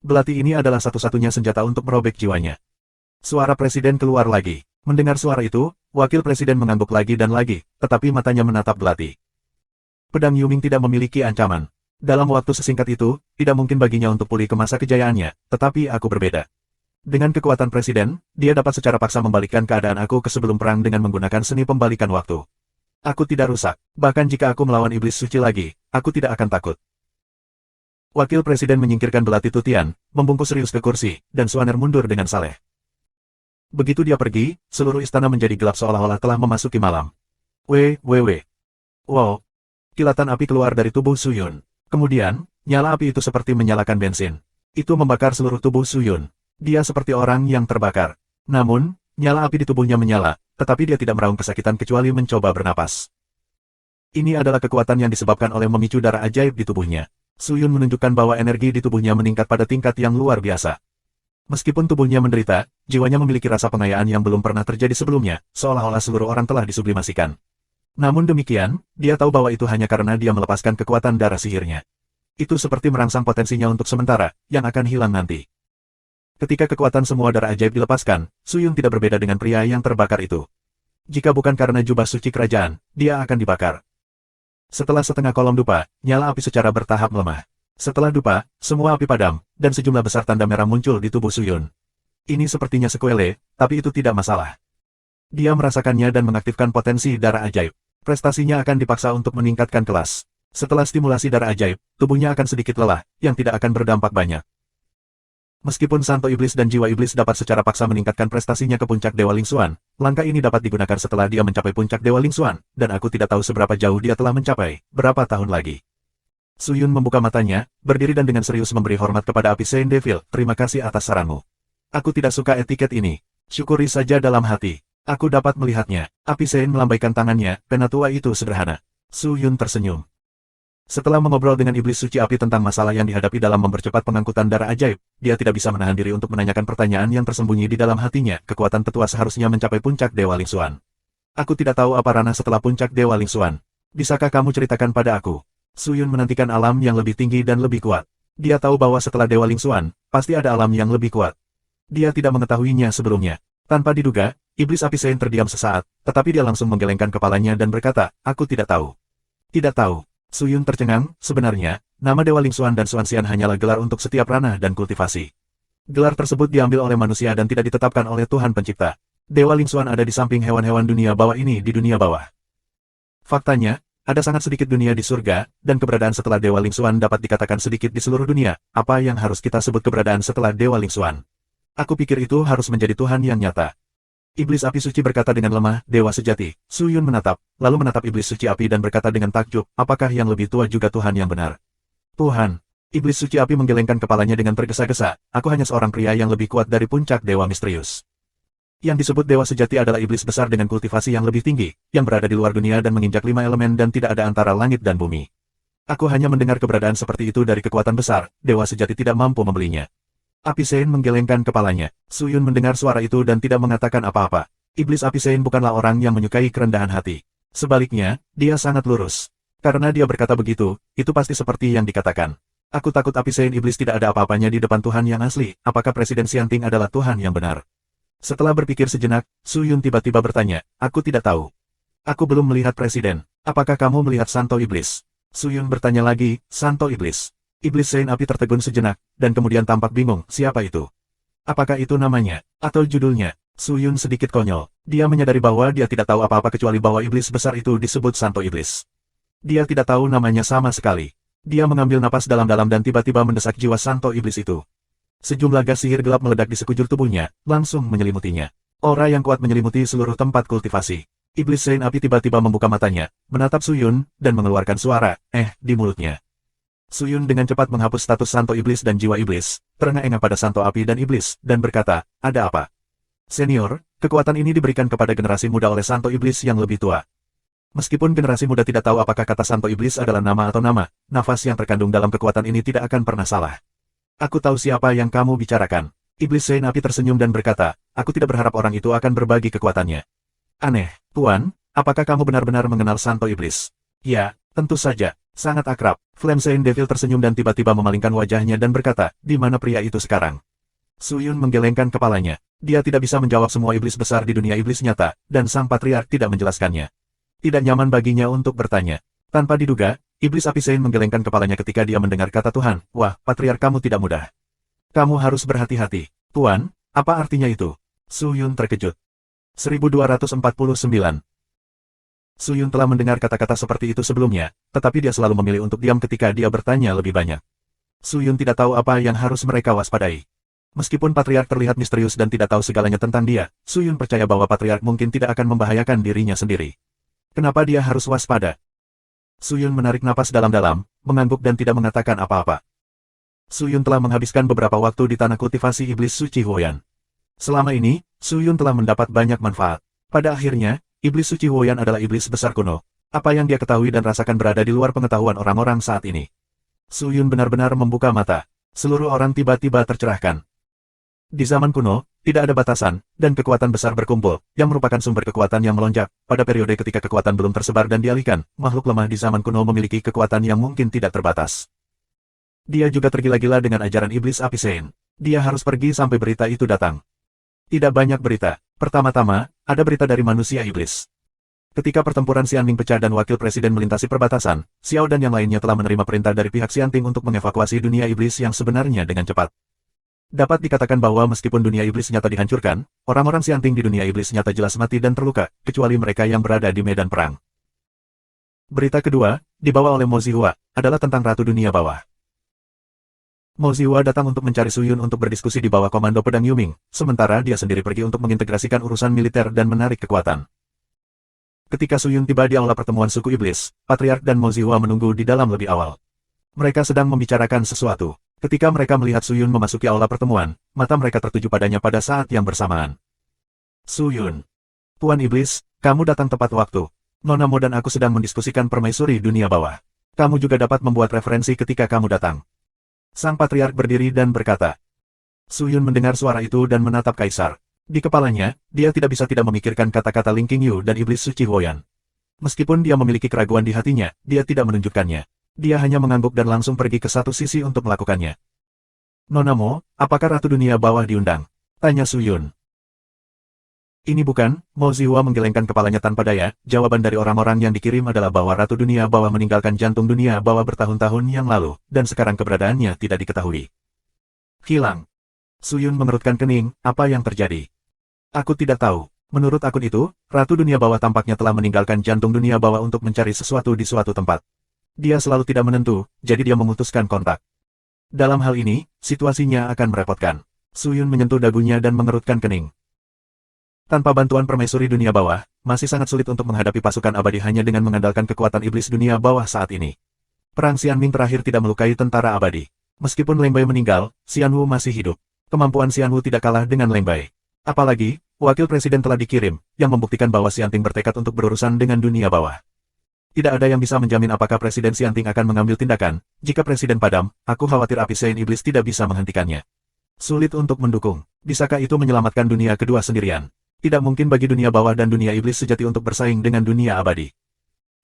Belati ini adalah satu-satunya senjata untuk merobek jiwanya. Suara presiden keluar lagi. Mendengar suara itu, wakil presiden mengangguk lagi dan lagi, tetapi matanya menatap belati. Pedang Yuming tidak memiliki ancaman. Dalam waktu sesingkat itu, tidak mungkin baginya untuk pulih ke masa kejayaannya, tetapi aku berbeda. Dengan kekuatan presiden, dia dapat secara paksa membalikkan keadaan aku ke sebelum perang dengan menggunakan seni pembalikan waktu. Aku tidak rusak. Bahkan jika aku melawan iblis suci lagi, aku tidak akan takut. Wakil presiden menyingkirkan belati tutian, membungkuk serius ke kursi, dan Swanner mundur dengan saleh. Begitu dia pergi, seluruh istana menjadi gelap seolah-olah telah memasuki malam. Wow. Kilatan api keluar dari tubuh Suyun. Kemudian, nyala api itu seperti menyalakan bensin. Itu membakar seluruh tubuh Suyun. Dia seperti orang yang terbakar. Namun, nyala api di tubuhnya menyala, tetapi dia tidak meraung kesakitan kecuali mencoba bernapas. Ini adalah kekuatan yang disebabkan oleh memicu darah ajaib di tubuhnya. Suyun menunjukkan bahwa energi di tubuhnya meningkat pada tingkat yang luar biasa. Meskipun tubuhnya menderita, jiwanya memiliki rasa pengayaan yang belum pernah terjadi sebelumnya, seolah-olah seluruh orang telah disublimasikan. Namun demikian, dia tahu bahwa itu hanya karena dia melepaskan kekuatan darah sihirnya. Itu seperti merangsang potensinya untuk sementara, yang akan hilang nanti. Ketika kekuatan semua darah ajaib dilepaskan, Suyun tidak berbeda dengan pria yang terbakar itu. Jika bukan karena jubah suci kerajaan, dia akan dibakar. Setelah setengah kolom dupa, nyala api secara bertahap melemah. Setelah dupa, semua api padam, dan sejumlah besar tanda merah muncul di tubuh Suyun. Ini sepertinya sequele, tapi itu tidak masalah. Dia merasakannya dan mengaktifkan potensi darah ajaib. Prestasinya akan dipaksa untuk meningkatkan kelas. Setelah stimulasi darah ajaib, tubuhnya akan sedikit lelah, yang tidak akan berdampak banyak. Meskipun Santo Iblis dan Jiwa Iblis dapat secara paksa meningkatkan prestasinya ke puncak Dewa Lingxuan, langkah ini dapat digunakan setelah dia mencapai puncak Dewa Lingxuan, dan aku tidak tahu seberapa jauh dia telah mencapai, berapa tahun lagi. Suyun membuka matanya, berdiri dan dengan serius memberi hormat kepada Api Saint Devil, terima kasih atas saranmu. Aku tidak suka etiket ini. Syukuri saja dalam hati. Aku dapat melihatnya. Api Saint melambaikan tangannya, penatua itu sederhana. Suyun tersenyum. Setelah mengobrol dengan Iblis Suci Api tentang masalah yang dihadapi dalam mempercepat pengangkutan darah ajaib, dia tidak bisa menahan diri untuk menanyakan pertanyaan yang tersembunyi di dalam hatinya. Kekuatan tetua seharusnya mencapai puncak Dewa Lingxuan. Aku tidak tahu apa ranah setelah puncak Dewa Lingxuan. Bisakah kamu ceritakan pada aku? Suyun menantikan alam yang lebih tinggi dan lebih kuat. Dia tahu bahwa setelah Dewa Lingxuan, pasti ada alam yang lebih kuat. Dia tidak mengetahuinya sebelumnya. Tanpa diduga, Iblis Api Saint terdiam sesaat, tetapi dia langsung menggelengkan kepalanya dan berkata, aku tidak tahu. Tidak tahu. Suyun tercengang, sebenarnya, nama Dewa Lingxuan dan Xuanxian hanyalah gelar untuk setiap ranah dan kultivasi. Gelar tersebut diambil oleh manusia dan tidak ditetapkan oleh Tuhan Pencipta. Dewa Lingxuan ada di samping hewan-hewan dunia bawah ini di dunia bawah. Faktanya, ada sangat sedikit dunia di surga, dan keberadaan setelah Dewa Lingxuan dapat dikatakan sedikit di seluruh dunia. Apa yang harus kita sebut keberadaan setelah Dewa Lingxuan? Aku pikir itu harus menjadi Tuhan yang nyata. Iblis Api Suci berkata dengan lemah, Dewa Sejati. Suyun menatap, lalu menatap Iblis Suci Api dan berkata dengan takjub, apakah yang lebih tua juga Tuhan yang benar? Tuhan. Iblis Suci Api menggelengkan kepalanya dengan tergesa-gesa, aku hanya seorang pria yang lebih kuat dari puncak Dewa Misterius. Yang disebut Dewa Sejati adalah iblis besar dengan kultivasi yang lebih tinggi, yang berada di luar dunia dan menginjak 5 elemen dan tidak ada antara langit dan bumi. Aku hanya mendengar keberadaan seperti itu dari kekuatan besar, Dewa Sejati tidak mampu membelinya. Api Saint menggelengkan kepalanya. Suyun mendengar suara itu dan tidak mengatakan apa-apa. Iblis Api Saint bukanlah orang yang menyukai kerendahan hati. Sebaliknya, dia sangat lurus. Karena dia berkata begitu, itu pasti seperti yang dikatakan. Aku takut Api Saint Iblis tidak ada apa-apanya di depan Tuhan yang asli. Apakah Presiden Xianting adalah Tuhan yang benar? Setelah berpikir sejenak, Suyun tiba-tiba bertanya, aku tidak tahu. Aku belum melihat Presiden. Apakah kamu melihat Santo Iblis? Suyun bertanya lagi, Santo Iblis. Iblis Saint Api tertegun sejenak, dan kemudian tampak bingung, siapa itu? Apakah itu namanya, atau judulnya? Suyun sedikit konyol. Dia menyadari bahwa dia tidak tahu apa-apa kecuali bahwa iblis besar itu disebut Santo Iblis. Dia tidak tahu namanya sama sekali. Dia mengambil napas dalam-dalam dan tiba-tiba mendesak jiwa Santo Iblis itu. Sejumlah gas sihir gelap meledak di sekujur tubuhnya, langsung menyelimutinya. Aura yang kuat menyelimuti seluruh tempat kultivasi. Iblis Saint Api tiba-tiba membuka matanya, menatap Suyun, dan mengeluarkan suara, di mulutnya. Suyun dengan cepat menghapus status Santo Iblis dan Jiwa Iblis, terengah-engah pada Santo Api dan Iblis, dan berkata, ada apa? Senior, kekuatan ini diberikan kepada generasi muda oleh Santo Iblis yang lebih tua. Meskipun generasi muda tidak tahu apakah kata Santo Iblis adalah nama atau nama, nafas yang terkandung dalam kekuatan ini tidak akan pernah salah. Aku tahu siapa yang kamu bicarakan. Iblis Saint Api tersenyum dan berkata, aku tidak berharap orang itu akan berbagi kekuatannya. Aneh, Tuan, apakah kamu benar-benar mengenal Santo Iblis? Ya, tentu saja. Sangat akrab. Flame Saint Devil tersenyum dan tiba-tiba memalingkan wajahnya dan berkata, di mana pria itu sekarang? Suyun menggelengkan kepalanya. Dia tidak bisa menjawab semua iblis besar di dunia iblis nyata, dan sang patriark tidak menjelaskannya. Tidak nyaman baginya untuk bertanya. Tanpa diduga, Iblis Api Saint menggelengkan kepalanya ketika dia mendengar kata Tuhan, wah, patriark kamu tidak mudah. Kamu harus berhati-hati. Tuan, Apa artinya itu? Su Yun terkejut. 1249. Su Yun telah mendengar kata-kata seperti itu sebelumnya, tetapi dia selalu memilih untuk diam ketika dia bertanya lebih banyak. Su Yun tidak tahu apa yang harus mereka waspadai. Meskipun Patriark terlihat misterius dan tidak tahu segalanya tentang dia, Su Yun percaya bahwa Patriark mungkin tidak akan membahayakan dirinya sendiri. Kenapa dia harus waspada? Su Yun menarik napas dalam-dalam, mengangguk dan tidak mengatakan apa-apa. Su Yun telah menghabiskan beberapa waktu di tanah kultivasi iblis suci Huoyan. Selama ini, Su Yun telah mendapat banyak manfaat. Pada akhirnya, iblis suci Huoyan adalah iblis besar kuno. Apa yang dia ketahui dan rasakan berada di luar pengetahuan orang-orang saat ini. Su Yun benar-benar membuka mata. Seluruh orang tiba-tiba tercerahkan. Di zaman kuno, tidak ada batasan, dan kekuatan besar berkumpul, yang merupakan sumber kekuatan yang melonjak. Pada periode ketika kekuatan belum tersebar dan dialihkan, makhluk lemah di zaman kuno memiliki kekuatan yang mungkin tidak terbatas. Dia juga tergila-gila dengan ajaran iblis api Sein. Dia harus pergi sampai berita itu datang. Tidak banyak berita. Pertama-tama, ada berita dari manusia iblis. Ketika pertempuran Xianming pecah dan wakil presiden melintasi perbatasan, Xiao dan yang lainnya telah menerima perintah dari pihak Xianting untuk mengevakuasi dunia iblis yang sebenarnya dengan cepat. Dapat dikatakan bahwa meskipun dunia iblis nyata dihancurkan, orang-orang Xianting di dunia iblis nyata jelas mati dan terluka, kecuali mereka yang berada di medan perang. Berita kedua, dibawa oleh Mo Zihua, adalah tentang Ratu Dunia Bawah. Mo Zihua datang untuk mencari Su Yun untuk berdiskusi di bawah komando pedang Yuming, sementara dia sendiri pergi untuk mengintegrasikan urusan militer dan menarik kekuatan. Ketika Su Yun tiba di aula pertemuan suku iblis, Patriark dan Mo Zihua menunggu di dalam lebih awal. Mereka sedang membicarakan sesuatu. Ketika mereka melihat Su Yun memasuki aula pertemuan, mata mereka tertuju padanya pada saat yang bersamaan. Su Yun. Tuan Iblis, kamu datang tepat waktu. Nona Mo dan aku sedang mendiskusikan permaisuri dunia bawah. Kamu juga dapat membuat referensi ketika kamu datang. Sang Patriark berdiri dan berkata. Su Yun mendengar suara itu dan menatap Kaisar. Di kepalanya, dia tidak bisa tidak memikirkan kata-kata Ling Qingyu dan Iblis Suci Huoyan. Meskipun dia memiliki keraguan di hatinya, dia tidak menunjukkannya. Dia hanya mengangguk dan langsung pergi ke satu sisi untuk melakukannya. Nona Mo, apakah Ratu Dunia Bawah diundang? Tanya Su Yun. Ini bukan, Mo Zihua menggelengkan kepalanya tanpa daya, jawaban dari orang-orang yang dikirim adalah bahwa Ratu Dunia Bawah meninggalkan jantung dunia bawah bertahun-tahun yang lalu, dan sekarang keberadaannya tidak diketahui. Hilang. Su Yun mengerutkan kening, apa yang terjadi? Aku tidak tahu. Menurut akun itu, Ratu Dunia Bawah tampaknya telah meninggalkan jantung dunia bawah untuk mencari sesuatu di suatu tempat. Dia selalu tidak menentu, jadi dia memutuskan kontak. Dalam hal ini, situasinya akan merepotkan. Su Yun menyentuh dagunya dan mengerutkan kening. Tanpa bantuan permaisuri dunia bawah, masih sangat sulit untuk menghadapi pasukan abadi hanya dengan mengandalkan kekuatan iblis dunia bawah saat ini. Perang Xianming terakhir tidak melukai tentara abadi. Meskipun Leng Bai meninggal, Xianwu masih hidup. Kemampuan Xianwu tidak kalah dengan Leng Bai. Apalagi, wakil presiden telah dikirim, yang membuktikan bahwa Xianting bertekad untuk berurusan dengan dunia bawah. Tidak ada yang bisa menjamin apakah Presiden Xianting akan mengambil tindakan. Jika Presiden padam, aku khawatir api Sein Iblis tidak bisa menghentikannya. Sulit untuk mendukung. Bisakah itu menyelamatkan dunia kedua sendirian? Tidak mungkin bagi dunia bawah dan dunia iblis sejati untuk bersaing dengan dunia abadi.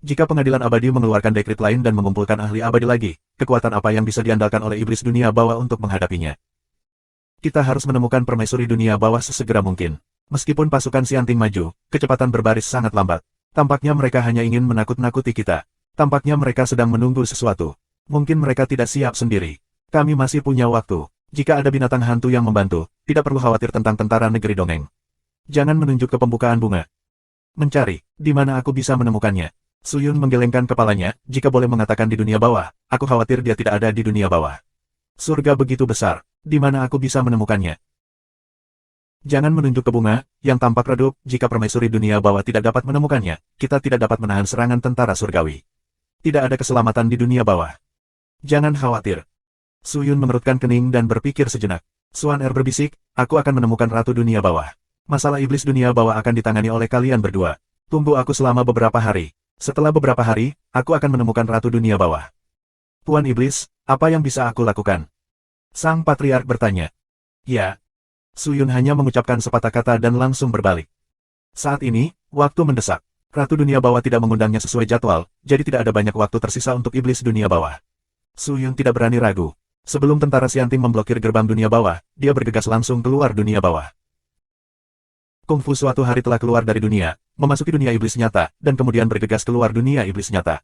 Jika pengadilan abadi mengeluarkan dekret lain dan mengumpulkan ahli abadi lagi, kekuatan apa yang bisa diandalkan oleh iblis dunia bawah untuk menghadapinya? Kita harus menemukan permaisuri dunia bawah sesegera mungkin. Meskipun pasukan Xianting maju, kecepatan berbaris sangat lambat. Tampaknya mereka hanya ingin menakut-nakuti kita. Tampaknya mereka sedang menunggu sesuatu. Mungkin mereka tidak siap sendiri. Kami masih punya waktu. Jika ada binatang hantu yang membantu, tidak perlu khawatir tentang tentara negeri dongeng. Jangan menunjuk ke pembukaan bunga. Mencari, di mana aku bisa menemukannya. Su Yun menggelengkan kepalanya, jika boleh mengatakan di dunia bawah, aku khawatir dia tidak ada di dunia bawah. Surga begitu besar, di mana aku bisa menemukannya. Jangan menunjuk ke bunga, yang tampak redup, jika permaisuri dunia bawah tidak dapat menemukannya, kita tidak dapat menahan serangan tentara surgawi. Tidak ada keselamatan di dunia bawah. Jangan khawatir. Su Yun mengerutkan kening dan berpikir sejenak. Suan Er berbisik, aku akan menemukan Ratu Dunia Bawah. Masalah iblis dunia bawah akan ditangani oleh kalian berdua. Tunggu aku selama beberapa hari. Setelah beberapa hari, aku akan menemukan Ratu Dunia Bawah. Tuan Iblis, apa yang bisa aku lakukan? Sang Patriark bertanya. Ya. Su Yun hanya mengucapkan sepatah kata dan langsung berbalik. Saat ini, waktu mendesak. Ratu Dunia Bawah tidak mengundangnya sesuai jadwal, jadi tidak ada banyak waktu tersisa untuk iblis dunia bawah. Su Yun tidak berani ragu. Sebelum tentara Xianting memblokir gerbang dunia bawah, dia bergegas langsung keluar dunia bawah. Kung Fu suatu hari telah keluar dari dunia, memasuki dunia iblis nyata, dan kemudian bergegas keluar dunia iblis nyata.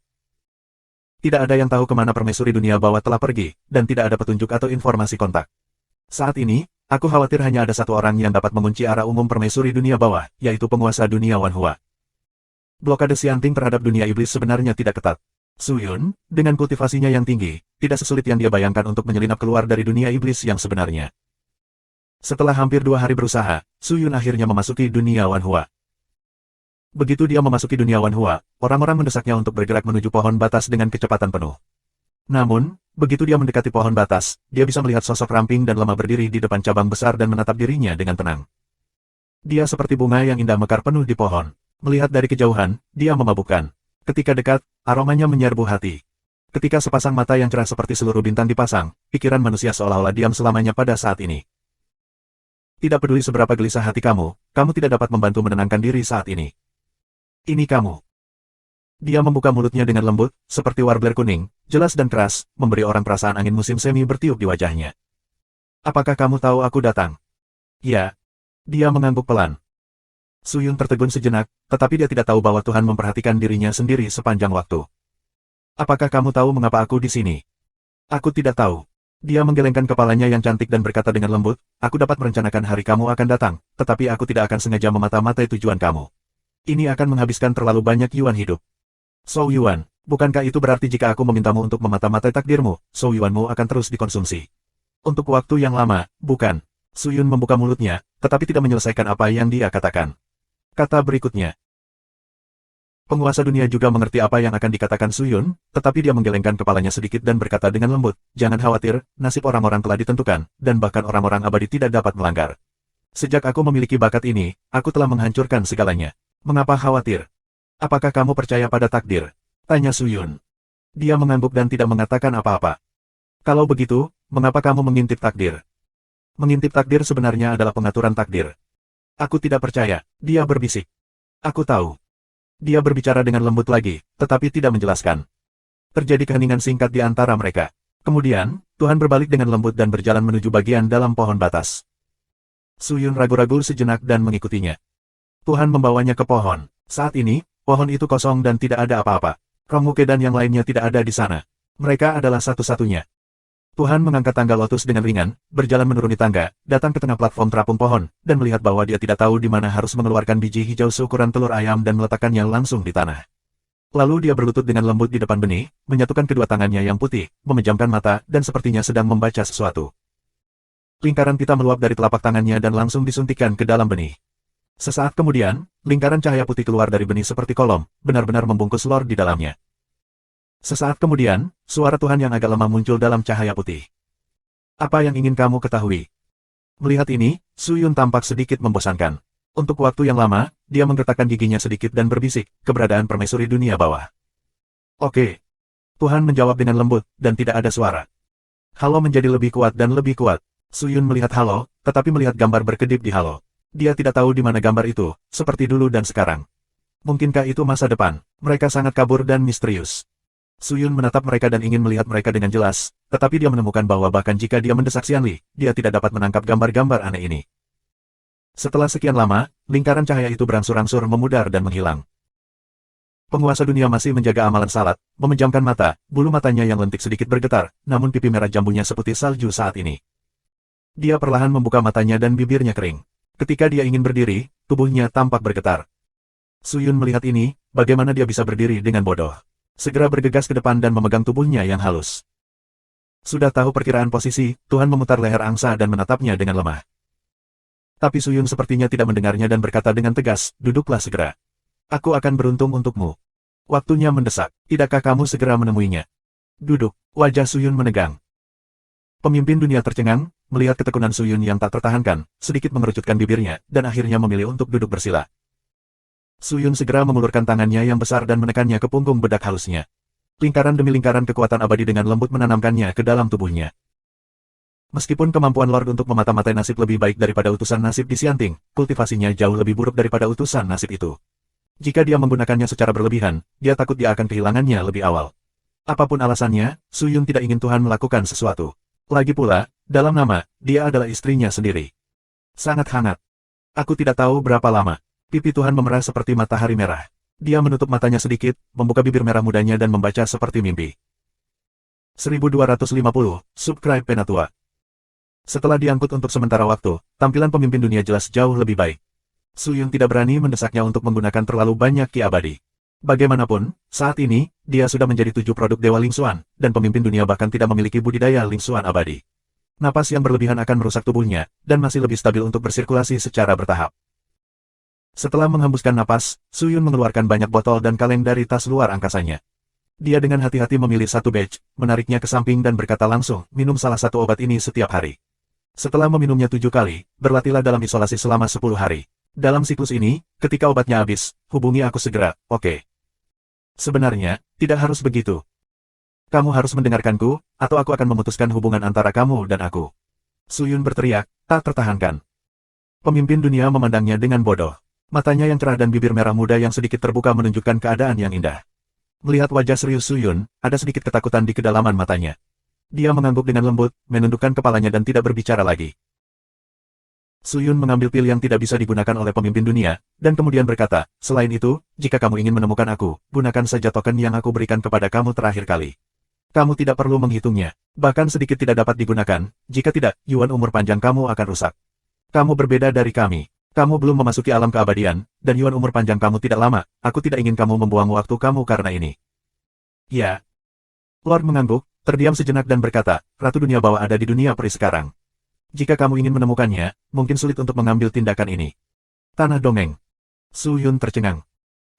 Tidak ada yang tahu kemana permaisuri dunia bawah telah pergi, dan tidak ada petunjuk atau informasi kontak. Saat ini, Aku khawatir hanya ada satu orang yang dapat mengunci arah umum permaisuri dunia bawah, yaitu penguasa dunia Wanhua. Blokade Xianting terhadap dunia iblis sebenarnya tidak ketat. Su Yun, dengan kultivasinya yang tinggi, tidak sesulit yang dia bayangkan untuk menyelinap keluar dari dunia iblis yang sebenarnya. Setelah hampir 2 hari berusaha, Su Yun akhirnya memasuki dunia Wanhua. Begitu dia memasuki dunia Wanhua, orang-orang mendesaknya untuk bergerak menuju pohon batas dengan kecepatan penuh. Namun, begitu dia mendekati pohon batas, dia bisa melihat sosok ramping dan lemah berdiri di depan cabang besar dan menatap dirinya dengan tenang. Dia seperti bunga yang indah mekar penuh di pohon. Melihat dari kejauhan, dia memabukkan. Ketika dekat, aromanya menyerbu hati. Ketika sepasang mata yang cerah seperti seluruh bintang dipasang, pikiran manusia seolah-olah diam selamanya pada saat ini. Tidak peduli seberapa gelisah hati kamu, kamu tidak dapat membantu menenangkan diri saat ini. Ini kamu. Dia membuka mulutnya dengan lembut, seperti warbler kuning, jelas dan keras, memberi orang perasaan angin musim semi bertiup di wajahnya. Apakah kamu tahu aku datang? Ya. Dia mengangguk pelan. Su Yun tertegun sejenak, tetapi dia tidak tahu bahwa Tuhan memperhatikan dirinya sendiri sepanjang waktu. Apakah kamu tahu mengapa aku di sini? Aku tidak tahu. Dia menggelengkan kepalanya yang cantik dan berkata dengan lembut, aku dapat merencanakan hari kamu akan datang, tetapi aku tidak akan sengaja memata-matai tujuan kamu. Ini akan menghabiskan terlalu banyak yuan hidup. Zhou Yuan, bukankah itu berarti jika aku memintamu untuk memata-matai takdirmu, Zhou Yuanmu akan terus dikonsumsi? Untuk waktu yang lama, bukan? Su Yun membuka mulutnya, tetapi tidak menyelesaikan apa yang dia katakan. Kata berikutnya. Penguasa dunia juga mengerti apa yang akan dikatakan Su Yun, tetapi dia menggelengkan kepalanya sedikit dan berkata dengan lembut, jangan khawatir, nasib orang-orang telah ditentukan, dan bahkan orang-orang abadi tidak dapat melanggar. Sejak aku memiliki bakat ini, aku telah menghancurkan segalanya. Mengapa khawatir? Apakah kamu percaya pada takdir? Tanya Su Yun. Dia mengangguk dan tidak mengatakan apa-apa. Kalau begitu, mengapa kamu mengintip takdir? Mengintip takdir sebenarnya adalah pengaturan takdir. Aku tidak percaya, dia berbisik. Aku tahu. Dia berbicara dengan lembut lagi, tetapi tidak menjelaskan. Terjadi keheningan singkat di antara mereka. Kemudian, Tuhan berbalik dengan lembut dan berjalan menuju bagian dalam pohon batas. Su Yun ragu-ragu sejenak dan mengikutinya. Tuhan membawanya ke pohon. Saat ini, pohon itu kosong dan tidak ada apa-apa. Romuke dan yang lainnya tidak ada di sana. Mereka adalah satu-satunya. Tuhan mengangkat tangga lotus dengan ringan, berjalan menuruni tangga, datang ke tengah platform terapung pohon, dan melihat bahwa dia tidak tahu di mana harus mengeluarkan biji hijau seukuran telur ayam dan meletakkannya langsung di tanah. Lalu dia berlutut dengan lembut di depan benih, menyatukan kedua tangannya yang putih, memejamkan mata, dan sepertinya sedang membaca sesuatu. Lingkaran pita meluap dari telapak tangannya dan langsung disuntikkan ke dalam benih. Sesaat kemudian, lingkaran cahaya putih keluar dari benih seperti kolom, benar-benar membungkus lor di dalamnya. Sesaat kemudian, suara Tuhan yang agak lemah muncul dalam cahaya putih. Apa yang ingin kamu ketahui? Melihat ini, Su Yun tampak sedikit membosankan. Untuk waktu yang lama, dia menggertakkan giginya sedikit dan berbisik, keberadaan permaisuri dunia bawah. Oke. Tuhan menjawab dengan lembut, dan tidak ada suara. Halo menjadi lebih kuat dan lebih kuat. Su Yun melihat halo, tetapi melihat gambar berkedip di halo. Dia tidak tahu di mana gambar itu, seperti dulu dan sekarang. Mungkinkah itu masa depan? Mereka sangat kabur dan misterius. Su Yun menatap mereka dan ingin melihat mereka dengan jelas, tetapi dia menemukan bahwa bahkan jika dia mendesak Xianli, dia tidak dapat menangkap gambar-gambar aneh ini. Setelah sekian lama, lingkaran cahaya itu berangsur-angsur memudar dan menghilang. Penguasa dunia masih menjaga amalan salat, memejamkan mata, bulu matanya yang lentik sedikit bergetar, namun pipi merah jambunya seputih salju saat ini. Dia perlahan membuka matanya dan bibirnya kering. Ketika dia ingin berdiri, tubuhnya tampak bergetar. Su Yun melihat ini, bagaimana dia bisa berdiri dengan bodoh. Segera bergegas ke depan dan memegang tubuhnya yang halus. Sudah tahu perkiraan posisi, Tuhan memutar leher angsa dan menatapnya dengan lemah. Tapi Su Yun sepertinya tidak mendengarnya dan berkata dengan tegas, duduklah segera. Aku akan beruntung untukmu. Waktunya mendesak, tidakkah kamu segera menemuinya? Duduk, wajah Su Yun menegang. Pemimpin dunia tercengang, melihat ketekunan Su Yun yang tak tertahankan, sedikit mengerucutkan bibirnya, dan akhirnya memilih untuk duduk bersila. Su Yun segera mengulurkan tangannya yang besar dan menekannya ke punggung bedak halusnya. Lingkaran demi lingkaran kekuatan abadi dengan lembut menanamkannya ke dalam tubuhnya. Meskipun kemampuan Lord untuk memata-matai nasib lebih baik daripada utusan nasib di Xianting, kultivasinya jauh lebih buruk daripada utusan nasib itu. Jika dia menggunakannya secara berlebihan, dia takut dia akan kehilangannya lebih awal. Apapun alasannya, Su Yun tidak ingin Tuhan melakukan sesuatu. Lagi pula, dalam nama, dia adalah istrinya sendiri. Sangat hangat. Aku tidak tahu berapa lama. Pipi Tuhan memerah seperti matahari merah. Dia menutup matanya sedikit, membuka bibir merah mudanya dan membaca seperti mimpi. 1250, Subscribe Penatua. Setelah diangkut untuk sementara waktu, tampilan pemimpin dunia jelas jauh lebih baik. Su Yun tidak berani mendesaknya untuk menggunakan terlalu banyak ki abadi. Bagaimanapun, saat ini, dia sudah menjadi 7 produk Dewa Ling Xuan, dan pemimpin dunia bahkan tidak memiliki budidaya Ling Xuan abadi. Napas yang berlebihan akan merusak tubuhnya, dan masih lebih stabil untuk bersirkulasi secara bertahap. Setelah menghembuskan napas, Su Yun mengeluarkan banyak botol dan kaleng dari tas luar angkasanya. Dia dengan hati-hati memilih satu batch, menariknya ke samping dan berkata langsung, minum salah satu obat ini setiap hari. Setelah meminumnya 7 kali, berlatihlah dalam isolasi selama 10 hari. Dalam siklus ini, ketika obatnya habis, hubungi aku segera, oke? Sebenarnya, tidak harus begitu. Kamu harus mendengarkanku, atau aku akan memutuskan hubungan antara kamu dan aku. Su Yun berteriak, tak tertahankan. Pemimpin dunia memandangnya dengan bodoh. Matanya yang cerah dan bibir merah muda yang sedikit terbuka menunjukkan keadaan yang indah. Melihat wajah serius Su Yun, ada sedikit ketakutan di kedalaman matanya. Dia mengangguk dengan lembut, menundukkan kepalanya dan tidak berbicara lagi. Su Yun mengambil pil yang tidak bisa digunakan oleh pemimpin dunia, dan kemudian berkata, selain itu, jika kamu ingin menemukan aku, gunakan saja token yang aku berikan kepada kamu terakhir kali. Kamu tidak perlu menghitungnya, bahkan sedikit tidak dapat digunakan, jika tidak, yuan umur panjang kamu akan rusak. Kamu berbeda dari kami. Kamu belum memasuki alam keabadian, dan yuan umur panjang kamu tidak lama, aku tidak ingin kamu membuang waktu kamu karena ini. Ya. Lord mengangguk, terdiam sejenak dan berkata, Ratu Dunia Bawah ada di dunia peri sekarang. Jika kamu ingin menemukannya, mungkin sulit untuk mengambil tindakan ini. Tanah dongeng. Su Yun tercengang.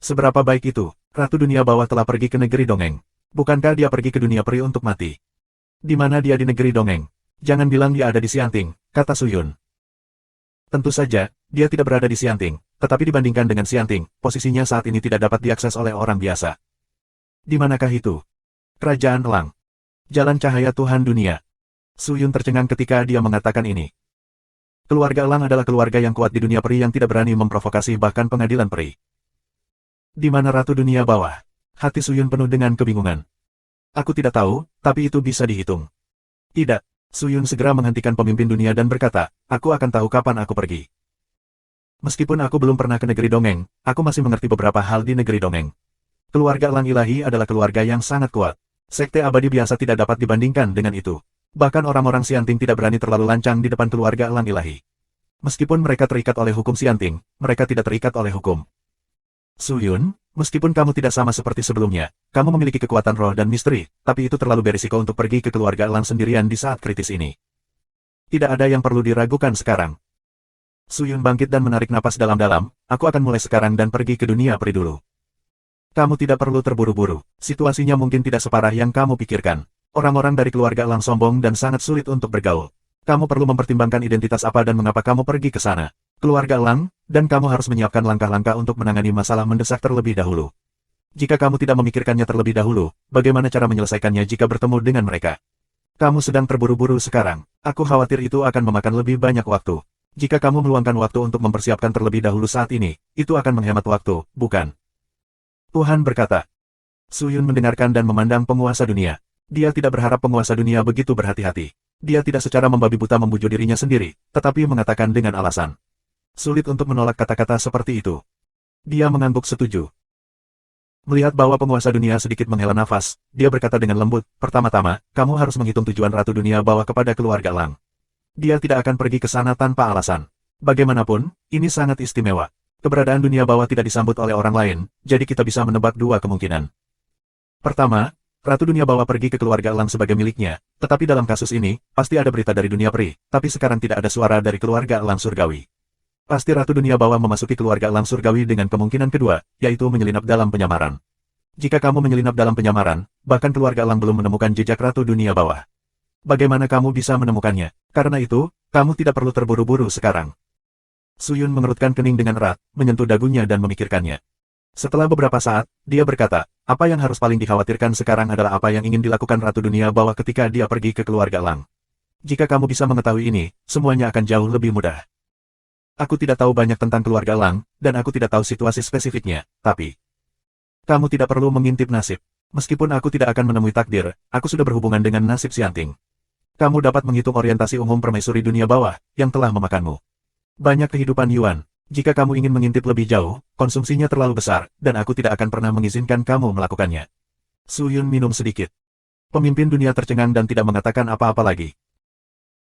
Seberapa baik itu, Ratu Dunia Bawah telah pergi ke negeri dongeng. Bukankah dia pergi ke dunia peri untuk mati? Di mana dia di negeri dongeng? Jangan bilang dia ada di Xianting, kata Su Yun. Tentu saja, dia tidak berada di Xianting, tetapi dibandingkan dengan Xianting, posisinya saat ini tidak dapat diakses oleh orang biasa. Di manakah itu? Kerajaan Elang. Jalan cahaya Tuhan dunia. Su Yun tercengang ketika dia mengatakan ini. Keluarga Elang adalah keluarga yang kuat di dunia peri yang tidak berani memprovokasi bahkan pengadilan peri. Di mana Ratu Dunia Bawah? Hati Su Yun penuh dengan kebingungan. Aku tidak tahu, tapi itu bisa dihitung. Tidak. Su Yun segera menghentikan pemimpin dunia dan berkata, aku akan tahu kapan aku pergi. Meskipun aku belum pernah ke negeri dongeng, aku masih mengerti beberapa hal di negeri dongeng. Keluarga Elang Ilahi adalah keluarga yang sangat kuat. Sekte abadi biasa tidak dapat dibandingkan dengan itu. Bahkan orang-orang Xianting tidak berani terlalu lancang di depan keluarga Elang Ilahi. Meskipun mereka terikat oleh hukum Xianting, mereka tidak terikat oleh hukum. Su Yun, meskipun kamu tidak sama seperti sebelumnya, kamu memiliki kekuatan roh dan misteri, tapi itu terlalu berisiko untuk pergi ke keluarga Elang sendirian di saat kritis ini. Tidak ada yang perlu diragukan sekarang. Su Yun bangkit dan menarik napas dalam-dalam, aku akan mulai sekarang dan pergi ke dunia peri dulu. Kamu tidak perlu terburu-buru, situasinya mungkin tidak separah yang kamu pikirkan. Orang-orang dari keluarga Elang sombong dan sangat sulit untuk bergaul. Kamu perlu mempertimbangkan identitas apa dan mengapa kamu pergi ke sana. Keluarga Elang, dan kamu harus menyiapkan langkah-langkah untuk menangani masalah mendesak terlebih dahulu. Jika kamu tidak memikirkannya terlebih dahulu, bagaimana cara menyelesaikannya jika bertemu dengan mereka? Kamu sedang terburu-buru sekarang. Aku khawatir itu akan memakan lebih banyak waktu. Jika kamu meluangkan waktu untuk mempersiapkan terlebih dahulu saat ini, itu akan menghemat waktu, bukan? Tuhan berkata. Su Yun mendengarkan dan memandang penguasa dunia. Dia tidak berharap penguasa dunia begitu berhati-hati. Dia tidak secara membabi buta membujuk dirinya sendiri, tetapi mengatakan dengan alasan. Sulit untuk menolak kata-kata seperti itu. Dia mengangguk setuju. Melihat bahwa penguasa dunia sedikit menghela nafas, dia berkata dengan lembut, pertama-tama, kamu harus menghitung tujuan Ratu Dunia Bawah kepada keluarga Elang. Dia tidak akan pergi ke sana tanpa alasan. Bagaimanapun, ini sangat istimewa. Keberadaan dunia bawah tidak disambut oleh orang lain, jadi kita bisa menebak dua kemungkinan. Pertama, Ratu Dunia Bawah pergi ke keluarga Elang sebagai miliknya, tetapi dalam kasus ini, pasti ada berita dari dunia peri, tapi sekarang tidak ada suara dari keluarga Elang Surgawi. Pasti Ratu Dunia Bawah memasuki keluarga Elang Surgawi dengan kemungkinan kedua, yaitu menyelinap dalam penyamaran. Jika kamu menyelinap dalam penyamaran, bahkan keluarga Elang belum menemukan jejak Ratu Dunia Bawah. Bagaimana kamu bisa menemukannya? Karena itu, kamu tidak perlu terburu-buru sekarang. Su Yun mengerutkan kening dengan erat, menyentuh dagunya dan memikirkannya. Setelah beberapa saat, dia berkata, apa yang harus paling dikhawatirkan sekarang adalah apa yang ingin dilakukan Ratu Dunia Bawah ketika dia pergi ke keluarga Elang. Jika kamu bisa mengetahui ini, semuanya akan jauh lebih mudah. Aku tidak tahu banyak tentang keluarga Elang, dan aku tidak tahu situasi spesifiknya, tapi kamu tidak perlu mengintip nasib. Meskipun aku tidak akan menemui takdir, aku sudah berhubungan dengan nasib Xianting. Kamu dapat menghitung orientasi umum permaisuri dunia bawah, yang telah memakanmu banyak kehidupan Yuan. Jika kamu ingin mengintip lebih jauh, konsumsinya terlalu besar, dan aku tidak akan pernah mengizinkan kamu melakukannya. Su Yun minum sedikit. Pemimpin dunia tercengang dan tidak mengatakan apa-apa lagi.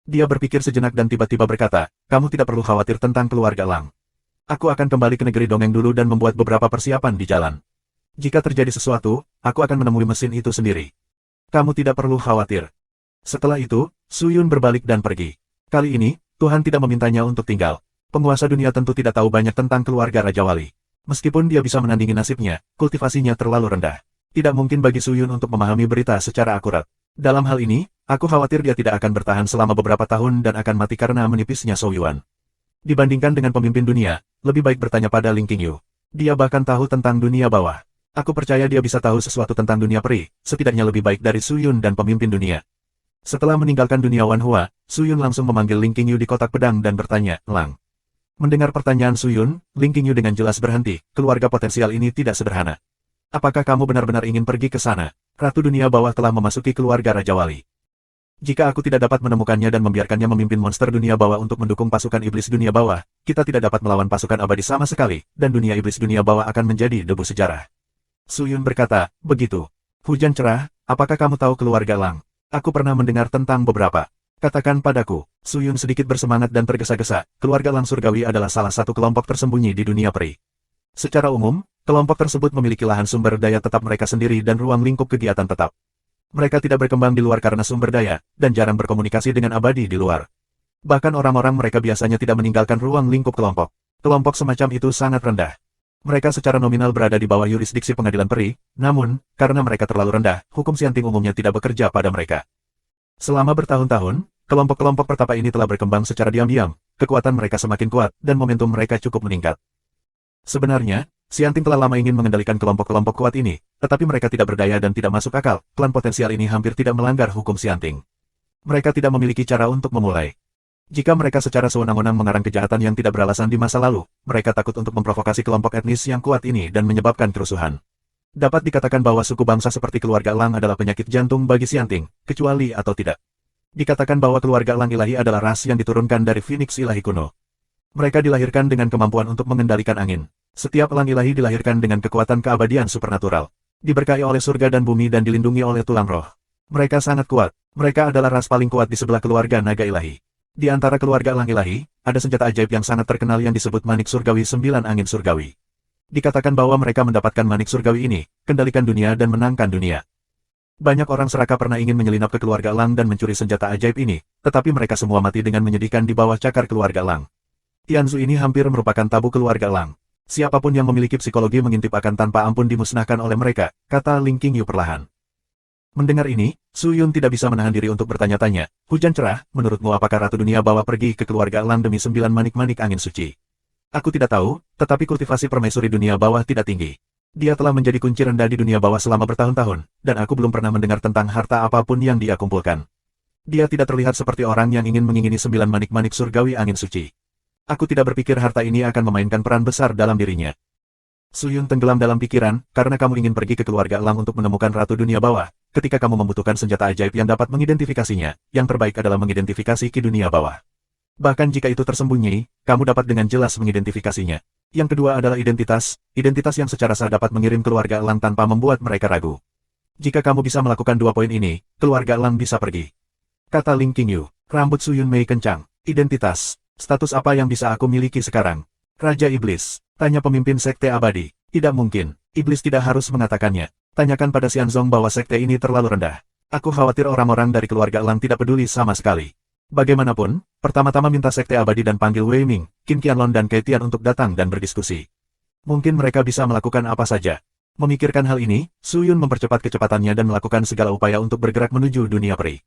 Dia berpikir sejenak dan tiba-tiba berkata, kamu tidak perlu khawatir tentang keluarga Lang. Aku akan kembali ke negeri dongeng dulu dan membuat beberapa persiapan di jalan. Jika terjadi sesuatu, aku akan menemui mesin itu sendiri. Kamu tidak perlu khawatir. Setelah itu, Suyun berbalik dan pergi. Kali ini, Tuhan tidak memintanya untuk tinggal. Penguasa dunia tentu tidak tahu banyak tentang keluarga Raja Wali. Meskipun dia bisa menandingi nasibnya, kultivasinya terlalu rendah. Tidak mungkin bagi Suyun untuk memahami berita secara akurat. Dalam hal ini, aku khawatir dia tidak akan bertahan selama beberapa tahun dan akan mati karena menipisnya Soyuan. Dibandingkan dengan pemimpin dunia, lebih baik bertanya pada Ling Qingyu. Dia bahkan tahu tentang dunia bawah. Aku percaya dia bisa tahu sesuatu tentang dunia peri, setidaknya lebih baik dari Suyun dan pemimpin dunia. Setelah meninggalkan dunia Wanhua, Suyun langsung memanggil Ling Qingyu di kotak pedang dan bertanya, Lang. Mendengar pertanyaan Suyun, Ling Qingyu dengan jelas berhenti, keluarga potensial ini tidak sederhana. Apakah kamu benar-benar ingin pergi ke sana? Ratu dunia bawah telah memasuki keluarga Raja Wali. Jika aku tidak dapat menemukannya dan membiarkannya memimpin monster dunia bawah untuk mendukung pasukan iblis dunia bawah, kita tidak dapat melawan pasukan abadi sama sekali, dan dunia iblis dunia bawah akan menjadi debu sejarah. Suyun berkata, begitu. Hujan cerah, apakah kamu tahu keluarga Lang? Aku pernah mendengar tentang beberapa. Katakan padaku. Suyun sedikit bersemangat dan tergesa-gesa, keluarga Lang Surgawi adalah salah satu kelompok tersembunyi di dunia peri. Secara umum, kelompok tersebut memiliki lahan sumber daya tetap mereka sendiri dan ruang lingkup kegiatan tetap. Mereka tidak berkembang di luar karena sumber daya, dan jarang berkomunikasi dengan abadi di luar. Bahkan orang-orang mereka biasanya tidak meninggalkan ruang lingkup kelompok. Kelompok semacam itu sangat rendah. Mereka secara nominal berada di bawah yurisdiksi pengadilan peri, namun, karena mereka terlalu rendah, hukum Sianting umumnya tidak bekerja pada mereka. Selama bertahun-tahun, kelompok-kelompok pertapa ini telah berkembang secara diam-diam, kekuatan mereka semakin kuat, dan momentum mereka cukup meningkat. Sebenarnya, Sianting telah lama ingin mengendalikan kelompok-kelompok kuat ini, tetapi mereka tidak berdaya dan tidak masuk akal, klan potensial ini hampir tidak melanggar hukum Sianting. Mereka tidak memiliki cara untuk memulai. Jika mereka secara sewenang-wenang mengarang kejahatan yang tidak beralasan di masa lalu, mereka takut untuk memprovokasi kelompok etnis yang kuat ini dan menyebabkan kerusuhan. Dapat dikatakan bahwa suku bangsa seperti keluarga Lang adalah penyakit jantung bagi Sianting, kecuali atau tidak. Dikatakan bahwa keluarga Lang ilahi adalah ras yang diturunkan dari Phoenix ilahi kuno. Mereka dilahirkan dengan kemampuan untuk mengendalikan angin. Setiap Lang ilahi dilahirkan dengan kekuatan keabadian supernatural. Diberkahi oleh surga dan bumi dan dilindungi oleh tulang roh. Mereka sangat kuat. Mereka adalah ras paling kuat di sebelah keluarga naga ilahi. Di antara keluarga Lang ilahi, ada senjata ajaib yang sangat terkenal yang disebut Manik Surgawi 9 Angin Surgawi. Dikatakan bahwa mereka mendapatkan Manik Surgawi ini, kendalikan dunia dan menangkan dunia. Banyak orang Seraka pernah ingin menyelinap ke keluarga Lang dan mencuri senjata ajaib ini, tetapi mereka semua mati dengan menyedihkan di bawah cakar keluarga Lang. Tianzu ini hampir merupakan tabu keluarga Lang. Siapapun yang memiliki psikologi mengintip akan tanpa ampun dimusnahkan oleh mereka, kata Ling Qingyu perlahan. Mendengar ini, Suyun tidak bisa menahan diri untuk bertanya-tanya, hujan cerah, menurutmu apakah Ratu Dunia Bawah pergi ke keluarga Lang demi 9 manik-manik angin suci? Aku tidak tahu, tetapi kultivasi permaisuri dunia bawah tidak tinggi. Dia telah menjadi kunci rendah di dunia bawah selama bertahun-tahun, dan aku belum pernah mendengar tentang harta apapun yang dia kumpulkan. Dia tidak terlihat seperti orang yang ingin mengingini 9 manik-manik surgawi angin suci. Aku tidak berpikir harta ini akan memainkan peran besar dalam dirinya. Suyun tenggelam dalam pikiran, karena kamu ingin pergi ke keluarga Lang untuk menemukan Ratu Dunia Bawah. Ketika kamu membutuhkan senjata ajaib yang dapat mengidentifikasinya, yang terbaik adalah mengidentifikasi Ki Dunia Bawah. Bahkan jika itu tersembunyi, kamu dapat dengan jelas mengidentifikasinya. Yang kedua adalah identitas yang secara sah dapat mengirim keluarga Lang tanpa membuat mereka ragu. Jika kamu bisa melakukan 2 poin ini, keluarga Lang bisa pergi. Kata Ling Qingyu, rambut Suyun Mei kencang. Identitas, status apa yang bisa aku miliki sekarang? Raja Iblis, tanya pemimpin Sekte Abadi. Tidak mungkin, Iblis tidak harus mengatakannya. Tanyakan pada Xianzong bahwa sekte ini terlalu rendah. Aku khawatir orang-orang dari keluarga Lang tidak peduli sama sekali. Bagaimanapun, pertama-tama minta Sekte Abadi dan panggil Wei Ming, Qin Qianlong dan Kai Tian untuk datang dan berdiskusi. Mungkin mereka bisa melakukan apa saja. Memikirkan hal ini, Suyun mempercepat kecepatannya dan melakukan segala upaya untuk bergerak menuju dunia peri.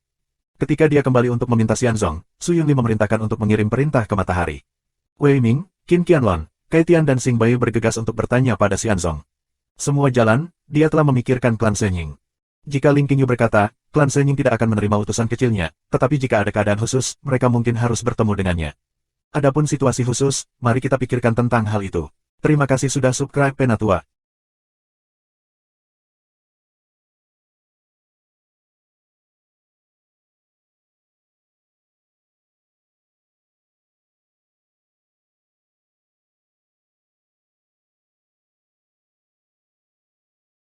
Ketika dia kembali untuk meminta Xianzong, Suyun memerintahkan untuk mengirim perintah ke matahari. Wei Ming, Qin Qianlong, Kai Tian dan Xing Bai bergegas untuk bertanya pada Xianzong. Semua jalan, dia telah memikirkan klan Shenying. Jika Ling Qingyu berkata, klan Shenying tidak akan menerima utusan kecilnya, tetapi jika ada keadaan khusus, mereka mungkin harus bertemu dengannya. Adapun situasi khusus, mari kita pikirkan tentang hal itu. Terima kasih sudah subscribe Penatua.